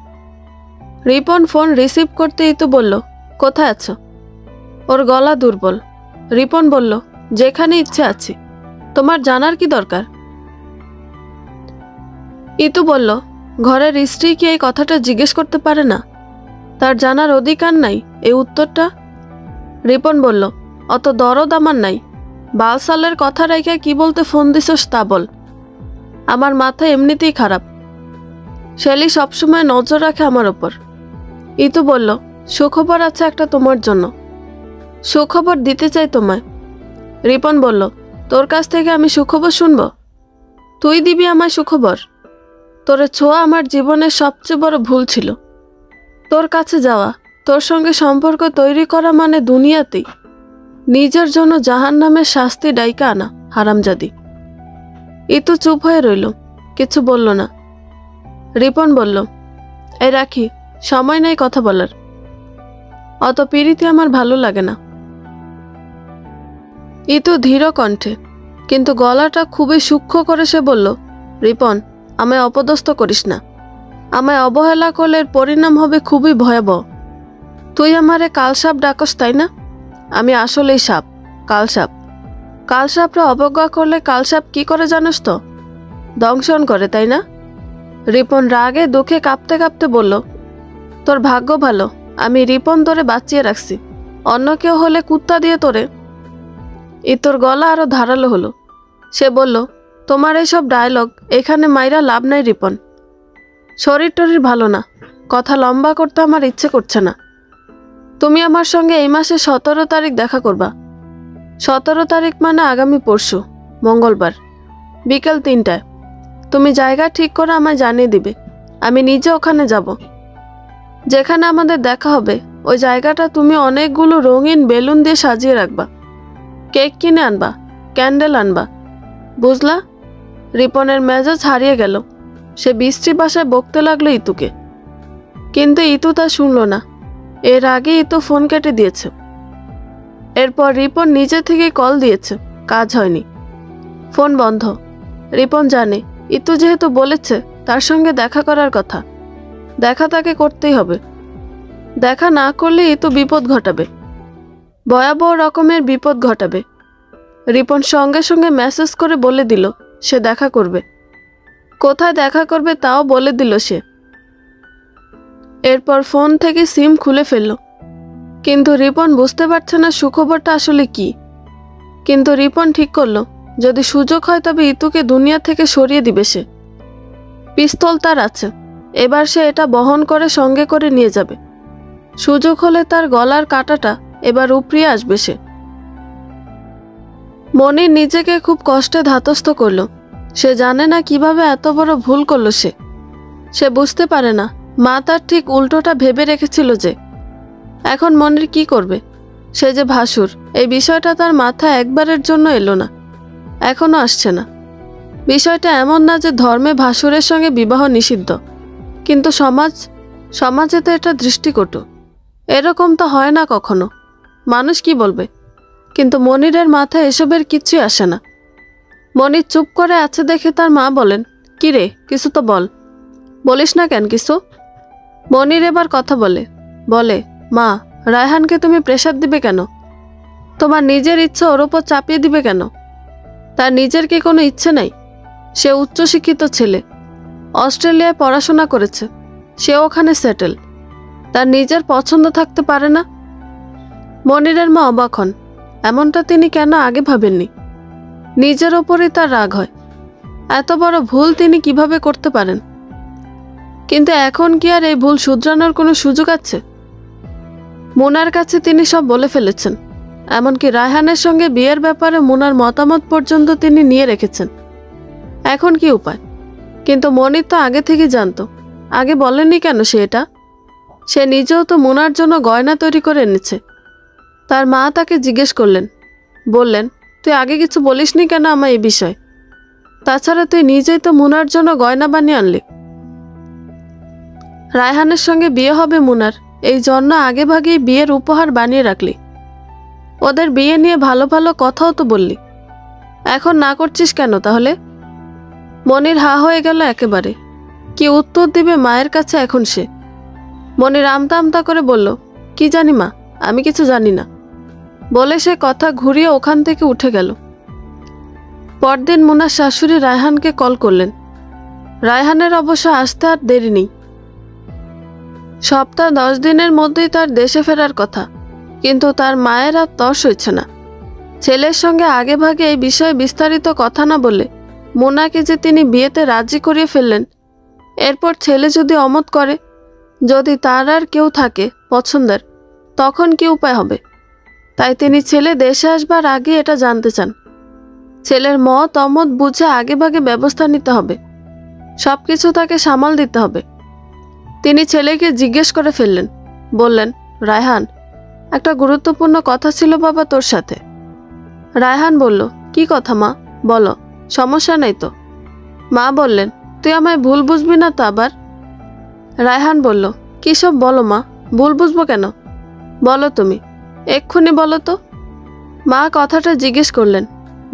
রিপন ফোন রিসিভ করতে ইতু বলল, কোথায় আছো? ওর গলা দুর্বল। রিপন বলল, যেখানে ইচ্ছে আছি, তোমার জানার কি দরকার? ইতু বলল, ঘরের স্ত্রী কি এই কথাটা জিজ্ঞেস করতে পারে না? তার জানার অধিকার নাই এই উত্তরটা? রিপন বলল, অত দরদ আমার নাই। বালসালের কথা রেখে কি বলতে ফোন দিছস তা বল। আমার মাথা এমনিতেই খারাপ। শেলি সবসময় নজর রাখে আমার ওপর। ইতু বলল, সুখবর আছে একটা তোমার জন্য। সুখবর দিতে চাই তোমায়। রিপন বলল, তোর কাছ থেকে আমি সুখবর শুনব? তুই দিবি আমায় সুখবর? তোরে ছোঁয়া আমার জীবনের সবচেয়ে বড় ভুল ছিল। তোর কাছে যাওয়া, তোর সঙ্গে সম্পর্ক তৈরি করা মানে দুনিয়াতেই নিজের জন্য জাহান্নামের শাস্তি ডাইকা আনা, হারামজাদি। ইতু চুপ হয়ে রইল, কিছু বলল না। রিপন বলল, এই রাখি, সময় নাই কথা বলার। অত পিরিতি আমার ভালো লাগে না। ইতু ধীর কণ্ঠে, কিন্তু গলাটা খুবই সূক্ষ্ম করে সে বলল, রিপন, আমায় অপদস্থ করিস না। আমায় অবহেলা করলে এর পরিণাম হবে খুবই ভয়াবহ। তুই আমারে কালসাপ ডাকস, তাই না? আমি আসলেই সাপ, কালসাপ। কালসাপরা অবজ্ঞা করলে কালসাপ কি করে জানোস তো? দংশন করে, তাই না? রিপন রাগে দুঃখে কাঁপতে কাঁপতে বলল, তোর ভাগ্য ভালো আমি রিপন তোরে বাঁচিয়ে রাখছি। অন্য কেউ হলে কুত্তা দিয়ে তোরে। ইতোর গলা আরো ধারালো হলো। সে বলল, তোমার এইসব ডায়লগ এখানে মাইরা লাভ নাই রিপন। শরীর টরীর ভালো না, কথা লম্বা করতে আমার ইচ্ছে করছে না। তুমি আমার সঙ্গে এই মাসে 17 তারিখ দেখা করবা। 17 তারিখ মানে আগামী পরশু, মঙ্গলবার, বিকেল 3টায়। তুমি জায়গা ঠিক করে আমায় জানিয়ে দিবে। আমি নিজে ওখানে যাব। যেখানে আমাদের দেখা হবে ওই জায়গাটা তুমি অনেকগুলো রঙিন বেলুন দিয়ে সাজিয়ে রাখবা। কেক কিনে আনবা, ক্যান্ডেল আনবা, বুঝলা? রিপনের মেজাজ হারিয়ে গেল। সে বৃষ্টি ভাষায় বকতে লাগলো ইতুকে, কিন্তু ইতু তা শুনল না। এর আগে ইতু ফোন কেটে দিয়েছে। এরপর রিপন নিজে থেকে কল দিয়েছে, কাজ হয়নি, ফোন বন্ধ। রিপন জানে ইতু যেহেতু বলেছে তার সঙ্গে দেখা করার কথা, দেখা তাকে করতেই হবে। দেখা না করলে ইতু বিপদ ঘটাবে, ভয়াবহ রকমের বিপদ ঘটাবে। রিপন সঙ্গে সঙ্গে মেসেজ করে বলে দিল সে দেখা করবে। কোথায় দেখা করবে তাও বলে দিল সে। এরপর ফোন থেকে সিম খুলে ফেলল। কিন্তু রিপন বুঝতে পারছে না সুখবরটা আসলে কি। কিন্তু রিপন ঠিক করলো যদি সুযোগ হয় তবে ইতুকে দুনিয়া থেকে সরিয়ে দিবে সে। পিস্তল তার আছে, এবার সে এটা বহন করে সঙ্গে করে নিয়ে যাবে। সুযোগ হলে তার গলার কাঁটাটা এবার উপড়িয়ে আসবে সে। মনির নিজেকে খুব কষ্টে ধাতস্থ করলো। সে জানে না কিভাবে এত বড় ভুল করলো সে। সে বুঝতে পারে না মা তার ঠিক উল্টোটা ভেবে রেখেছিল যে। এখন মনির কি করবে? সে যে ভাসুর, এই বিষয়টা তার মাথায় একবারের জন্য এলো না, এখনো আসছে না। বিষয়টা এমন না যে ধর্মে ভাসুরের সঙ্গে বিবাহ নিষিদ্ধ, কিন্তু সমাজে তো এটা দৃষ্টিকটু। এরকম তো হয় না কখনো। মানুষ কি বলবে? কিন্তু মনিরের মাথায় এসবের কিচ্ছুই আসে না। মনির চুপ করে আছে দেখে তার মা বলেন, কি রে, কিছু তো বল। বলিস না কেন কিছু? মনির এবার কথা বলে, মা, রায়হানকে তুমি প্রেসার দিবে কেন? তোমার নিজের ইচ্ছে ওর ওপর চাপিয়ে দিবে কেন? তার নিজের কি কোনো ইচ্ছে নাই? সে উচ্চশিক্ষিত ছেলে, অস্ট্রেলিয়ায় পড়াশোনা করেছে, সে ওখানে সেটেল। তার নিজের পছন্দ থাকতে পারে না? মনিরের মা অবাক হন। এমনটা তিনি কেন আগে ভাবেননি? নিজের ওপরই তার রাগ হয়। এত বড় ভুল তিনি কিভাবে করতে পারেন? কিন্তু এখন কি আর এই ভুল শুধরানোর কোনো সুযোগ আছে? মুনার কাছে তিনি সব বলে ফেলেছেন। এমনকি রায়হানের সঙ্গে বিয়ের ব্যাপারে মুনার মতামত পর্যন্ত তিনি নিয়ে রেখেছেন। এখন কি উপায়? কিন্তু মনির তো আগে থেকে জানতো। আগে বলেননি কেন সে এটা? সে নিজেও তো মুনার জন্য গয়না তৈরি করে এনেছে। তার মা তাকে জিজ্ঞেস করলেন, বললেন, তুই আগে কিছু বলিসনি কেন আমার এই বিষয়? তাছাড়া তুই নিজেই তো মুনার জন্য গয়না বানিয়ে আনলি। রায়হানের সঙ্গে বিয়ে হবে মুনার, এই জন্য আগে ভাগেই বিয়ের উপহার বানিয়ে রাখলি। ওদের বিয়ে নিয়ে ভালো ভালো কথাও তো বললি। এখন না করছিস কেন তাহলে? মনির হা হয়ে গেল একেবারে। কি উত্তর দিবে মায়ের কাছে এখন সে? মনির আমতা আমতা করে বলল, কি জানি মা, আমি কিছু জানি না, বলে সে কথা ঘুরিয়ে ওখান থেকে উঠে গেল। পরদিন মুনার শাশুড়ি রায়হানকে কল করলেন। রায়হানের অবশ্য আসতে আর দেরি নেই। সপ্তাহ 10 দিনের মধ্যেই তার দেশে ফেরার কথা, কিন্তু তার মায়ের আর তর সইছে না। ছেলের সঙ্গে আগে ভাগে এই বিষয়ে বিস্তারিত কথা না বলে মুনাকে যে তিনি বিয়েতে রাজি করিয়ে ফেললেন, এরপর ছেলে যদি অমত করে, যদি তার আর কেউ থাকে পছন্দের, তখন কি উপায় হবে? তাই তিনি ছেলে দেশে আসবার আগে এটা জানতে চান। ছেলের মত অমত বুঝে আগে ভাগে ব্যবস্থা নিতে হবে। সবকিছু তাকে সামাল দিতে হবে। তিনি ছেলেকে জিজ্ঞেস করে ফেললেন, বললেন, রায়হান, একটা গুরুত্বপূর্ণ কথা ছিল বাবা তোর সাথে। রায়হান বলল, কি কথা মা, বলো, সমস্যা নেই তো। মা বললেন, তুই আমায় ভুল বুঝবি না তো আবার? রায়হান বলল, কী সব বলো মা, ভুল বুঝবো কেন? বলো তুমি, এক্ষুনি বলো তো। মা কথাটা জিজ্ঞেস করলেন,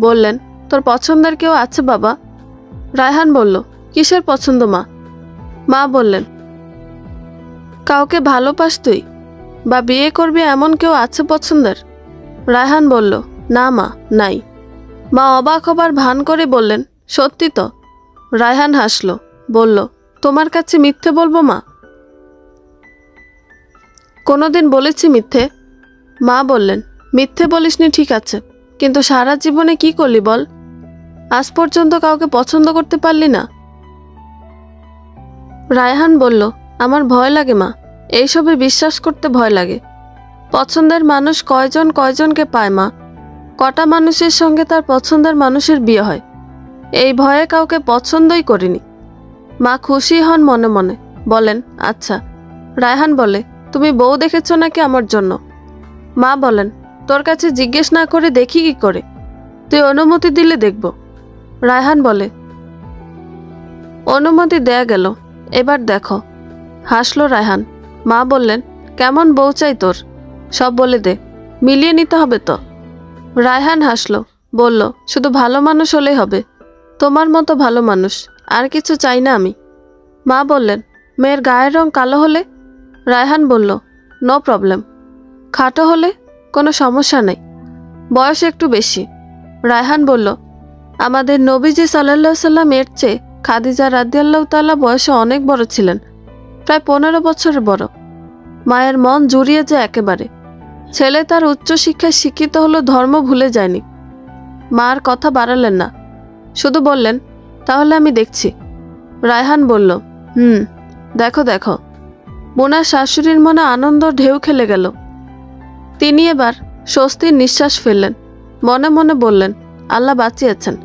বললেন, তোর পছন্দের কেউ আছে বাবা? রায়হান বলল, কিসের পছন্দ মা? মা বললেন, কাউকে ভালোবাস তুই বা বিয়ে করবি এমন কেউ আছে পছন্দের? রায়হান বলল, না মা, নাই। মা অবাক হবার ভান করে বললেন, সত্যি তো? রায়হান হাসল, বলল, তোমার কাছে মিথ্যে বলবো মা? কোনোদিন বলেছি মিথ্যে? মা বললেন, মিথ্যে বলিসনি ঠিক আছে, কিন্তু সারা জীবনে কি করলি বল? আজ পর্যন্ত কাউকে পছন্দ করতে পারলি না। রায়হান বলল, আমার ভয় লাগে মা, এইসবে বিশ্বাস করতে ভয় লাগে। পছন্দের মানুষ কয়জনকে পায় মা? কটা মানুষের সঙ্গে তার পছন্দের মানুষের বিয়ে হয়। এই ভয়ে কাউকে পছন্দই করিনি। মা খুশি হন মনে মনে, বলেন, আচ্ছা। রায়হান বলে, তুমি বউ দেখেছ নাকি আমার জন্য? মা বলেন, তোর কাছে জিজ্ঞেস না করে দেখি কি করে? তুই অনুমতি দিলে দেখব। রায়হান বলে, অনুমতি দেয়া গেল, এবার দেখো। হাসলো রায়হান। মা বললেন, কেমন বউ চাই তোর? সব বলে দে, মিলিয়ে নিতে হবে তো। রায়হান হাসলো, বলল, শুধু ভালো মানুষ হলেই হবে, তোমার মতো ভালো মানুষ, আর কিছু চাই না আমি। মা বললেন, মেয়ের গায়ের রং কালো হলে? রায়হান বলল, নো প্রবলেম। খাটো হলে? কোনো সমস্যা নেই, বয়স একটু বেশি। রায়হান বলল, আমাদের নবীজি সাল্লাল্লাহু আলাইহি সাল্লাম এর চেয়ে খাদিজা রাদিয়াল্লাহু তাআলা বয়সে অনেক বড় ছিলেন, প্রায় 15 বছরের বড়। মায়ের মন জুড়িয়ে যায় একেবারে। ছেলে তার উচ্চশিক্ষায় শিক্ষিত হলো, ধর্ম ভুলে যায়নি। মার কথা বাড়ালেন না, শুধু বললেন, তাহলে আমি দেখছি। রায়হান বলল, দেখো দেখো। মুনার শাশুড়ির মনে আনন্দ ঢেউ খেলে গেল। তিনি এবার স্বস্তির নিঃশ্বাস ফেললেন। মনে মনে বললেন, আল্লাহ বাঁচিয়েছেন।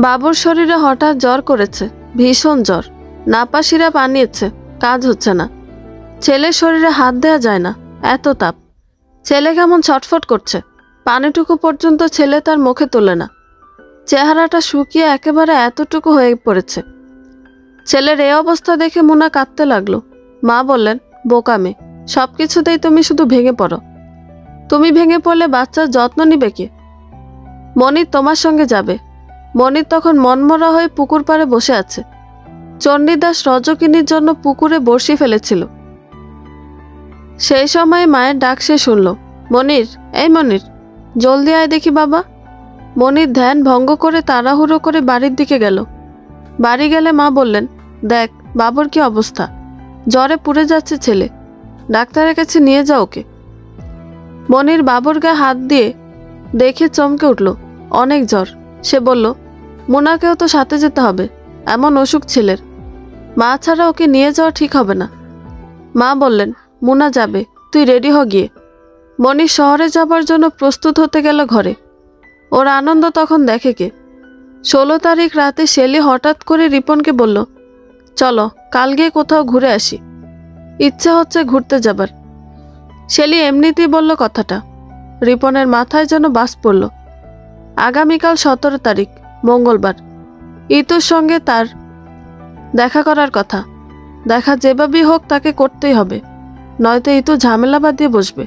বাবুর শরীরে হঠাৎ জ্বর করেছে, ভীষণ জ্বর। নাপা সিরাপ আনিয়েছে, কাজ হচ্ছে না। ছেলের শরীরে হাত দেওয়া যায় না, এত তাপ। ছেলে কেমন ছটফট করছে, পানিটুকু পর্যন্ত ছেলে তার মুখে তোলে না। চেহারাটা শুকিয়ে একেবারে এতটুকু হয়ে পড়েছে। ছেলের এই অবস্থা দেখে মুনা কাঁদতে লাগলো। মা বললেন, বোকা মেয়ে, সব কিছুতেই তুমি শুধু ভেঙে পড়ো। তুমি ভেঙে পড়লে বাচ্চার যত্ন নিবে কে? মনির তোমার সঙ্গে যাবে। মনির তখন মনমরা হয়ে পুকুর পাড়ে বসে আছে। চণ্ডীদাস রজকিনীর জন্য পুকুরে বড়শি ফেলেছিল। সেই সময় মায়ের ডাক সে শুনল। মনির, এই মনির, জলদি আয় দেখি বাবা। মনির ধ্যান ভঙ্গ করে তাড়াহুড়ো করে বাড়ির দিকে গেল। বাড়ি গেলে মা বললেন, দেখ বাবুর কি অবস্থা, জ্বরে পুড়ে যাচ্ছে ছেলে, ডাক্তারের কাছে নিয়ে যাও ওকে। মনির বাবুর গায়ে হাত দিয়ে দেখে চমকে উঠল, অনেক জ্বর। সে বলল, মোনাকেও তো সাথে যেতে হবে, এমন অসুখ ছেলের, মা ছাড়া ওকে নিয়ে যাওয়া ঠিক হবে না। মা বললেন, মুনা যাবে, তুই রেডি হ গিয়ে। মনির শহরে যাবার জন্য প্রস্তুত হতে গেল ঘরে। ওর আনন্দ তখন দেখে কে। 16 তারিখ রাতে শেলি হঠাৎ করে রিপনকে বলল, চলো কাল গিয়ে কোথাও ঘুরে আসি, ইচ্ছা হচ্ছে ঘুরতে যাবার। শেলি এমনিতেই বলল কথাটা। রিপনের মাথায় যেন বাস পড়ল। আগামীকাল 17 তারিখ মঙ্গলবার, ইতুর সঙ্গে তার দেখা করার কথা। দেখা যেভাবেই হোক তাকে করতেই হবে, নয়তো ইতু ঝামেলা বাঁধিয়ে বসবে,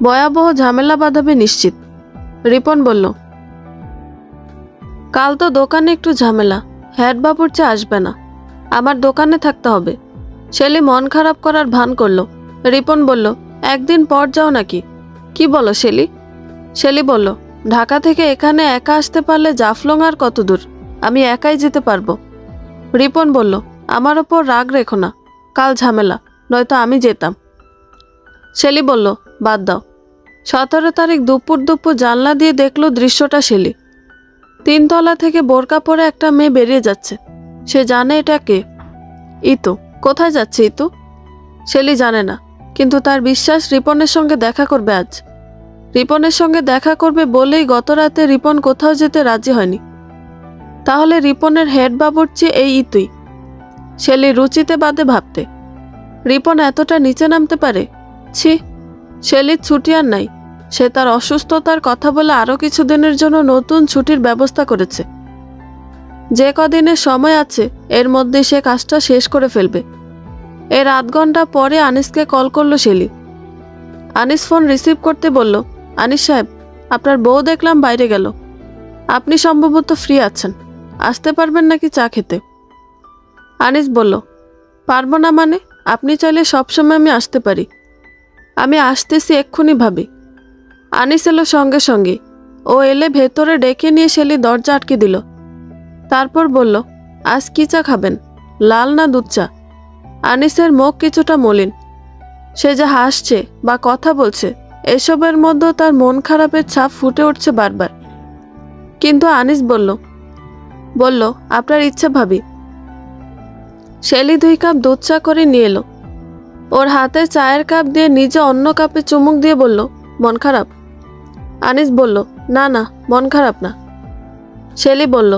ভয়াবহ ঝামেলা বাঁধাবে নিশ্চিত। রিপন বলল, কাল তো দোকানে একটু ঝামেলা, হেড বাবুর চেয়ে আসবে না, আমার দোকানে থাকতে হবে। শেলি মন খারাপ করার ভান করল। রিপন বলল, একদিন পর যাও নাকি? কি বলো শেলি? শেলি বলল, ঢাকা থেকে এখানে একা আসতে পারলে জাফলং আর কত দূর, আমি একাই যেতে পারবো। রিপন বলল, আমার ওপর রাগ রেখো না, কাল ঝামেলা, নয়তো আমি যেতাম। শেলি বলল, বাদ দাও। 17 তারিখ দুপুর জানলা দিয়ে দেখলো দৃশ্যটা শেলি। 3 তলা থেকে বোরকা পরে একটা মেয়ে বেরিয়ে যাচ্ছে। সে জানে এটা কে, ইতু। কোথায় যাচ্ছে ইতু? শেলি জানে না, কিন্তু তার বিশ্বাস রিপনের সঙ্গে দেখা করবে আজ। রিপনের সঙ্গে দেখা করবে বলেই গত রাতে রিপন কোথাও যেতে রাজি হয়নি। তাহলে রিপনের হেড বাবুর চেয়ে এই ইতুই। শেলি রুচিতে বাদে ভাবতে, রিপন এতটা নিচে নামতে পারে? ছি, শেলির ছুটি আর নাই। সে তার অসুস্থতার কথা বলে আরও কিছুদিনের জন্য নতুন ছুটির ব্যবস্থা করেছে। যে কদিনের সময় আছে এর মধ্যে সে কাজটা শেষ করে ফেলবে। এর আধ ঘন্টা পরে আনিসকে কল করলো শেলি। আনিস ফোন রিসিভ করতে বলল, আনিস সাহেব, আপনার বউ দেখলাম বাইরে গেল, আপনি সম্ভবত ফ্রি আছেন, আসতে পারবেন নাকি চা খেতে? আনিস বলল, পারবো না মানে? আপনি চাইলে সবসময় আমি আসতে পারি। আমি আসতেছি এক্ষুনি ভাবি। আনিস এলো সঙ্গে সঙ্গে। ও এলে ভেতরে ডেকে নিয়ে শেলি দরজা আটকে দিল। তারপর বলল, আজ কি চা খাবেন, লাল না দুধ চা? আনিসের মুখ কিছুটা মলিন। সে যে হাসছে বা কথা বলছে এসবের মধ্যে তার মন খারাপের ছাপ ফুটে উঠছে বারবার। কিন্তু আনিস বলল, আপনার ইচ্ছা ভাবি। শেলি 2 কাপ দুধ চা করে নিয়ে এলো। ওর হাতে চায়ের কাপ দিয়ে নিজে অন্য কাপে চুমুক দিয়ে বলল, মন খারাপ? আনিস বলল, না না, মন খারাপ না। শেলি বলল,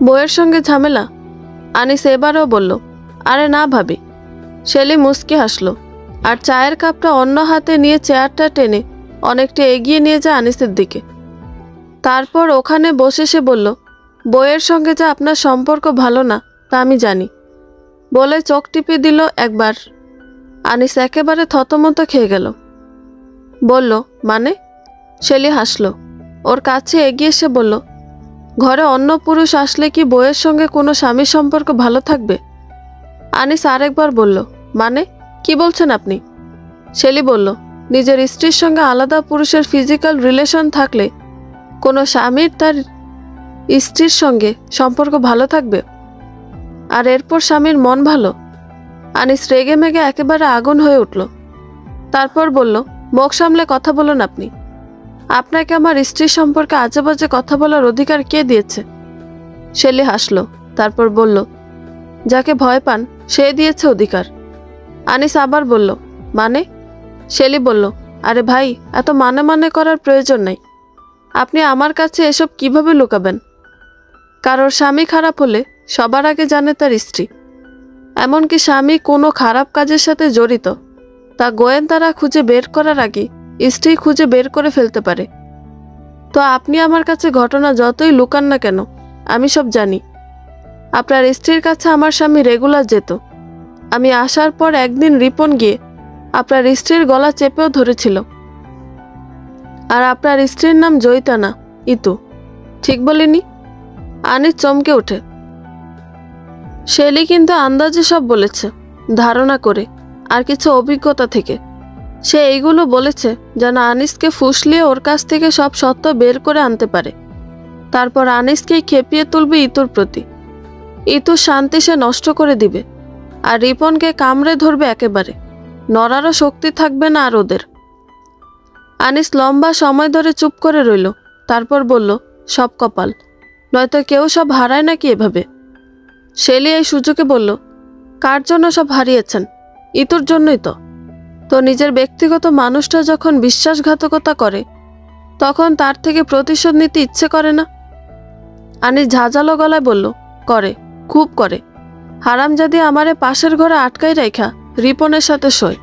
বউয়ের সঙ্গে ঝামেলা? আনিস এবারেও বলল, আরে না ভাবি। শেলি মুচকি হাসলো আর চায়ের কাপটা অন্য হাতে নিয়ে চেয়ারটা টেনে অনেকটা এগিয়ে নিয়ে যায় আনিসের দিকে। তারপর ওখানে বসে সে বলল, বউয়ের সঙ্গে যে আপনার সম্পর্ক ভালো না তা আমি জানি, বলে চোখ টিপে দিল একবার। আনিস একেবারে থতমত খেয়ে গেল। বলল, মানে? শেলি হাসলো। ওর কাছে এগিয়ে এসে বলল, ঘরে অন্য পুরুষ আসলে কি বউয়ের সঙ্গে কোনো স্বামীর সম্পর্ক ভালো থাকবে? আনিস আরেকবার বলল, মানে কি বলছেন আপনি? শেলি বলল, নিজের স্ত্রীর সঙ্গে আলাদা পুরুষের ফিজিক্যাল রিলেশন থাকলে কোনো স্বামীর তার স্ত্রীর সঙ্গে সম্পর্ক ভালো থাকবে? আর এরপর স্বামীর মন ভালো? আনিস রেগে মেগে একেবারে আগুন হয়ে উঠল। তারপর বলল, মুখ সামলে কথা বলুন আপনি। আপনাকে আমার স্ত্রীর সম্পর্কে আজে বাজে কথা বলার অধিকার কে দিয়েছে? শেলি হাসলো। তারপর বলল, যাকে ভয় পান সে দিয়েছে অধিকার। আনিস আবার বলল, মানে? শেলি বলল, আরে ভাই, এত মানে করার প্রয়োজন নেই। আপনি আমার কাছে এসব কিভাবে লুকাবেন? কারোর স্বামী খারাপ হলে সবার আগে জানে তার স্ত্রী। এমনকি স্বামী কোনো খারাপ কাজের সাথে জড়িত তা গোয়েন্দারা খুঁজে বের করার আগে স্ত্রী খুঁজে বের করে ফেলতে পারে। তো আপনি আমার কাছে ঘটনা যতই লুকান না কেন, আমি সব জানি। আপনার স্ত্রীর কাছে আমার স্বামী রেগুলার যেত। আমি আসার পর একদিন রিপন গিয়ে আপনার স্ত্রীর গলা চেপেও ধরেছিল। আর আপনার স্ত্রীর নাম জয়িতা না, ইতু। ঠিক বলিনি? আনিস চমকে ওঠে। শেলি কিন্তু আন্দাজে সব বলেছে, ধারণা করে আর কিছু অভিজ্ঞতা থেকে। সে এইগুলো বলেছে যেন আনিসকে ফুসলিয়ে ওর কাছ থেকে সব সত্য বের করে আনতে পারে। তারপর আনিসকেই খেপিয়ে তুলবে ইতুর প্রতি। ইতুর শান্তি সে নষ্ট করে দিবে, আর রিপনকে কামড়ে ধরবে একেবারে। নড়ারও শক্তি থাকবে না আর ওদের। আনিস লম্বা সময় ধরে চুপ করে রইল, তারপর বলল, সব কপাল, নয়তো কেউ সব হারায় নাকি এভাবে? শেলি এই সুযোগে বলল, কার জন্য সব হারিয়েছেন? ইতুর জন্যই তো। তো নিজের ব্যক্তিগত মানুষটা যখন বিশ্বাসঘাতকতা করে, তখন তার থেকে প্রতিশোধ নিতে ইচ্ছে করে না? আনিস ঝাঁঝালো গলায় বলল, করে, খুব করে। হারামজাদি আমারে পাশের ঘরে আটকাই রেখা রিপনের সাথে শোয়।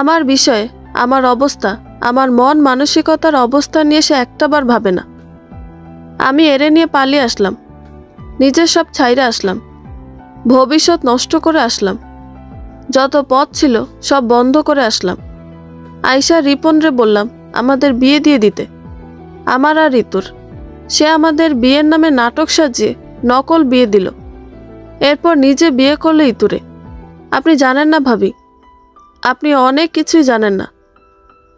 আমার বিষয়ে, আমার অবস্থা, আমার মন মানসিকতার অবস্থা নিয়ে সে একটাবার ভাবে না। আমি এরে নিয়ে পালিয়ে আসলাম, নিজের সব ছাইরে আসলাম, ভবিষ্যৎ নষ্ট করে আসলাম, যত পথ ছিল সব বন্ধ করে আসলাম। আয়শা রিপনরে বললাম আমাদের বিয়ে দিয়ে দিতে, আমার আর ঋতুর। সে আমাদের বিয়ের নামে নাটক সাজিয়ে নকল বিয়ে দিল। এরপর নিজে বিয়ে করলো ইতুরে। আপনি জানেন না ভাবি, আপনি অনেক কিছুই জানেন না।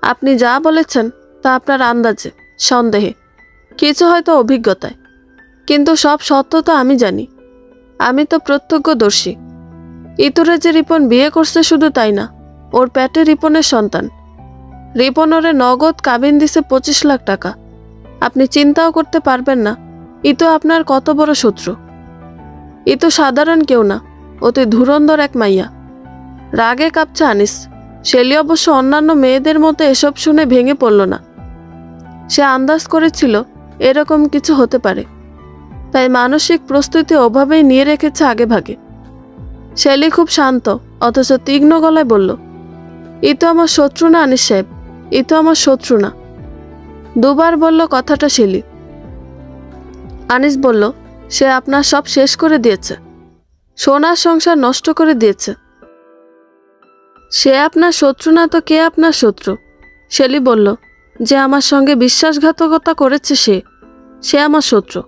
আপনি যা বলেছেন তা আপনার আন্দাজে, সন্দেহে, কিছু হয়তো অভিজ্ঞতায়, কিন্তু সব সত্য তো আমি জানি। আমি তো প্রত্যক্ষদর্শী। ইতুরে যে রিপন বিয়ে করছে শুধু তাই না, ওর পেটে রিপনের সন্তান। রিপন ওরে নগদ কাবিন দিছে 25 লাখ টাকা। আপনি চিন্তাও করতে পারবেন না ইতু আপনার কত বড় শত্রু। ইতু সাধারণ কেউ না, অতি ধুরন্ধর এক মাইয়া। রাগে কাঁপছে আনিস। শেলি অবশ্য অন্যান্য মেয়েদের মতো এসব শুনে ভেঙে পড়ল না। সে আন্দাজ করেছিল এরকম কিছু হতে পারে, তাই মানসিক প্রস্তুতি ওভাবেই নিয়ে রেখেছে আগে ভাগে। শেলি খুব শান্ত অথচ তীক্ষ্ণ গলায় বলল, ইতু আমার শত্রু না আনিস সাহেব, ইতু আমার শত্রু না। দুবার বলল কথাটা শেলি। আনিস বলল, সে আপনার সব শেষ করে দিয়েছে, সোনার সংসার নষ্ট করে দিয়েছে। সে আপনার শত্রু না তো কে আপনার শত্রু? শেলি বলল, যে আমার সঙ্গে বিশ্বাসঘাতকতা করেছে সে আমার শত্রু।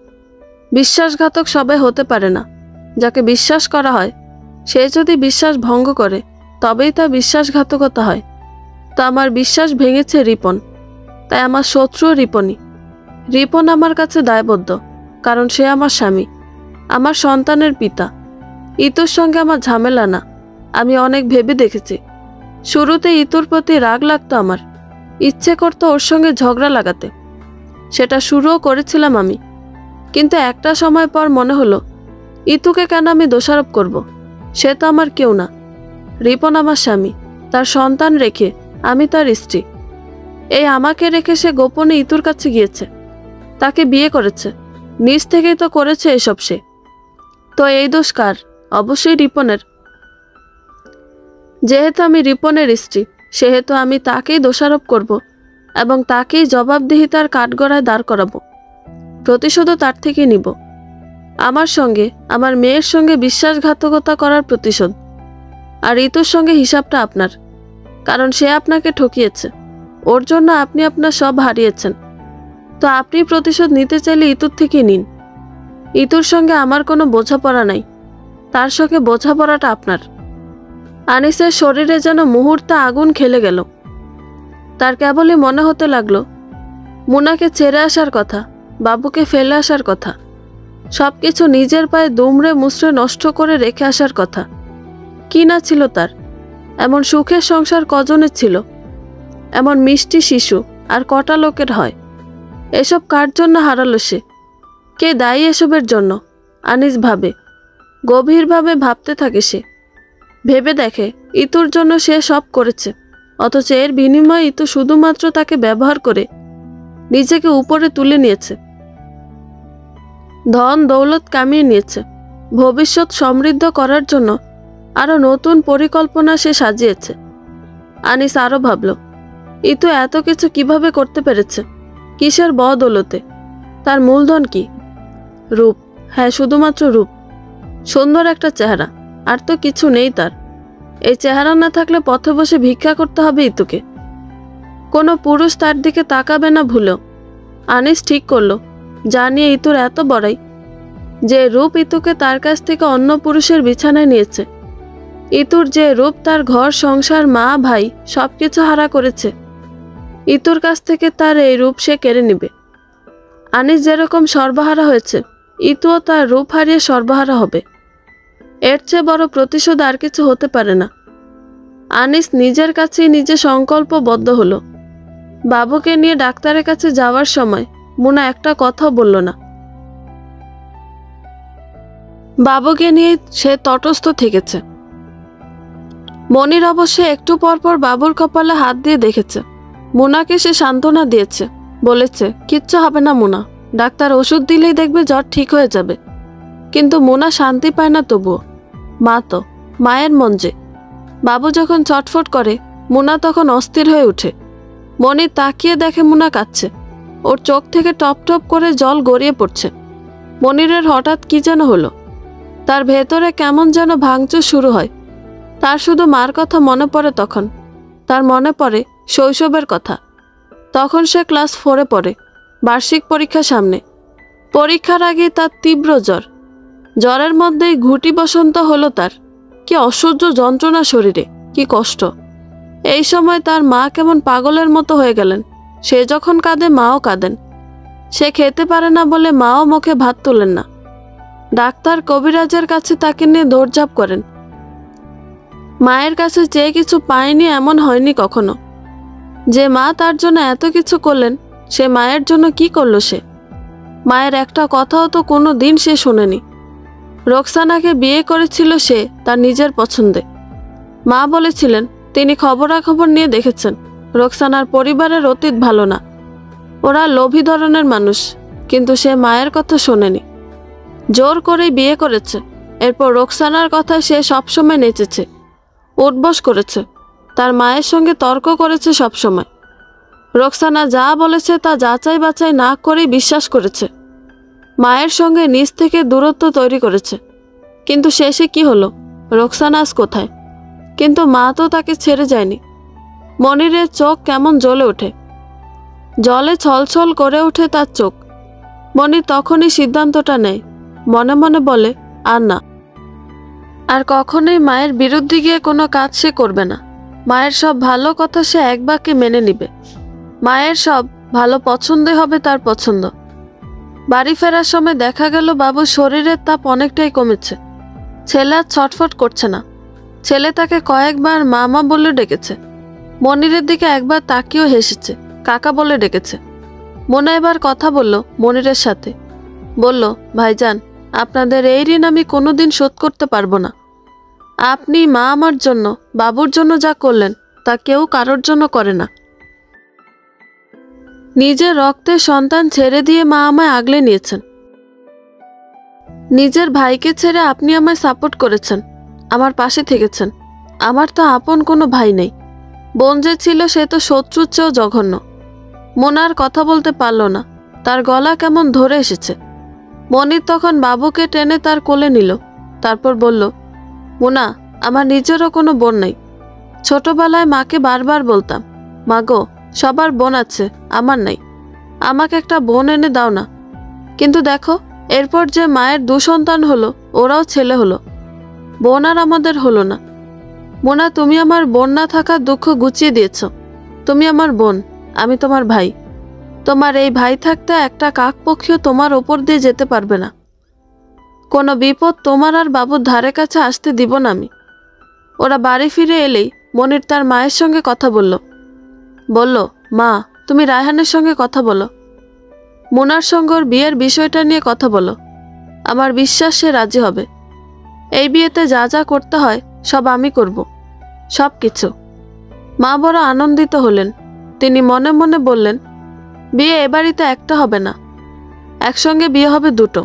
বিশ্বাসঘাতক সবাই হতে পারে না। যাকে বিশ্বাস করা হয় সে যদি বিশ্বাস ভঙ্গ করে তবেই তা বিশ্বাসঘাতকতা হয়। তো আমার বিশ্বাস ভেঙেছে রিপন, তাই আমার শত্রু রিপনই। রিপন আমার কাছে দায়বদ্ধ, কারণ সে আমার স্বামী, আমার সন্তানের পিতা। ইতুর সঙ্গে আমার ঝামেলা না। আমি অনেক ভেবে দেখেছি। শুরুতে ইতুর প্রতি রাগ লাগতো আমার, ইচ্ছে করতো ওর সঙ্গে ঝগড়া লাগাতে। সেটা শুরুও করেছিলাম আমি, কিন্তু একটা সময় পর মনে হলো ইতুকে কেন আমি দোষারোপ করব? সে তো আমার কেউ না। রিপন আমার স্বামী, তার সন্তান রেখে আমি তার স্ত্রী। এই আমাকে রেখে সে গোপনে ইতুর কাছে গিয়েছে, তাকে বিয়ে করেছে, নিজ থেকেই তো করেছে এসব সে। তো এই দোষ কার? অবশ্যই রিপনের। যেহেতু আমি রিপনের স্ত্রী, সেহেতু আমি তাকেই দোষারোপ করব এবং তাকেই জবাবদিহিতার কাঠগড়ায় দাঁড় করাবো। প্রতিশোধও তার থেকে নিব। আমার সঙ্গে, আমার মেয়ের সঙ্গে বিশ্বাসঘাতকতা করার প্রতিশোধ। আর ঋতুর সঙ্গে হিসাবটা আপনার, কারণ সে আপনাকে ঠকিয়েছে। ওর জন্য আপনি আপনার সব হারিয়েছেন। তো আপনি প্রতিশোধ নিতে চাইলে ইতুর থেকে নিন। ইতুর সঙ্গে আমার কোনো বোঝাপড়া নাই, তার সঙ্গে বোঝাপড়াটা আপনার। আনিসের শরীরে যেন মুহূর্তে আগুন খেলে গেল। তার কেবলই মনে হতে লাগলো মুনাকে ছেড়ে আসার কথা, বাবুকে ফেলে আসার কথা, সবকিছু নিজের পায়ে দুমড়ে মুচড়ে নষ্ট করে রেখে আসার কথা। কি না ছিল তার? এমন সুখের সংসার কজনের ছিল? এমন মিষ্টি শিশু আর কটা লোকের হয়? এসব কার জন্য হারালো সে? কে দায়ী এসবের জন্য? আনিস ভাবে, গভীরভাবে ভাবতে থাকে সে। ভেবে দেখে ইতুর জন্য সে সব করেছে, অথচ এর বিনিময়ে ইতু শুধুমাত্র তাকে ব্যবহার করে নিজেকে উপরে তুলে নিয়েছে, ধন দৌলত কামিয়ে নিয়েছে। ভবিষ্যৎ সমৃদ্ধ করার জন্য আরো নতুন পরিকল্পনা সে সাজিয়েছে। আনিস আরো ভাবল, ইতু এত কিছু কিভাবে করতে পেরেছে? কিসের বদৌলতে? তার মূলধন কি? রূপ। হ্যাঁ, শুধুমাত্র রূপ। সুন্দর একটা চেহারা, আর তো কিছু নেই তার। এই চেহারা না থাকলে পথে বসে ভিক্ষা করতে হবে ইতুকে। কোনো পুরুষ তার দিকে তাকাবে না ভুলেও। আনিস ঠিক করলো, জানিয়ে ইতুর এত বড়াই, যে রূপ ইতুকে তার কাছ থেকে অন্য পুরুষের বিছানায় নিয়েছে, ইতুর যে রূপ, তার ঘর সংসার, মা ভাই সবকিছু হারা করেছে। ইতুর কাছ থেকে তার এই রূপ সে কেড়ে নিবে। আনিস যেরকম সর্বহারা হয়েছে, ইতুও তার রূপ হারিয়ে সর্বহারা হবে। এর চেয়ে বড় প্রতিশোধ আর কিছু হতে পারে না। আনিস নিজের কাছেই নিজে সংকল্পবদ্ধ হলো। বাবুকে নিয়ে ডাক্তারের কাছে যাওয়ার সময় মুনা একটা কথাও বলল না। বাবুকে নিয়ে সে তটস্থ থেকেছে। মনির অবশ্য একটু পরপর বাবুর কপালে হাত দিয়ে দেখেছে। মুনাকে সে সান্ত্বনা দিয়েছে, বলেছে কিচ্ছু হবে না মুনা, ডাক্তার ওষুধ দিলেই দেখবে জ্বর ঠিক হয়ে যাবে। কিন্তু মুনা শান্তি পায় না তবুও। মা তো, মায়ের মন যে। বাবু যখন চটফট করে মুনা তখন অস্থির হয়ে ওঠে। মনির তাকিয়ে দেখে মুনা কাঁদছে, ওর চোখ থেকে টপ টপ করে জল গড়িয়ে পড়ছে। মনিরের হঠাৎ কি যেন হলো, তার ভেতরে কেমন যেন ভাঙচুর শুরু হয়। তার শুধু মার কথা মনে পড়ে তখন। তার মনে পড়ে শৈশবের কথা। তখন সে ক্লাস 4-এ পড়ে, বার্ষিক পরীক্ষা সামনে। পরীক্ষার আগে তার তীব্র জ্বর। জ্বরের মধ্যেই ঘুঁটি বসন্ত হলো তার। কি অসহ্য যন্ত্রণা শরীরে, কি কষ্ট। এই সময় তার মা কেমন পাগলের মতো হয়ে গেলেন। সে যখন কাঁদে মাও কাঁদেন। সে খেতে পারে না বলে মাও মুখে ভাত তোলেন না। ডাক্তার কবিরাজের কাছে তাকে নিয়ে দৌড়ঝাঁপ করেন। মায়ের কাছে চেয়ে কিছু পায়নি এমন হয়নি কখনো। যে মা তার জন্য এত কিছু করলেন, সে মায়ের জন্য কি করলো সে? মায়ের একটা কথাও তো কোনো দিন সে শোনেনি। রোকসানাকে বিয়ে করেছিল সে তার নিজের পছন্দে। মা বলেছিলেন তিনি খবরাখবর নিয়ে দেখেছেন রোকসানার পরিবারের অতীত ভালো না, ওরা লোভী ধরনের মানুষ। কিন্তু সে মায়ের কথা শোনেনি, জোর করেই বিয়ে করেছে। এরপর রোকসানার কথায় সে সবসময় নেচেছে, উঠবস করেছে, তার মায়ের সঙ্গে তর্ক করেছে সবসময়। রোকসানা যা বলেছে তা যাচাই বাছাই না করেই বিশ্বাস করেছে। মায়ের সঙ্গে নিজ থেকে দূরত্ব তৈরি করেছে। কিন্তু শেষে কি হলো? রোকসানা আজ কোথায়? কিন্তু মা তো তাকে ছেড়ে যায়নি। মনিরের চোখ কেমন জ্বলে ওঠে, জলে ছলছল করে ওঠে তার চোখ। মনির তখনই সিদ্ধান্তটা নেয়, মনে মনে বলে আর না, আর কখনোই মায়ের বিরুদ্ধে গিয়ে কোনো কাজ সে করবে না। মায়ের সব ভালো কথা সে এক বাক্যে মেনে নিবে। মায়ের সব ভালো পছন্দই হবে তার পছন্দ। বাড়ি ফেরার সময় দেখা গেল বাবুর শরীরের তাপ অনেকটাই কমেছে। ছেলে আর ছটফট করছে না। ছেলে তাকে কয়েকবার মামা বলে ডেকেছে। মনিরের দিকে একবার তাকিয়েও হেসেছে, কাকা বলে ডেকেছে। মোনা এবার কথা বলল মনিরের সাথে, বলল ভাইজান, আপনাদের এই ঋণ আমি কোনোদিন শোধ করতে পারবো না। আপনি মা আমার জন্য, বাবুর জন্য যা করলেন তা কেউ কারোর জন্য করে না। নিজের রক্তের সন্তান ছেড়ে দিয়ে মা আমায় আগলে নিয়েছেন। নিজের ভাইকে ছেড়ে আপনি আমায় সাপোর্ট করেছেন, আমার পাশে থেকেছেন। আমার তো আপন কোনো ভাই নেই। বোন যে ছিল সে তো শত্রুর চেয়েও জঘন্য। মোনার কথা বলতে পারল না, তার গলা কেমন ধরে এসেছে। মনির তখন বাবুকে টেনে তার কোলে নিল। তারপর বলল, মোনা, আমার নিজেরও কোনো বোন নেই। ছোটবেলায় মাকে বারবার বলতাম, মা গো, সবার বোন আছে, আমার নাই, আমাকে একটা বোন এনে দাও না। কিন্তু দেখো, এরপর যে মায়ের 2 সন্তান হলো, ওরাও ছেলে হলো। বোন আর আমাদের হলো না। মোনা, তুমি আমার বোন না থাকার দুঃখ গুছিয়ে দিয়েছ। তুমি আমার বোন, আমি তোমার ভাই। তোমার এই ভাই থাকতে একটা কাকপক্ষীও তোমার ওপর দিয়ে যেতে পারবে না। কোনো বিপদ তোমার আর বাবুর ধারে কাছে আসতে দিব না আমি। ওরা বাড়ি ফিরে এলেই মনির তার মায়ের সঙ্গে কথা বলল, মা, তুমি রায়হানের সঙ্গে কথা বলো। মোনার সঙ্গে ওর বিয়ের বিষয়টা নিয়ে কথা বলো। আমার বিশ্বাস সে রাজি হবে। এই বিয়েতে যা যা করতে হয় সব আমি করব, সব কিছু। মা বড় আনন্দিত হলেন। তিনি মনে মনে বললেন, বিয়ে এ বাড়িতে একটা হবে না, একসঙ্গে বিয়ে হবে 2টো।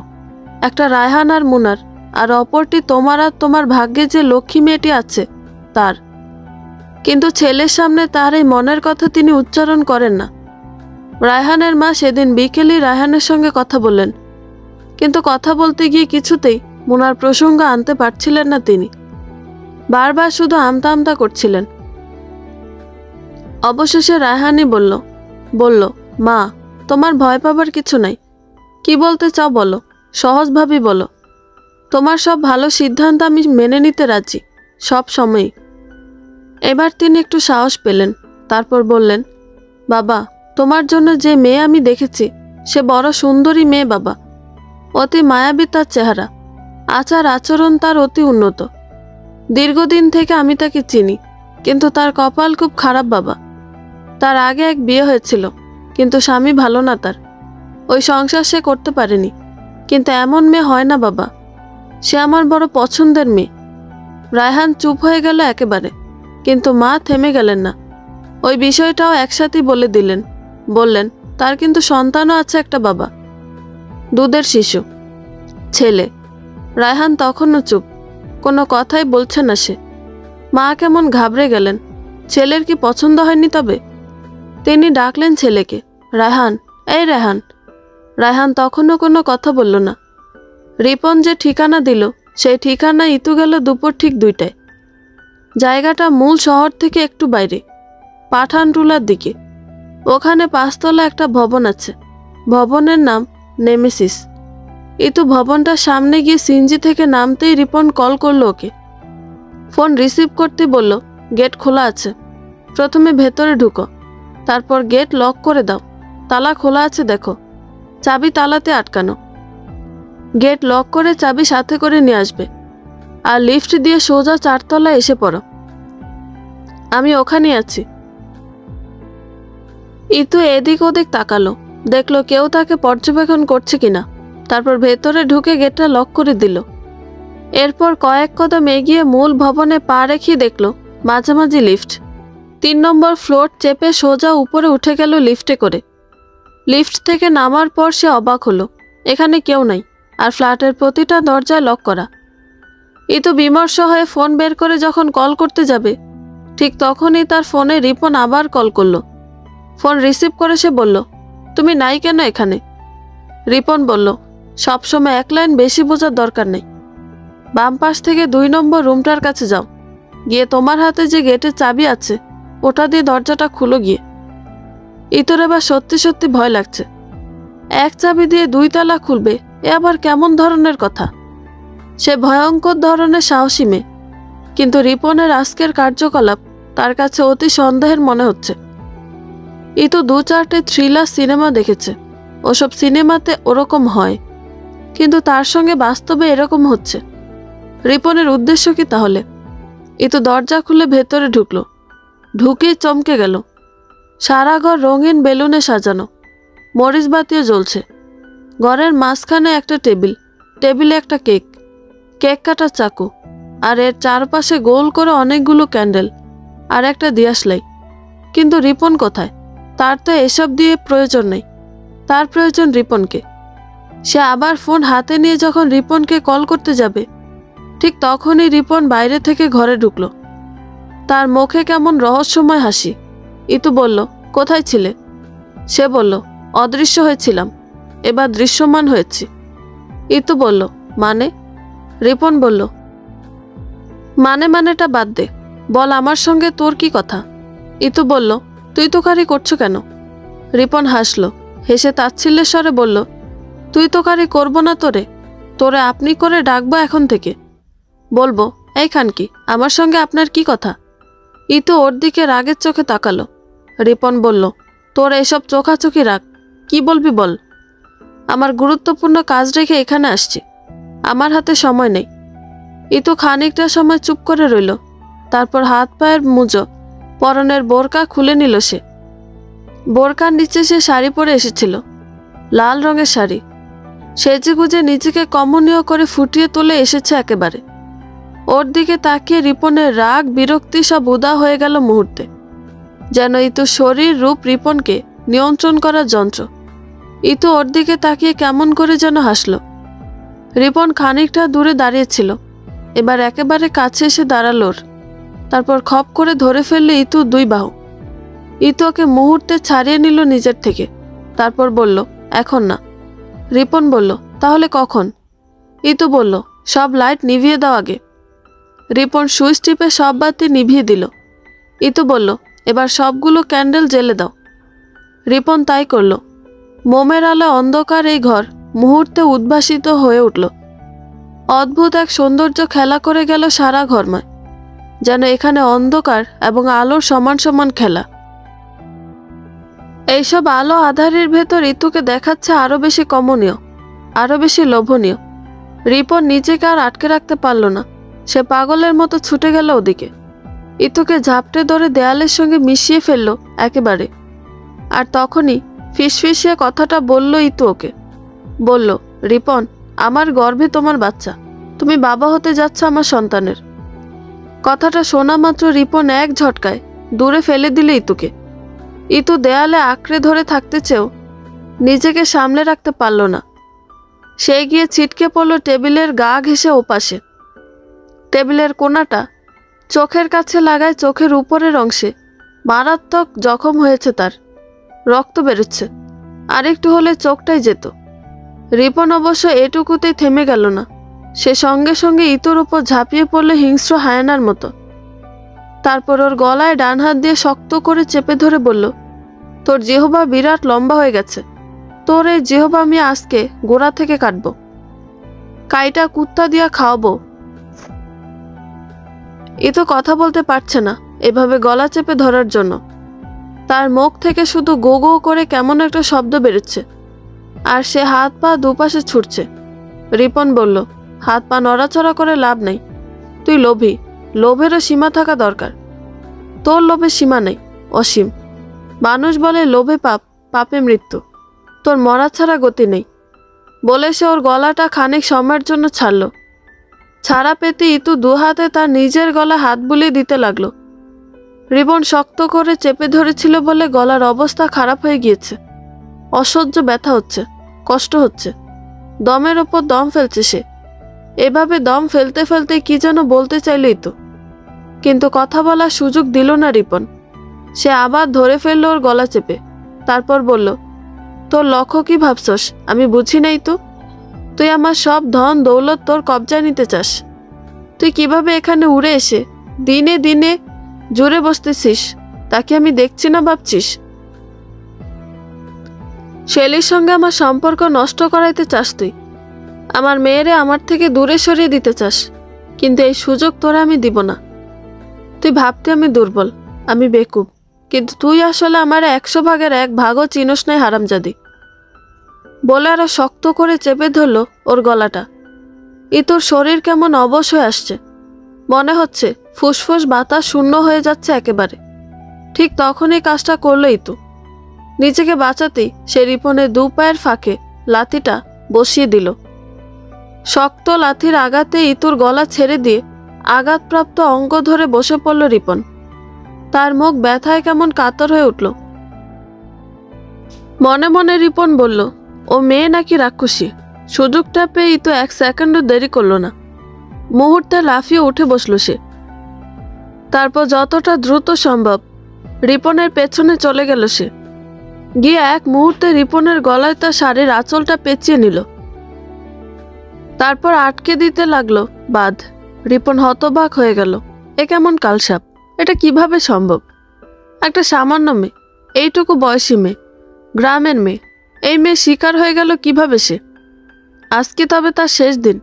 একটা রায়হান আর মুনার, আর অপরটি তোমার আর তোমার ভাগ্যে যে লক্ষ্মী মেয়েটি আছে তার। কিন্তু ছেলের সামনে তার এই মনের কথা তিনি উচ্চারণ করেন না। রায়হানের মা সেদিন বিকেলেই রায়হানের সঙ্গে কথা বললেন, কিন্তু কথা বলতে গিয়ে কিছুতেই মুনার প্রসঙ্গ আনতে পারছিলেন না তিনি। বারবার শুধু আমতা আমতা করছিলেন। অবশেষে রায়হানই বলল, মা, তোমার ভয় পাবার কিছু নাই। কি বলতে চাও বলো, সহজভাবেই বলো। তোমার সব ভালো সিদ্ধান্ত আমি মেনে নিতে রাজি। সব সময়ই। এবার তিনি একটু সাহস পেলেন। তারপর বললেন, বাবা, তোমার জন্য যে মেয়ে আমি দেখেছি সে বড় সুন্দরী মেয়ে বাবা। অতি মায়াবী তার চেহারা, আচার আচরণ তার অতি উন্নত। দীর্ঘদিন থেকে আমি তাকে চিনি, কিন্তু তার কপাল খুব খারাপ বাবা। তার আগে এক বিয়ে হয়েছিল, কিন্তু স্বামী ভালো না তার। ওই সংসার সে করতে পারেনি। কিন্তু এমন মেয়ে হয় না বাবা, সে আমার বড় পছন্দের মেয়ে। রায়হান চুপ হয়ে গেল একেবারে, কিন্তু মা থেমে গেলেন না। ওই বিষয়টাও একসাথেই বলে দিলেন। বললেন, তার কিন্তু সন্তানও আছে একটা বাবা, দুধের শিশু, ছেলে। রায়হান তখনও চুপ, কোনো কথাই বলছে না সে। মা কেমন ঘাবড়ে গেলেন। ছেলের কি পছন্দ হয়নি তবে? তিনি ডাকলেন ছেলেকে, রায়হান, এই রায়হান। রায়হান তখনও কোনো কথা বলল না। রিপন যে ঠিকানা দিল সেই ঠিকানা ইতু গেল দুপুর ঠিক 2টায়। জায়গাটা মূল শহর থেকে একটু বাইরে, পাঠানটুলার দিকে। ওখানে 5তলা একটা ভবন আছে। ভবনের নাম নেমেসিস। ইতু ভবনটার সামনে গিয়ে সিনজি থেকে নামতেই রিপন কল করলো ওকে। ফোন রিসিভ করতে বলল, গেট খোলা আছে, প্রথমে ভেতরে ঢুকো, তারপর গেট লক করে দাও। তালা খোলা আছে দেখো, চাবি তালাতে আটকানো। গেট লক করে চাবি সাথে করে নিয়ে আসবে, আর লিফট দিয়ে সোজা 4তলায় এসে পড়ো। আমি ওখানেই আছি। ইতু এদিক ওদিক তাকালো, দেখলো কেউ তাকে পর্যবেক্ষণ করছে কিনা। তারপর ভেতরে ঢুকে গেটটা লক করে দিল। এরপর কয়েক কদম এগিয়ে মূল ভবনে পা রেখে দেখলো মাঝামাঝি লিফট। 3 নম্বর ফ্লোর চেপে সোজা উপরে উঠে গেল লিফটে করে। লিফট থেকে নামার পর সে অবাক হলো, এখানে কেউ নাই, আর ফ্ল্যাটের প্রতিটা দরজায় লক করা। ইতু বিমর্ষ হয়ে ফোন বের করে যখন কল করতে যাবে, ঠিক তখনই তার ফোনে রিপন আবার কল করলো। ফোন রিসিভ করে সে বলল, তুমি নাই কেন এখানে? রিপন বলল, সবসময় এক লাইন বেশি বোঝার দরকার নেই। বাম পাশ থেকে 2 নম্বর রুমটার কাছে যাও, গিয়ে তোমার হাতে যে গেটের চাবি আছে ওটা দিয়ে দরজাটা খুলো গিয়ে। ইতর এবার সত্যি সত্যি ভয় লাগছে। এক চাবি দিয়ে 2 তালা খুলবে, এ আবার কেমন ধরনের কথা? সে ভয়ঙ্কর ধরনের সাহসী মেয়ে, কিন্তু রিপনের আজকের কার্যকলাপ তার কাছে অতি সন্দেহের মনে হচ্ছে। ইতু 2-4টে থ্রিলার সিনেমা দেখেছে, ওসব সিনেমাতে ওরকম হয়, কিন্তু তার সঙ্গে বাস্তবে এরকম হচ্ছে। রিপনের উদ্দেশ্য কি তাহলে? ইতু দরজা খুলে ভেতরে ঢুকলো। ঢুকেই চমকে গেল। সারা ঘর রঙিন বেলুনে সাজানো, মরিচবাতিও জ্বলছে। ঘরের মাঝখানে একটা টেবিল, টেবিলে একটা কেক, কেক কাটার চাকু, আর এর চারপাশে গোল করে অনেকগুলো ক্যান্ডেল আর একটা দিয়াশলাই। কিন্তু রিপন কোথায়? তার তো এসব দিয়ে প্রয়োজন নেই, তার প্রয়োজন রিপনকে। সে আবার ফোন হাতে নিয়ে যখন রিপনকে কল করতে যাবে, ঠিক তখনই রিপন বাইরে থেকে ঘরে ঢুকলো। তার মুখে কেমন রহস্যময় হাসি। ইতু বলল, কোথায় ছিলে? সে বলল, অদৃশ্য হয়েছিলাম, এবার দৃশ্যমান হয়েছি। ইতু বলল, মানে? রিপন বলল, মানেটা বাদ দে, বল আমার সঙ্গে তোর কি কথা? ইতু বলল, তুই তোকারি করছো কেন? রিপন হাসল, হেসে তাচ্ছিল্যের স্বরে বলল, তুই তোকারি করবো না তোরে, তোরে আপনি করে ডাকবো এখন থেকে। বলবো, এই খানকি, আমার সঙ্গে আপনার কি কথা? ইতু ওর দিকে রাগের চোখে তাকালো। রিপন বলল, তোর এসব চোখাচোখি রাখ, কি বলবি বল। আমার গুরুত্বপূর্ণ কাজ রেখে এখানে আসছি, আমার হাতে সময় নেই। ইতু খানিকটা সময় চুপ করে রইল। তারপর হাত পায়ের মুজো, পরনের বোরকা খুলে নিল সে। বোরকার নিচে সে শাড়ি পরে এসেছিল, লাল রঙের শাড়ি। সেজেগুজে নিজেকে কমনীয় করে ফুটিয়ে তুলে এসেছে একেবারে। ওর দিকে তাকিয়ে রিপনের রাগ বিরক্তি সব উদা হয়ে গেল মুহূর্তে। যেন ইতু শরীর রূপ রিপনকে নিয়ন্ত্রণ করার যন্ত্র। ইতু ওর দিকে তাকিয়ে কেমন করে যেন হাসল। রিপন খানিকটা দূরে দাঁড়িয়েছিল, এবার একেবারে কাছে এসে দাঁড়াল ওর। তারপর খপ করে ধরে ফেললে ইতু 2 বাহু। ইতু ওকে মুহূর্তে ছাড়িয়ে নিল নিজের থেকে। তারপর বলল, এখন না। রিপন বলল, তাহলে কখন? ইতু বলল, সব লাইট নিভিয়ে দাও আগে। রিপন সুইচ টিপে সব বাতি নিভিয়ে দিল। ইতু বলল, এবার সবগুলো ক্যান্ডেল জ্বেলে দাও। রিপন তাই করল। মোমের আলো অন্ধকার এই ঘর মুহূর্তে উদ্ভাসিত হয়ে উঠল। অদ্ভুত এক সৌন্দর্য খেলা করে গেল সারা ঘরময়। যেন এখানে অন্ধকার এবং আলোর সমান সমান খেলা। এইসব আলো আধারের ভেতর ঋতুকে দেখাচ্ছে আরো বেশি কমনীয়, আরো বেশি লোভনীয়। রিপন নিজেকে আর আটকে রাখতে পারল না, সে পাগলের মতো ছুটে গেল ওদিকে। ইতুকে ঝাপটে ধরে দেয়ালের সঙ্গে মিশিয়ে ফেলল একেবারে। আর তখনই ফিসফিসিয়ে কথাটা বলল ইতু ওকে। বলল, রিপন, আমার গর্ভে তোমার বাচ্চা, তুমি বাবা হতে যাচ্ছ আমার সন্তানের। কথাটা শোনা মাত্র রিপন এক ঝটকায় দূরে ফেলে দিল ইতুকে। ইতু দেয়ালে আঁকড়ে ধরে থাকতে চেয়েও নিজেকে সামলে রাখতে পারল না। সে গিয়ে ছিটকে পড়ল টেবিলের গা ঘেঁষে ওপাশে। টেবিলের কোণাটা চোখের কাছে লাগায় চোখের উপরের অংশে মারাত্মক জখম হয়েছে তার, রক্ত বেরোচ্ছে। আরেকটু হলে চোখটাই যেত। রিপন অবশ্য এটুকুতেই থেমে গেল না, সে সঙ্গে সঙ্গে ইতুর উপর ঝাঁপিয়ে পড়ল হিংস্র হায়নার মতো। তারপর ওর গলায় ডান হাত দিয়ে শক্ত করে চেপে ধরে বলল, তোর জিহ্বা বিরাট লম্বা হয়ে গেছে, তোর এই জিহ্বা আমি আজকে গোড়া থেকে কাটব, কাইটা কুত্তা দিয়া খাওয়াবো। ইতু কথা বলতে পারছে না এভাবে গলা চেপে ধরার জন্য। তার মুখ থেকে শুধু গো গো করে কেমন একটা শব্দ বেরোচ্ছে, আর সে হাত পা দুপাশে ছুটছে। রিপন বলল, হাত পা নড়াচড়া করে লাভ নেই, তুই লোভী, লোভেরও সীমা থাকা দরকার। তোর লোভে সীমা নেই, অসীম। মানুষ বলে লোভে পাপ, পাপে মৃত্যু, তোর মরা ছাড়া গতি নেই। বলে সে ওর গলাটা খানিক সময়ের জন্য ছাড়ল। ছাড়া পেতে ইতু দু হাতে তার নিজের গলা হাত বুলিয়ে দিতে লাগলো। রিপন শক্ত করে চেপে ধরেছিল বলে গলার অবস্থা খারাপ হয়ে গিয়েছে। অসহ্য ব্যথা হচ্ছে, কষ্ট হচ্ছে, দমের ওপর দম ফেলছে সে। এভাবে দম ফেলতে ফেলতে কি যেন বলতে চাইলেই তো, কিন্তু কথা বলার সুযোগ দিল না রিপন। সে আবার ধরে ফেলল ওর গলা চেপে। তারপর বলল, তোর লক্ষ্য কি ভাবছস আমি বুঝি নাই তো? তুই আমার সব ধন দৌলত তোর কবজায় নিতে চাস। তুই কিভাবে এখানে উড়ে এসে দিনে দিনে জুড়ে বসতেছিস তাকে আমি দেখছি না ভাবছিস? শেলির সঙ্গে আমার সম্পর্ক নষ্ট করাইতে চাস তুই, আমার মেয়েরে আমার থেকে দূরে সরিয়ে দিতে চাস, কিন্তু এই সুযোগ তোরা আমি দিব না। তুই ভাবতে আমি দুর্বল, আমি বেকুব, কিন্তু তুই আসলে আমার 100 ভাগের 1 ভাগও চিনস নাই হারামজাদি। বলে আরো শক্ত করে চেপে ধরল ওর গলাটা। ইতুর শরীর কেমন অবশ হয়ে আসছে, মনে হচ্ছে ফুসফুস বাতাস শূন্য হয়ে যাচ্ছে একেবারে। ঠিক তখনই কাজটা করল ইতু। নিজেকে বাঁচাতেই সে রিপনের 2 পায়ের ফাঁকে লাথিটা বসিয়ে দিল। শক্ত লাথির আঘাতে ইতুর গলা ছেড়ে দিয়ে আঘাতপ্রাপ্ত অঙ্গ ধরে বসে পড়ল রিপন। তার মুখ ব্যথায় কেমন কাতর হয়ে উঠল। মনে মনে রিপন বলল, ও মেয়ে নাকি রাক্ষসী? সুযোগটা পেয়ে ইতু 1 সেকেন্ডও দেরি করল না, মুহূর্তে লাফিয়ে উঠে বসল সে। তারপর যতটা দ্রুত সম্ভব রিপনের পেছনে চলে গেল সে। গিয়ে এক মুহূর্তে রিপনের গলায় তার শাড়ির আঁচলটা পেঁচিয়ে নিল। তারপর আটকে দিতে লাগলো বাঁধ। রিপন হতবাক হয়ে গেল। এ কেমন কালসাপ? এটা কিভাবে সম্ভব? একটা সামান্য মেয়ে, এইটুকু বয়সী মেয়ে, গ্রামের মেয়ে, এই মেয়ে শিকার হয়ে গেল কিভাবে সে? আজকে তবে তার শেষ দিন।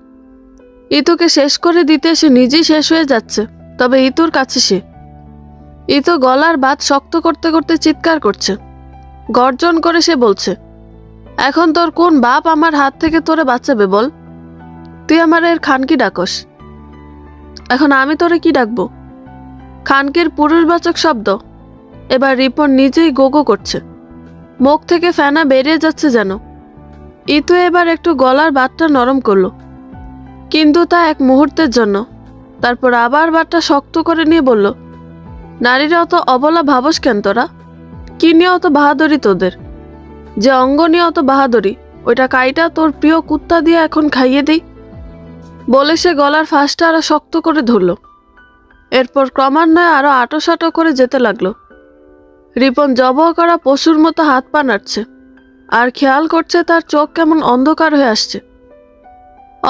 ইতুকে শেষ করে দিতে সে নিজেই শেষ হয়ে যাচ্ছে, তবে ইতুর কাছে সে। ইতু গলার বাত শক্ত করতে করতে চিৎকার করছে, গর্জন করে। সে বলছে, এখন তোর কোন বাপ আমার হাত থেকে তোরে বাঁচাবে বল? তুই আমার এর খানকি ডাকস, এখন আমি তোরে কি ডাকবো? খানকির পুরুষবাচক শব্দ। এবার রিপন নিজেই গোগো করছে, মুখ থেকে ফেনা বেরিয়ে যাচ্ছে যেন। ইতু এবার একটু গলার বাতটা নরম করলো, কিন্তু তা 1 মুহূর্তের জন্য। তারপর আবার বাতটা শক্ত করে নিয়ে বলল, নারীরা অত অবলা ভাবস কেন তোরা? কি নিয়ে অত বাহাদুরি তোদের? যে অঙ্গ নিয়ে অত বাহাদুরি, ওইটা কাইটা তোর প্রিয় কুত্তা দিয়ে এখন খাইয়ে দিই। বলে সে গলার ফাঁসটা আরো শক্ত করে ধরল। এরপর ক্রমান্বয়ে আরো আঁটোসাঁটো করে যেতে লাগলো। রিপন জবহ করা পশুর মতো হাত পা নাড়ছে, আর খেয়াল করছে তার চোখ কেমন অন্ধকার হয়ে আসছে,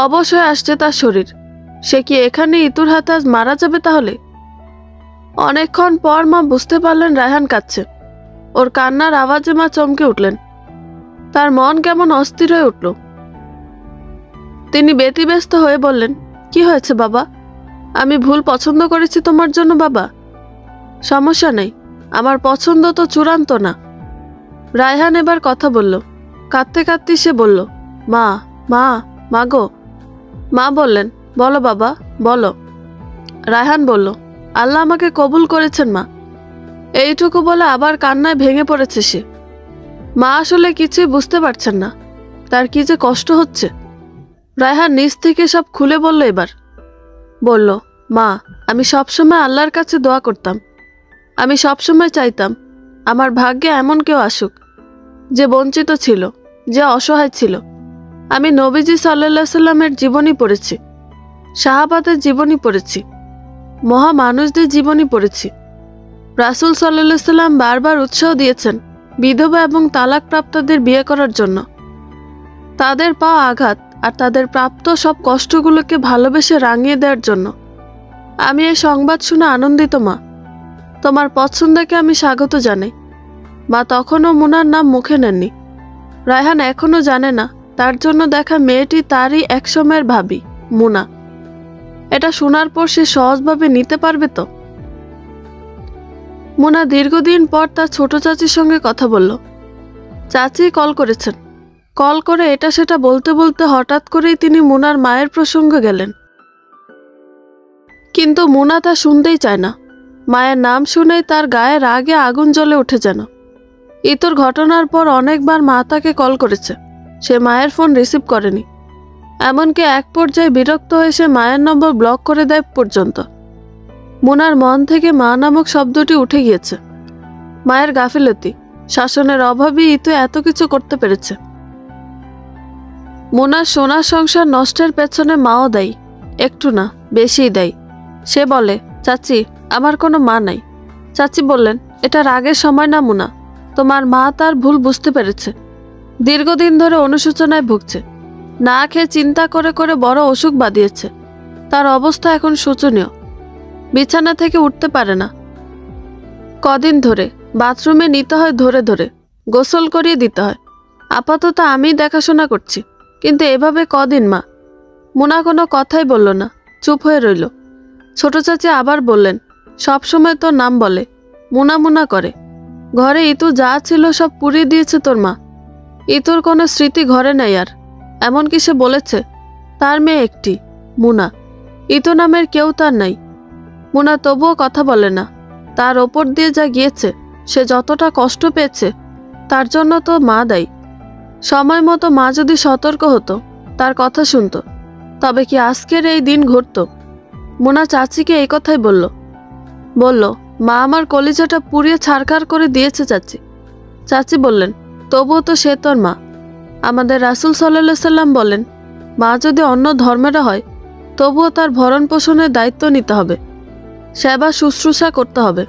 অবশ হয়ে আসছে তার শরীর। সে কি এখানে ইতুর হাতে আজ মারা যাবে তাহলে? অনেকক্ষণ পর মা বুঝতে পারলেন রায়হান কাঁদছে। ওর কান্নার আওয়াজে মা চমকে উঠলেন। তার মন কেমন অস্থির হয়ে উঠল। তিনি ব্যতিব্যস্ত হয়ে বললেন, কি হয়েছে বাবা? আমি ভুল পছন্দ করেছি তোমার জন্য বাবা। সমস্যা নেই, আমার পছন্দ তো চূড়ান্ত না। রায়হান এবার কথা বলল। কাঁদতে কাঁদতে সে বলল, মা মা মা গো। মা বললেন, বলো বাবা বলো। রায়হান বলল, আল্লাহ আমাকে কবুল করেছেন মা। এইটুকু বলে আবার কান্নায় ভেঙে পড়েছে সে। মা আসলে কিছুই বুঝতে পারছেন না, তার কি যে কষ্ট হচ্ছে। রায়হান নিজ থেকে সব খুলে বলল। এবার বলল, মা আমি সবসময় আল্লাহর কাছে দোয়া করতাম। আমি সবসময় চাইতাম আমার ভাগ্যে এমন কেউ আসুক যে বঞ্চিত ছিল, যে অসহায় ছিল। আমি নবীজি সাল্লাল্লাহু আলাইহি সাল্লামের জীবনী পড়েছি, সাহাবাদের জীবনী পড়েছি, মহা মানুষদের জীবনী পড়েছি। রাসূল সাল্লাল্লাহু আলাইহি সাল্লাম বারবার উৎসাহ দিয়েছেন বিধবা এবং তালাকপ্রাপ্তদের বিয়ে করার জন্য। তাদের পাওয়া আঘাত আর তাদের প্রাপ্ত সব কষ্টগুলোকে ভালোবেসে রাঙিয়ে দেওয়ার জন্য। আমি এই সংবাদ শুনে আনন্দিত মা। তোমার পছন্দকে আমি স্বাগত জানাই। মা তখনও মুনার নাম মুখে নেননি। রায়হান এখনও জানে না তার জন্য দেখা মেয়েটি তারই একসময়ের ভাবি মুনা। এটা শোনার পর সে সহজভাবে নিতে পারবে তো? মুনা দীর্ঘদিন পর তার ছোট চাচির সঙ্গে কথা বলল। চাচি কল করেছেন। কল করে এটা সেটা বলতে বলতে হঠাৎ করেই তিনি মুনার মায়ের প্রসঙ্গে গেলেন। কিন্তু মুনা তা শুনতেই চায় না। মায়ের নাম শুনেই তার গায়ে রাগে আগুন জ্বলে উঠে যেন। ইতর ঘটনার পর অনেকবার মা তাকে কল করেছে, সে মায়ের ফোন রিসিভ করেনি। এমনকি এক পর্যায়ে বিরক্ত হয়ে সে মায়ের নম্বর ব্লক করে দেয় পর্যন্ত। মুনার মন থেকে মা নামক শব্দটি উঠে গিয়েছে। মায়ের গাফিলতি, শাসনের অভাবই ইতু এত কিছু করতে পেরেছে। মুনার সোনার সংসার নষ্টের পেছনে মাও দায়ী, একটু না বেশিই দায়ী। সে বলে, চাচি আমার কোনো মা নাই। চাচি বললেন, এটা রাগের সময় না মুনা, তোমার মা তার ভুল বুঝতে পেরেছে। দীর্ঘদিন ধরে অনুশোচনায় ভুগছে, না খেয়ে চিন্তা করে করে বড় অসুখ বাঁধিয়েছে। তার অবস্থা এখন শোচনীয়, বিছানা থেকে উঠতে পারে না। কদিন ধরে বাথরুমে নিতে হয় ধরে ধরে, গোসল করিয়ে দিতে হয়। আপাতত আমি দেখাশোনা করছি, কিন্তু এভাবে কদিন মা? মুনা কোনো কথাই বলল না, চুপ হয়ে রইল। ছোট চাচি আবার বললেন, সবসময় তোর নাম বলে, মুনা মুনা করে। ঘরে ইতু যা ছিল সব পুড়িয়ে দিয়েছে তোর মা। ইতুর কোনো স্মৃতি ঘরে নেই আর। এমনকি সে বলেছে তার মেয়ে একটি, মুনা। ইতু নামের কেউ তার নাই। মুনা তবুও কথা বলে না। তার ওপর দিয়ে যা গিয়েছে, সে যতটা কষ্ট পেয়েছে, তার জন্য তো মা দায়ী। সময় মতো মা যদি সতর্ক হতো, তার কথা শুনত, তবে কি আজকের এই দিন ঘটত? মুনা চাচিকে এই কথাই বলল, মা আমার কলিজাটা পুড়িয়ে ছারখার করে দিয়েছে চাচি। চাচি বললেন, তবুও তো সে তোর মা। আমাদের রাসূল সাল্লাল্লাহু আলাইহি সাল্লাম বলেন, মা যদি অন্য ধর্মের হয়, তবুও তার ভরণ পোষণের দায়িত্ব নিতে হবে, সেবা শুশ্রূষা করতে হবে।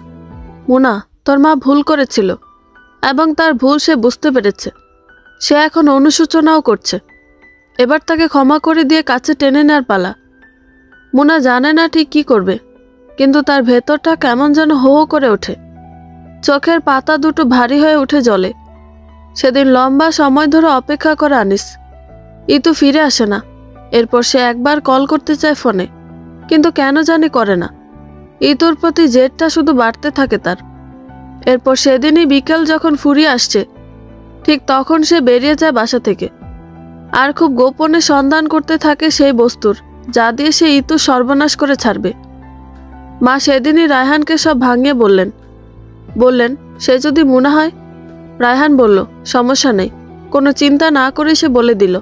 মুনা, তোর মা ভুল করেছিল এবং তার ভুল সে বুঝতে পেরেছে। সে এখন অনুশোচনাও করছে। এবার তাকে ক্ষমা করে দিয়ে কাছে টেনে নেওয়ার পালা। মুনা জানে না ঠিক কি করবে, কিন্তু তার ভেতরটা কেমন যেন হো হো করে ওঠে। চোখের পাতা দুটো ভারী হয়ে উঠে জলে। সেদিন লম্বা সময় ধরে অপেক্ষা করে আনিস। ইতু ফিরে আসে না। এরপর সে একবার কল করতে চায় ফোনে, কিন্তু কেন জানি করে না। ইতুর প্রতি জেদটা শুধু বাড়তে থাকে তার। এরপর সেদিনই বিকেল যখন ফুরিয়ে আসছে, ঠিক তখন সে বেরিয়ে যায় বাসা থেকে, আর খুব গোপনে সন্ধান করতে থাকে সেই বস্তুর যা দিয়ে সে ইতু সর্বনাশ করে ছাড়বে। মা সেদিনই রায়হানকে সব ভাঙিয়ে বললেন সে যদি মুনা হয়। রায়হান বলল, সমস্যা নেই। কোনো চিন্তা না করে সে বলে দিল,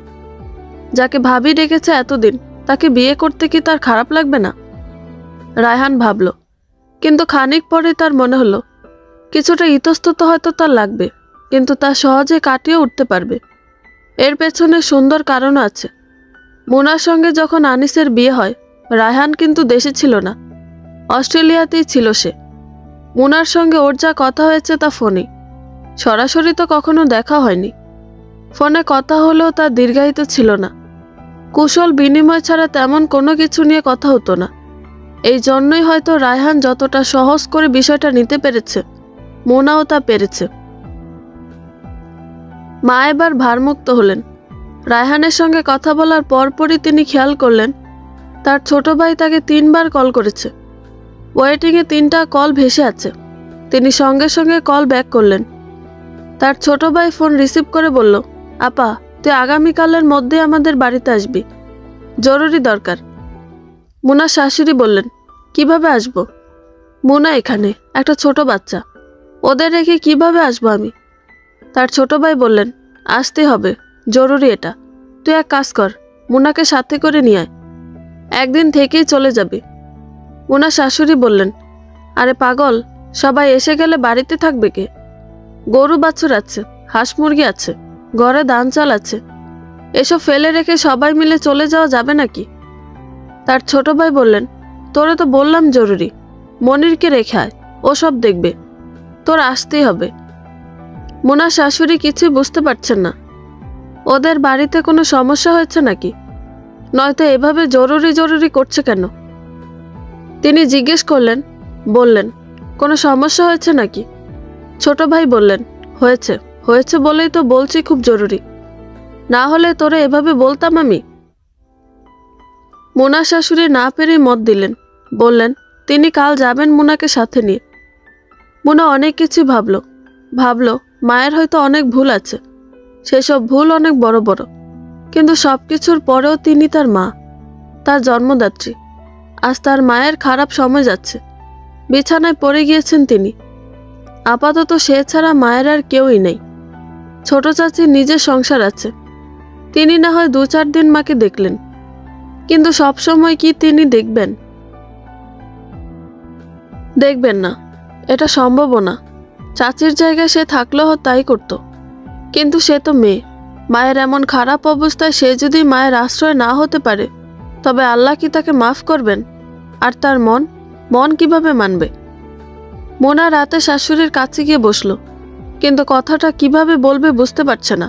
যাকে ভাবি রেখেছে এতদিন, তাকে বিয়ে করতে কি তার খারাপ লাগবে না? রায়হান ভাবল, কিন্তু খানিক পরে তার মনে হলো কিছুটা ইতস্তত হয়তো তার লাগবে, কিন্তু তা সহজে কাটিয়ে উঠতে পারবে। এর পেছনে সুন্দর কারণ আছে। মুনার সঙ্গে যখন আনিসের বিয়ে হয়, রায়হান কিন্তু দেশে ছিল না, অস্ট্রেলিয়াতেই ছিল সে। মুনার সঙ্গে ওর যা কথা হয়েছে তা ফোনে, সরাসরি তো কখনো দেখা হয়নি। ফোনে কথা হলেও তা দীর্ঘায়িত ছিল না। কুশল বিনিময় ছাড়া তেমন কোনো কিছু নিয়ে কথা হতো না। এই জন্যই হয়তো রায়হান যতটা সহজ করে বিষয়টা নিতে পেরেছে, মুনাও তা পেরেছে। মা এবার ভারমুক্ত হলেন। রায়হানের সঙ্গে কথা বলার পরপরই তিনি খেয়াল করলেন তার ছোট ভাই তাকে 3বার কল করেছে। ওয়েটিংয়ে 3টা কল ভেসে আছে। তিনি সঙ্গে সঙ্গে কল ব্যাক করলেন। তার ছোট ভাই ফোন রিসিভ করে বলল, আপা তুই আগামীকালের মধ্যে আমাদের বাড়িতে আসবি, জরুরি দরকার। মুনার শাশুড়ি বললেন, কিভাবে আসব? মুনা এখানে, একটা ছোট বাচ্চা, ওদের রেখে কিভাবে আসবো আমি? তার ছোট ভাই বললেন, আসতে হবে, জরুরি এটা। তুই এক কাজ কর, মুনাকে সাথে করে নিয়ে আয়, একদিন থেকেই চলে যাবে। মুনার শাশুড়ি বললেন, আরে পাগল, সবাই এসে গেলে বাড়িতে থাকবে কে? গরু বাছুর আছে, হাঁস মুরগি আছে, ঘরে ধান চাল আছে, এসব ফেলে রেখে সবাই মিলে চলে যাওয়া যাবে নাকি? তার ছোট ভাই বললেন, তোরে তো বললাম জরুরি, মনিরকে রেখে আয়, ও সব দেখবে, তোর আসতেই হবে। মুনার শাশুড়ি কিছুই বুঝতে পারছেন না, ওদের বাড়িতে কোনো সমস্যা হয়েছে নাকি, নয়তো এভাবে জরুরি জরুরি করছে কেন? তিনি জিজ্ঞেস করলেন, বললেন, কোনো সমস্যা হয়েছে নাকি? ছোট ভাই বললেন, হয়েছে, হয়েছে বলেই তো বলছি খুব জরুরি, না হলে তোরে এভাবে বলতাম আমি? মুনার শাশুড়ি না পেরেই মত দিলেন, বললেন তিনি কাল যাবেন মুনাকে সাথে নিয়ে। মুনা অনেক কিছু ভাবলো মায়ের হয়তো অনেক ভুল আছে, সেসব ভুল অনেক বড় বড়, কিন্তু সব কিছুর পরেও তিনি তার মা, তার জন্মদাত্রী। আজ তার মায়ের খারাপ সময় যাচ্ছে, বিছানায় পড়ে গিয়েছেন তিনি। আপাতত সে ছাড়া মায়ের আর কেউই নেই। ছোট চাচির নিজের সংসার আছে, তিনি না হয় 2-4 দিন মাকে দেখলেন, কিন্তু সব সময় কি তিনি দেখবেন না? এটা সম্ভবও না। চাচির জায়গায় সে থাকলেও তাই করত, কিন্তু সে তো মেয়ে। মায়ের এমন খারাপ অবস্থায় সে যদি মায়ের আশ্রয় না হতে পারে, তবে আল্লাহ কি তাকে মাফ করবেন? আর তার মন কিভাবে মানবে? মোনা রাতে শাশুড়ির কাছে গিয়ে বসল, কিন্তু কথাটা কিভাবে বলবে বুঝতে পারছে না।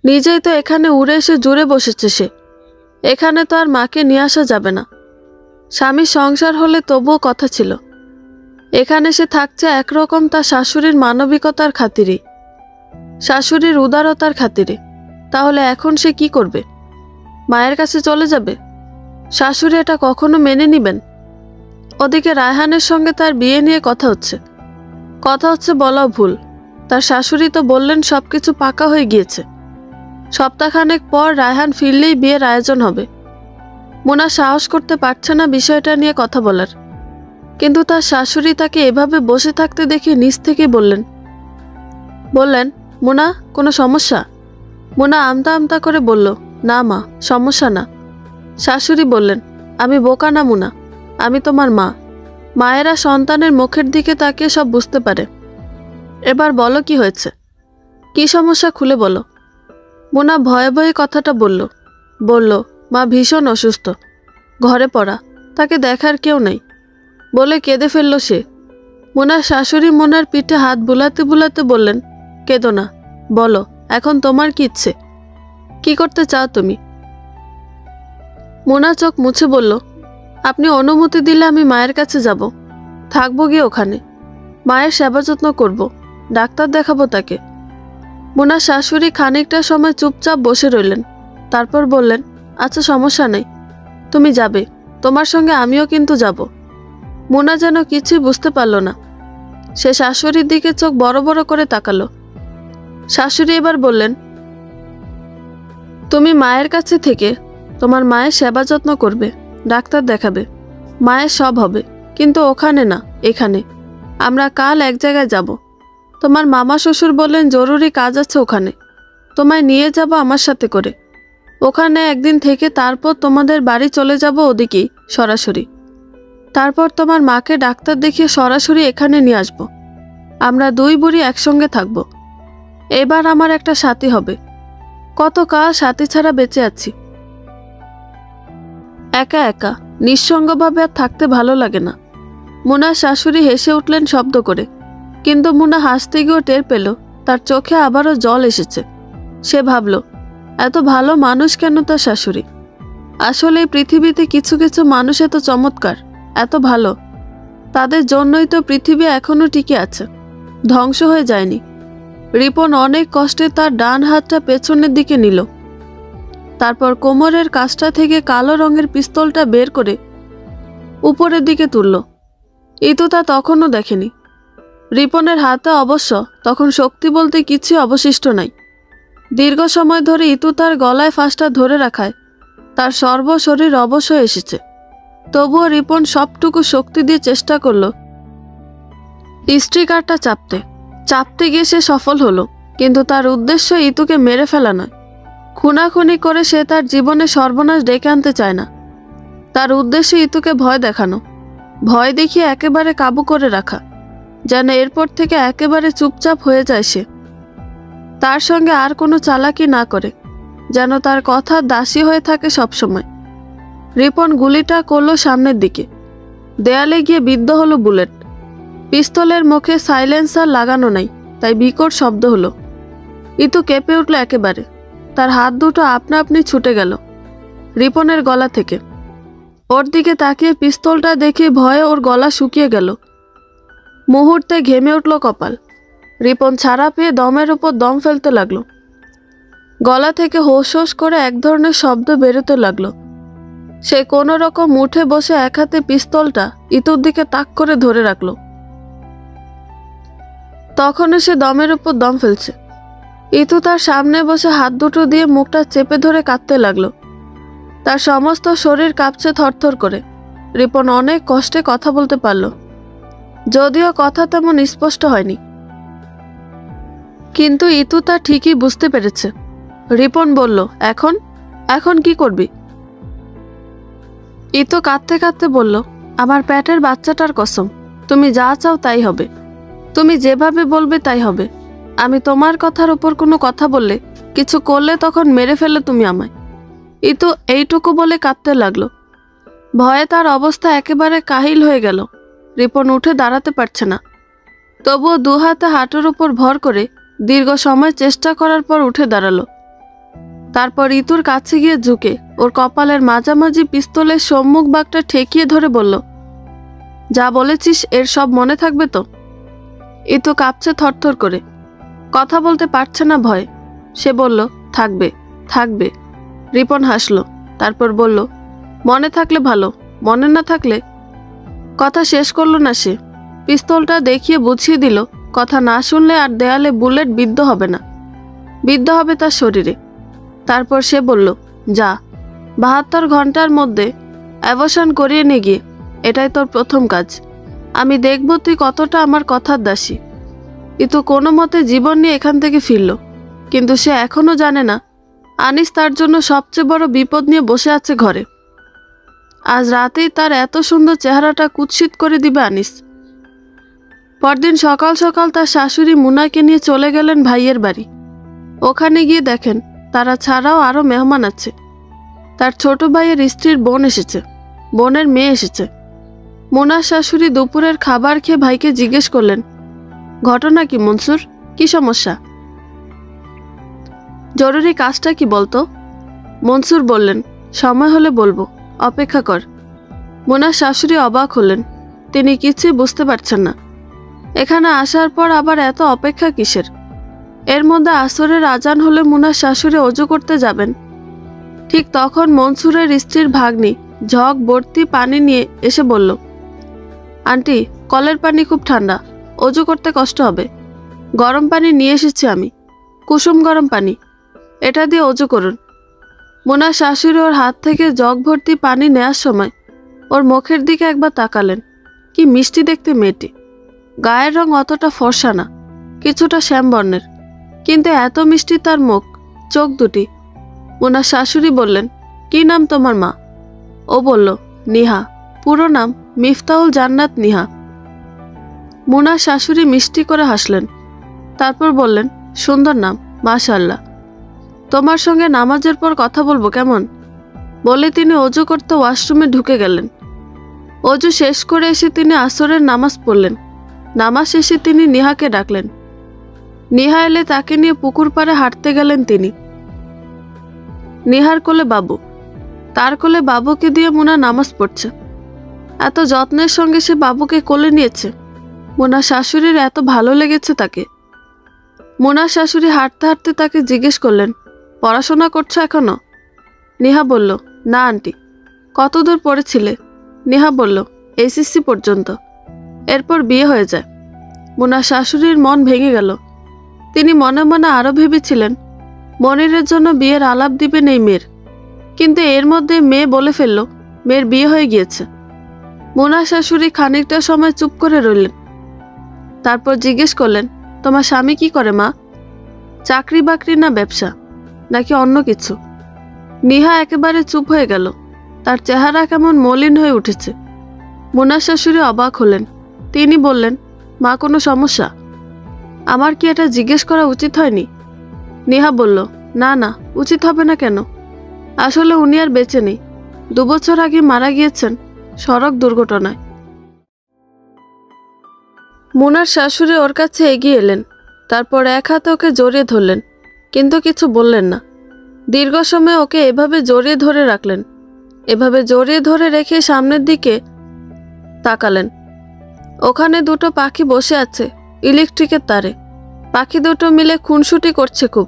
নিজেই তো এখানে উড়ে এসে জুড়ে বসেছে সে, এখানে তো আর মাকে নিয়ে আসা যাবে না। স্বামীর সংসার হলে তবুও কথা ছিল, এখানে সে থাকছে একরকম তার শাশুড়ির মানবিকতার খাতিরে, শাশুড়ির উদারতার খাতিরে। তাহলে এখন সে কি করবে? মায়ের কাছে চলে যাবে? শাশুড়ি এটা কখনো মেনে নিবেন? ওদিকে রায়হানের সঙ্গে তার বিয়ে নিয়ে কথা হচ্ছে বলাও ভুল। তার শাশুড়ি তো বললেন সবকিছু পাকা হয়ে গিয়েছে, সপ্তাহখানেক পর রায়হান ফিরলেই বিয়ের আয়োজন হবে। মোনা সাহস করতে পারছে না বিষয়টা নিয়ে কথা বলার, কিন্তু তার শাশুড়ি তাকে এভাবে বসে থাকতে দেখে নিজ থেকে বললেন, মোনা কোনো সমস্যা? মোনা আমতা আমতা করে বলল, না মা, সমস্যা না। শাশুড়ি বললেন, আমি বোকা না মোনা, আমি তোমার মা। মায়েরা সন্তানের মুখের দিকে তাকিয়ে সব বুঝতে পারে। এবার বলো কি হয়েছে, কি সমস্যা খুলে বলো। মোনা ভয়ে ভয়ে কথাটা বলল, মা ভীষণ অসুস্থ, ঘরে পড়া, তাকে দেখার কেউ নেই বলে কেঁদে ফেলল সে। মোনার শাশুড়ি মোনার পিঠে হাত বুলাতে বুলাতে বললেন, কেঁদো না, বলো এখন তোমার কি ইচ্ছে, কি করতে চাও তুমি? মোনা চোখ মুছে বলল, আপনি অনুমতি দিলে আমি মায়ের কাছে যাব, থাকবো গিয়ে ওখানে, মায়ের সেবা যত্ন করব, ডাক্তার দেখাবো তাকে। মোনার শাশুড়ি খানিকটা সময় চুপচাপ বসে রইলেন, তারপর বললেন, আচ্ছা সমস্যা নেই, তুমি যাবে, তোমার সঙ্গে আমিও কিন্তু যাব। মোনা যেন কিছুই বুঝতে পারল না, সে শাশুড়ির দিকে চোখ বড় বড় করে তাকালো। শাশুড়ি এবার বললেন, তুমি মায়ের কাছে থেকে তোমার মায়ের সেবা যত্ন করবে, ডাক্তার দেখাবে, মায়ের সব হবে, কিন্তু ওখানে না, এখানে। আমরা কাল এক জায়গায় যাব, তোমার মামা শ্বশুর বললেন জরুরি কাজ আছে ওখানে, তোমায় নিয়ে যাব আমার সাথে করে। ওখানে একদিন থেকে তারপর তোমাদের বাড়ি চলে যাব ওদিকেই সরাসরি, তারপর তোমার মাকে ডাক্তার দেখিয়ে সরাসরি এখানে নিয়ে আসব। আমরা 2 বুড়ি একসঙ্গে থাকব। এবার আমার একটা সাথী হবে, কত কাল সাথী ছাড়া বেঁচে আছি। একা একা নিঃসঙ্গভাবে আর থাকতে ভালো লাগে না। মোনার শাশুড়ি হেসে উঠলেন শব্দ করে, কিন্তু মোনা হাসতে গিয়েও টের পেল তার চোখে আবারও জল এসেছে। সে ভাবল, এত ভালো মানুষ কেন তার শাশুড়ি? আসলে এই পৃথিবীতে কিছু কিছু মানুষ এত চমৎকার, এত ভালো, তাদের জন্যই তো পৃথিবী এখনো টিকে আছে, ধ্বংস হয়ে যায়নি। রিপন অনেক কষ্টে তার ডান হাতটা পেছনের দিকে নিল, তারপর কোমরের কাছটা থেকে কালো রঙের পিস্তলটা বের করে উপরের দিকে তুলল। ইতু তা তখনও দেখেনি। রিপনের হাতে অবশ্য তখন শক্তি বলতে কিছুই অবশিষ্ট নাই। দীর্ঘ সময় ধরে ইতু তার গলায় ফাঁসটা ধরে রাখায় তার সর্বশরীর অবশ হয়ে এসেছে। তবুও রিপন সবটুকু শক্তি দিয়ে চেষ্টা করল স্ট্রিকারটা চাপতে গিয়ে সে সফল হলো, কিন্তু তার উদ্দেশ্য ইতুকে মেরে ফেলা নয়। খুনাখুনি করে সে তার জীবনে সর্বনাশ ডেকে আনতে চায় না। তার উদ্দেশ্য ইতুকে ভয় দেখানো, ভয় দেখিয়ে একেবারে কাবু করে রাখা, যেন এরপর থেকে একেবারে চুপচাপ হয়ে যায় সে, তার সঙ্গে আর কোনো চালাকি না করে, যেন তার কথা দাসী হয়ে থাকে সবসময়। রিপন গুলিটা করলো সামনের দিকে। দেয়ালে গিয়ে বিদ্ধ হলো বুলেট। পিস্তলের মুখে সাইলেন্সার লাগানো নাই, তাই বিকট শব্দ হলো। ইতু কেঁপে উঠল একেবারে। তার হাত দুটো আপনা আপনি ছুটে গেল রিপনের গলা থেকে। ওর দিকে তাকিয়ে পিস্তলটা দেখে ভয়ে ওর গলা শুকিয়ে গেল। মুহূর্তে ঘেমে উঠল কপাল। রিপন ছাড়া পেয়ে দমের উপর দম ফেলতে লাগলো। গলা থেকে হোস হোস করে এক ধরনের শব্দ বেরোতে লাগলো। সে কোনো রকম উঠে বসে এক হাতে পিস্তলটা ইতুর দিকে তাক করে ধরে রাখলো। তখনও সে দমের উপর দম ফেলছে। ইতু তার সামনে বসে হাত দুটো দিয়ে মুখটা চেপে ধরে কাঁদতে লাগলো। তার সমস্ত শরীর কাঁপছে থরথর করে। রিপন অনেক কষ্টে কথা বলতে পারল, যদিও কথা তেমন স্পষ্ট হয়নি, কিন্তু ইতু তা ঠিকই বুঝতে পেরেছে। রিপন বলল, এখন এখন কি করবি? ইতু কাঁদতে কাঁদতে বলল, আমার পেটের বাচ্চাটার কসম, তুমি যা চাও তাই হবে, তুমি যেভাবে বলবে তাই হবে। আমি তোমার কথার উপর কোনো কথা বললে, কিছু করলে তখন মেরে ফেলে তুমি আমায়। ইতু এইটুকু বলে কাঁদতে লাগলো। ভয়ে তার অবস্থা একেবারে কাহিল হয়ে গেল। রিপন উঠে দাঁড়াতে পারছে না, তবুও দু হাতে হাঁটুর উপর ভর করে দীর্ঘ সময় চেষ্টা করার পর উঠে দাঁড়ালো। তারপর ইতুর কাছে গিয়ে ঝুঁকে ওর কপালের মাঝামাঝি পিস্তলের সম্মুখ বাগটা ঠেকিয়ে ধরে বলল, যা বলেছিস এর সব মনে থাকবে তো? ইতু কাঁপছে থরথর করে, কথা বলতে পারছে না ভয়ে। সে বলল, থাকবে থাকবে। রিপন হাসল, তারপর বলল, মনে থাকলে ভালো, মনে না থাকলে। কথা শেষ করল না সে। পিস্তলটা দেখিয়ে বুঝিয়ে দিল, কথা না শুনলে আর দেয়ালে বুলেট বিদ্ধ হবে না, বিদ্ধ হবে তার শরীরে। তারপর সে বলল, যা 72 ঘন্টার মধ্যে অ্যাবর্শন করিয়ে নিয়ে গিয়ে, এটাই তোর প্রথম কাজ। আমি দেখব তুই কতটা আমার কথার দাসী। ইতু কোনো মতে জীবন নিয়ে এখান থেকে ফিরল, কিন্তু সে এখনো জানে না আনিস তার জন্য সবচেয়ে বড় বিপদ নিয়ে বসে আছে ঘরে। আজ রাতেই তার এত সুন্দর চেহারাটা কুৎসিত করে দিবে আনিস। পরদিন সকাল সকাল তার শাশুড়ি মুনাকে নিয়ে চলে গেলেন ভাইয়ের বাড়ি। ওখানে গিয়ে দেখেন তারা ছাড়াও আরও মেহমান আছে। তার ছোট ভাইয়ের স্ত্রীর বোন এসেছে, বোনের মেয়ে এসেছে। মুনার শাশুড়ি দুপুরের খাবার খেয়ে ভাইকে জিজ্ঞেস করলেন, ঘটনা কি মনসুর, কি সমস্যা? জরুরি কাজটা কি বলতো? মনসুর বললেন, সময় হলে বলবো, অপেক্ষা কর। মুনার শাশুড়ি অবাক হলেন, তিনি কিছুই বুঝতে পারছেন না। এখানে আসার পর আবার এত অপেক্ষা কিসের? এর মধ্যে আসরের আজান হলে মুনার শাশুড়ি অজু করতে যাবেন। ঠিক তখন মনসুরের স্ত্রীর ভাগ্নি ঝক ভর্তি পানি নিয়ে এসে বলল, আন্টি, কলের পানি খুব ঠান্ডা, অজু করতে কষ্ট হবে। গরম পানি নিয়ে এসেছি আমি, কুসুম গরম পানি, এটা দিয়ে অজু করুন। মুনার শাশুড়ি ওর হাত থেকে জগ ভর্তি পানি নেওয়ার সময় ওর মুখের দিকে একবার তাকালেন। কি মিষ্টি দেখতে মেয়েটি। গায়ের রং অতটা ফর্সা না, কিছুটা শ্যামবর্ণের, কিন্তু এত মিষ্টি তার মুখ, চোখ দুটি। মুনার শাশুড়ি বললেন, কি নাম তোমার মা? ও বলল, নিহা। পুরো নাম মিফতাহুল জান্নাত নিহা। মুনার শাশুড়ি মিষ্টি করে হাসলেন, তারপর বললেন, সুন্দর নাম, মাশাআল্লাহ। তোমার সঙ্গে নামাজের পর কথা বলবো কেমন? বলে তিনি অজু করতে ওয়াশরুমে ঢুকে গেলেন। অজু শেষ করে এসে তিনি আসরের নামাজ পড়লেন। নামাজ শেষে তিনি নিহাকে ডাকলেন। নিহা এলে তাকে নিয়ে পুকুর পাড়ে হাঁটতে গেলেন তিনি। নিহার কোলে বাবু, তার কোলে বাবুকে দিয়ে মুনা নামাজ পড়ছে। এত যত্নের সঙ্গে সে বাবুকে কোলে নিয়েছে। মুনার শাশুড়ির এত ভালো লেগেছে তাকে। মুনার শাশুড়ি হাঁটতে হাঁটতে তাকে জিজ্ঞেস করলেন, পড়াশোনা করছো এখনো? নেহা বলল, না আন্টি। কতদূর পড়েছিলে? নেহা বলল, এসএসসি পর্যন্ত। এরপর বিয়ে হয়ে যায়। মুনার শাশুড়ির মন ভেঙে গেল। তিনি মনে মনে আরও ভেবেছিলেন মনিরের জন্য বিয়ের আলাপ দিবেন এই মেয়ের, কিন্তু এর মধ্যে মেয়ে বলে ফেলল মেয়ের বিয়ে হয়ে গিয়েছে। মুনার শাশুড়ি খানিকটা সময় চুপ করে রইলেন। তারপর জিজ্ঞেস করলেন, তোমার স্বামী কি করে মা? চাকরি বাকরি না ব্যবসা নাকি অন্য কিছু? নেহা একেবারে চুপ হয়ে গেল। তার চেহারা কেমন মলিন হয়ে উঠেছে। মুনার শাশুড়ি অবাক হলেন। তিনি বললেন, মা কোনো সমস্যা? আমার কি এটা জিজ্ঞেস করা উচিত হয়নি? নেহা বলল, না না, উচিত হবে না কেন? আসলে উনি আর বেঁচে নেই। 2 বছর আগে মারা গিয়েছেন সড়ক দুর্ঘটনায়। মুনার শাশুড়ি ওর কাছে এগিয়ে এলেন। তারপর এক হাতে ওকে জড়িয়ে ধরলেন, কিন্তু কিছু বললেন না। দীর্ঘ সময় ওকে এভাবে জড়িয়ে ধরে রাখলেন। এভাবে জড়িয়ে ধরে রেখে সামনের দিকে তাকালেন। ওখানে 2টো পাখি বসে আছে ইলেকট্রিকের তারে। পাখি দুটো মিলে খুনসুটি করছে খুব।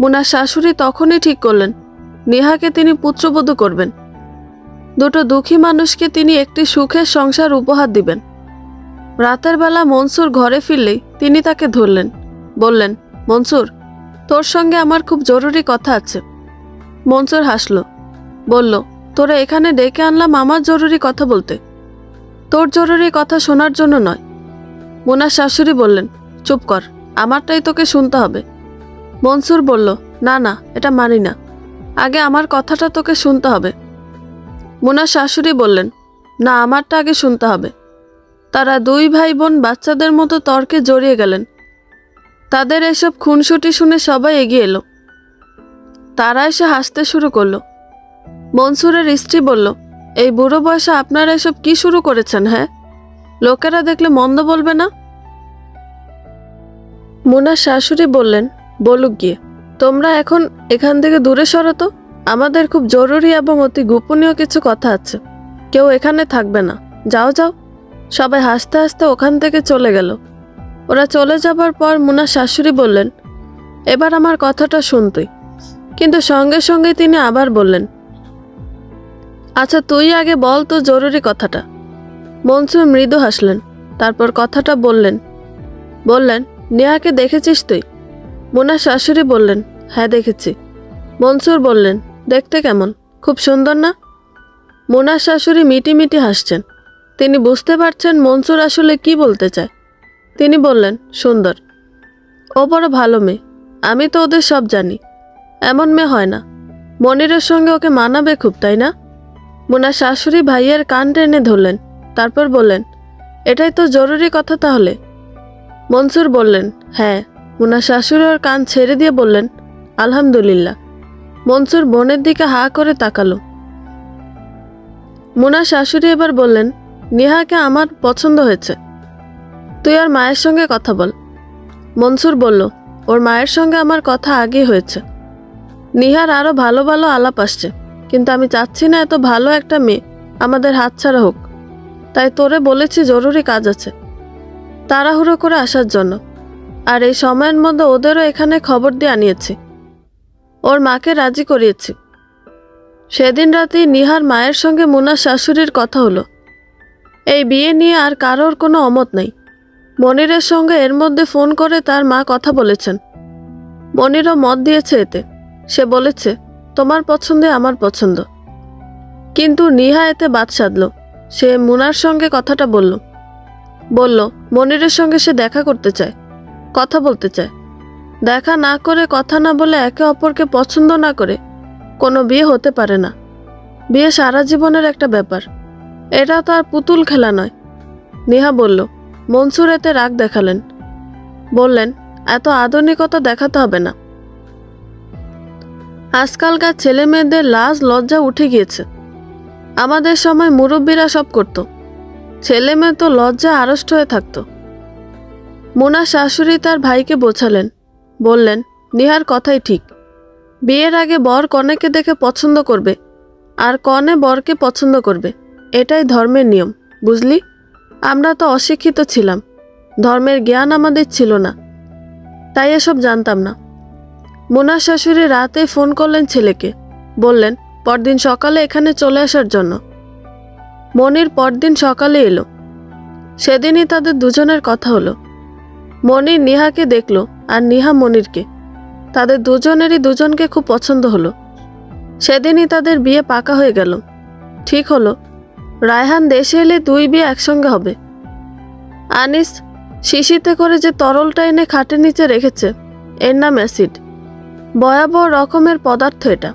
মুনার শাশুড়ি তখনই ঠিক করলেন নেহাকে তিনি পুত্রবধূ করবেন। 2টো দুঃখী মানুষকে তিনি একটি সুখের সংসার উপহার দিবেন। রাতের বেলা মনসুর ঘরে ফিরলেই তিনি তাকে ধরলেন। বললেন, মনসুর, তোর সঙ্গে আমার খুব জরুরি কথা আছে। মনসুর হাসল, বলল, তোরা এখানে ডেকে আনলাম আমার জরুরি কথা বলতে, তোর জরুরি কথা শোনার জন্য নয়। মুনার শাশুড়ি বললেন, চুপ কর, আমারটাই তোকে শুনতে হবে। মনসুর বলল, না না, এটা মানি না, আগে আমার কথাটা তোকে শুনতে হবে। মুনার শাশুড়ি বললেন, না, আমারটা আগে শুনতে হবে। তারা 2 ভাই বোন বাচ্চাদের মতো তর্কে জড়িয়ে গেলেন। তাদের এসব খুনসুটি শুনে সবাই এগিয়ে এলো। তারা এসে হাসতে শুরু করলো। মনসুরের স্ত্রী বলল, এই বুড়ো বয়সে আপনারা এসব কি শুরু করেছেন? হ্যাঁ, লোকেরা দেখলে মন্দ বলবে না? মুনার শাশুড়ি বললেন, বলুক গিয়ে, তোমরা এখন এখান থেকে দূরে সরো তো। আমাদের খুব জরুরি এবং অতি গোপনীয় কিছু কথা আছে। কেউ এখানে থাকবে না, যাও যাও। সবাই হাসতে হাসতে ওখান থেকে চলে গেল। ওরা চলে যাবার পর মুনার শাশুড়ি বললেন, এবার আমার কথাটা শুন তুই। কিন্তু সঙ্গে সঙ্গে তিনি আবার বললেন, আচ্ছা তুই আগে বল তো জরুরি কথাটা। মনসুর মৃদু হাসলেন। তারপর কথাটা বললেন, নেহাকে দেখেছিস তুই? মুনার শাশুড়ি বললেন, হ্যাঁ দেখেছি। মনসুর বললেন, দেখতে কেমন? খুব সুন্দর না? মুনার শাশুড়ি মিটি মিটি হাসছেন। তিনি বুঝতে পারছেন মনসুর আসলে কি বলতে চায়। তিনি বললেন, সুন্দর। ও বড় ভালো মেয়ে, আমি তো ওদের সব জানি। এমন মেয়ে হয় না। মনিরের সঙ্গে ওকে মানাবে খুব, তাই না? মুনার শাশুড়ি ভাইয়ের কান টেনে ধরলেন। তারপর বললেন, এটাই তো জরুরি কথা তাহলে? মনসুর বললেন, হ্যাঁ। মুনার শাশুড়ি ওর কান ছেড়ে দিয়ে বললেন, আলহামদুলিল্লাহ। মনসুর বোনের দিকে হা করে তাকালো। মুনার শাশুড়ি এবার বললেন, নেহাকে আমার পছন্দ হয়েছে। তুই আর মায়ের সঙ্গে কথা বল। মনসুর বলল, ওর মায়ের সঙ্গে আমার কথা আগে হয়েছে। নেহার আরও ভালো ভালো আলাপ আসছে, কিন্তু আমি চাচ্ছি না এত ভালো একটা মেয়ে আমাদের হাতছাড়া হোক। তাই তোরে বলেছি জরুরি কাজ আছে, তাড়াহুড়ো করে আসার জন্য। আর এই সময়ের মধ্যে ওদেরও এখানে খবর দিয়ে আনিয়েছি। ওর মাকে রাজি করিয়েছি। সেদিন রাতেই নিহার মায়ের সঙ্গে মুনার শাশুড়ির কথা হলো। এই বিয়ে নিয়ে আর কারোর কোনো অমত নেই। মনিরের সঙ্গে এর মধ্যে ফোন করে তার মা কথা বলেছেন। মনিরও মত দিয়েছে এতে। সে বলেছে, তোমার পছন্দে আমার পছন্দ। কিন্তু নিহা এতে বাদ সাধল। সে মুনার সঙ্গে কথাটা বলল মনিরের সঙ্গে সে দেখা করতে চায়, কথা বলতে চায়। দেখা না করে, কথা না বলে, একে অপরকে পছন্দ না করে কোনো বিয়ে হতে পারে না। বিয়ে সারা জীবনের একটা ব্যাপার। এটা তো আর পুতুল খেলা নয়। নেহা বলল। মনসুর এতে রাগ দেখালেন। বললেন, এত আধুনিকতা দেখাতে হবে না। আজকালকার ছেলে মেয়েদের লাজ লজ্জা উঠে গিয়েছে। আমাদের সময় মুরব্বীরা সব করত। ছেলে মেয়ে তো লজ্জা আড়ষ্ট হয়ে থাকত। মুনার শাশুড়ি তার ভাইকে বোঝালেন। বললেন, নেহার কথাই ঠিক। বিয়ের আগে বর কনেকে দেখে পছন্দ করবে, আর কনে বরকে পছন্দ করবে। এটাই ধর্মের নিয়ম, বুঝলি? আমরা তো অশিক্ষিত ছিলাম, ধর্মের জ্ঞান আমাদের ছিল না, তাই এসব জানতাম না। মুনার শাশুড়ি রাতে ফোন করলেন ছেলেকে। বললেন পরদিন সকালে এখানে চলে আসার জন্য। মনির পরদিন সকালে এলো। সেদিনই তাদের দুজনের কথা হলো। মনির নিহাকে দেখলো আর নিহা মনিরকে। তাদের দুজনেরই দুজনকে খুব পছন্দ হলো। সেদিনই তাদের বিয়ে পাকা হয়ে গেল। ঠিক হলো রায়হান দেশে এলে 2 বিয়ে একসঙ্গে হবে। আনিস শিশিতে করে যে তরলটা এনে খাটের নিচে রেখেছে এর নাম অ্যাসিড। ভয়াবহ রকমের পদার্থ এটা।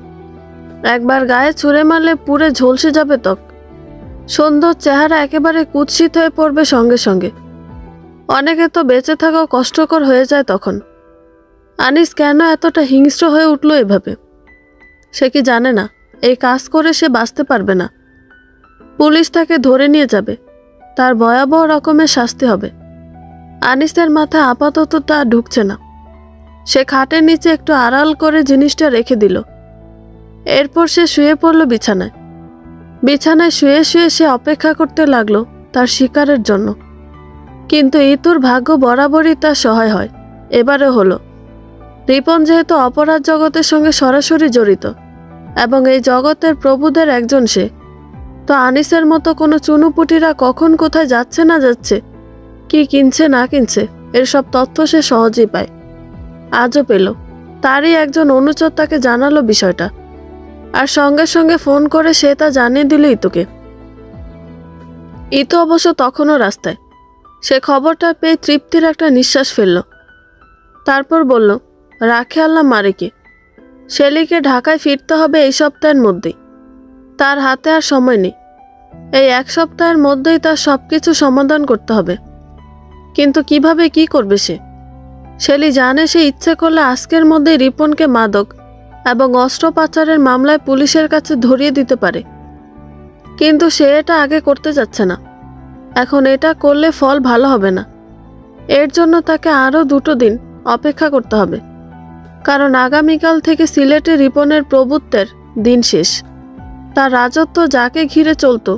একবার গায়ে ছুঁড়ে মারলে পুরে ঝলসে যাবে ত্বক। সুন্দর চেহারা একেবারে কুৎসিত হয়ে পড়বে সঙ্গে সঙ্গে। অনেকে তো বেঁচে থাকাও কষ্টকর হয়ে যায় তখন। আনিস কেন এতটা হিংস্র হয়ে উঠল এভাবে? সে কি জানে না এই কাজ করে সে বাঁচতে পারবে না? পুলিশ তাকে ধরে নিয়ে যাবে, তার ভয়াবহ রকমের শাস্তি হবে। আনিসের মাথায় আপাতত তা ঢুকছে না। সে খাটের নিচে একটু আড়াল করে জিনিসটা রেখে দিল। এরপর সে শুয়ে পড়ল বিছানায়। বিছানায় শুয়ে শুয়ে সে অপেক্ষা করতে লাগলো তার শিকারের জন্য। কিন্তু ইতুর ভাগ্য বরাবরই তার সহায় হয়। এবারে হলো। রিপন যেহেতু অপরাধ জগতের সঙ্গে সরাসরি জড়িত এবং এই জগতের প্রভুদের একজন সে, তো আনিসের মতো কোনো চুনুপুটিরা কখন কোথায় যাচ্ছে না যাচ্ছে, কি কিনছে না কিনছে, এর সব তথ্য সে সহজেই পায়। আজও পেল। তারই একজন অনুচর তাকে জানালো বিষয়টা, আর সঙ্গে সঙ্গে ফোন করে সে তা জানিয়ে দিল ইতুকে। ইতু অবশ্য তখনও রাস্তায়। সে খবরটা পেয়ে তৃপ্তির একটা নিঃশ্বাস ফেলল। তারপর বলল, রাখে আল্লাহ মারেকে। শেলিকে ঢাকায় ফিরতে হবে এই সপ্তাহের মধ্যেই। তার হাতে আর সময় নেই। এই 1 সপ্তাহের মধ্যেই তার সব কিছু সমাধান করতে হবে। কিন্তু কিভাবে কি করবে সে? শেলি জানে সে ইচ্ছে করলে আজকের মধ্যেই রিপনকে মাদক এবং অস্ত্র পাচারের মামলায় পুলিশের কাছে ধরিয়ে দিতে পারে। কিন্তু সে এটা আগে করতে যাচ্ছে না। এখন এটা করলে ফল ভালো হবে না। এর জন্য তাকে আরও 2 দিন অপেক্ষা করতে হবে। কারণ আগামীকাল থেকে সিলেটে রিপনের প্রভুত্বের দিন শেষ। তার রাজত্ব যাকে ঘিরে চলত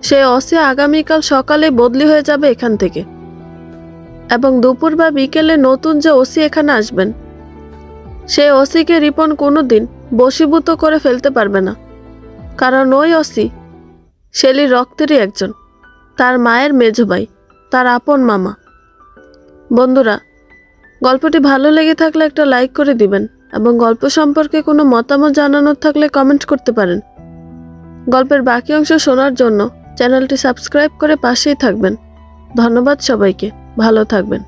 সে অসি আগামীকাল সকালে বদলি হয়ে যাবে এখান থেকে। এবং দুপুর বা বিকেলে নতুন যে ওসি এখানে আসবেন, সে ওসিকে রিপন কোনোদিন বশীভূত করে ফেলতে পারবে না। কারণ ওই ওসি শেলির রক্তেরই একজন, তার মায়ের মেজ ভাই, তার আপন মামা। বন্ধুরা, গল্পটি ভালো লেগে থাকলে একটা লাইক করে দিবেন এবং গল্প সম্পর্কে কোনো মতামত জানানোর থাকলে কমেন্ট করতে পারেন। গল্পের বাকি অংশ শোনার জন্য চ্যানেলটি সাবস্ক্রাইব করে পাশেই থাকবেন। ধন্যবাদ সবাইকে। ভালো থাকবেন।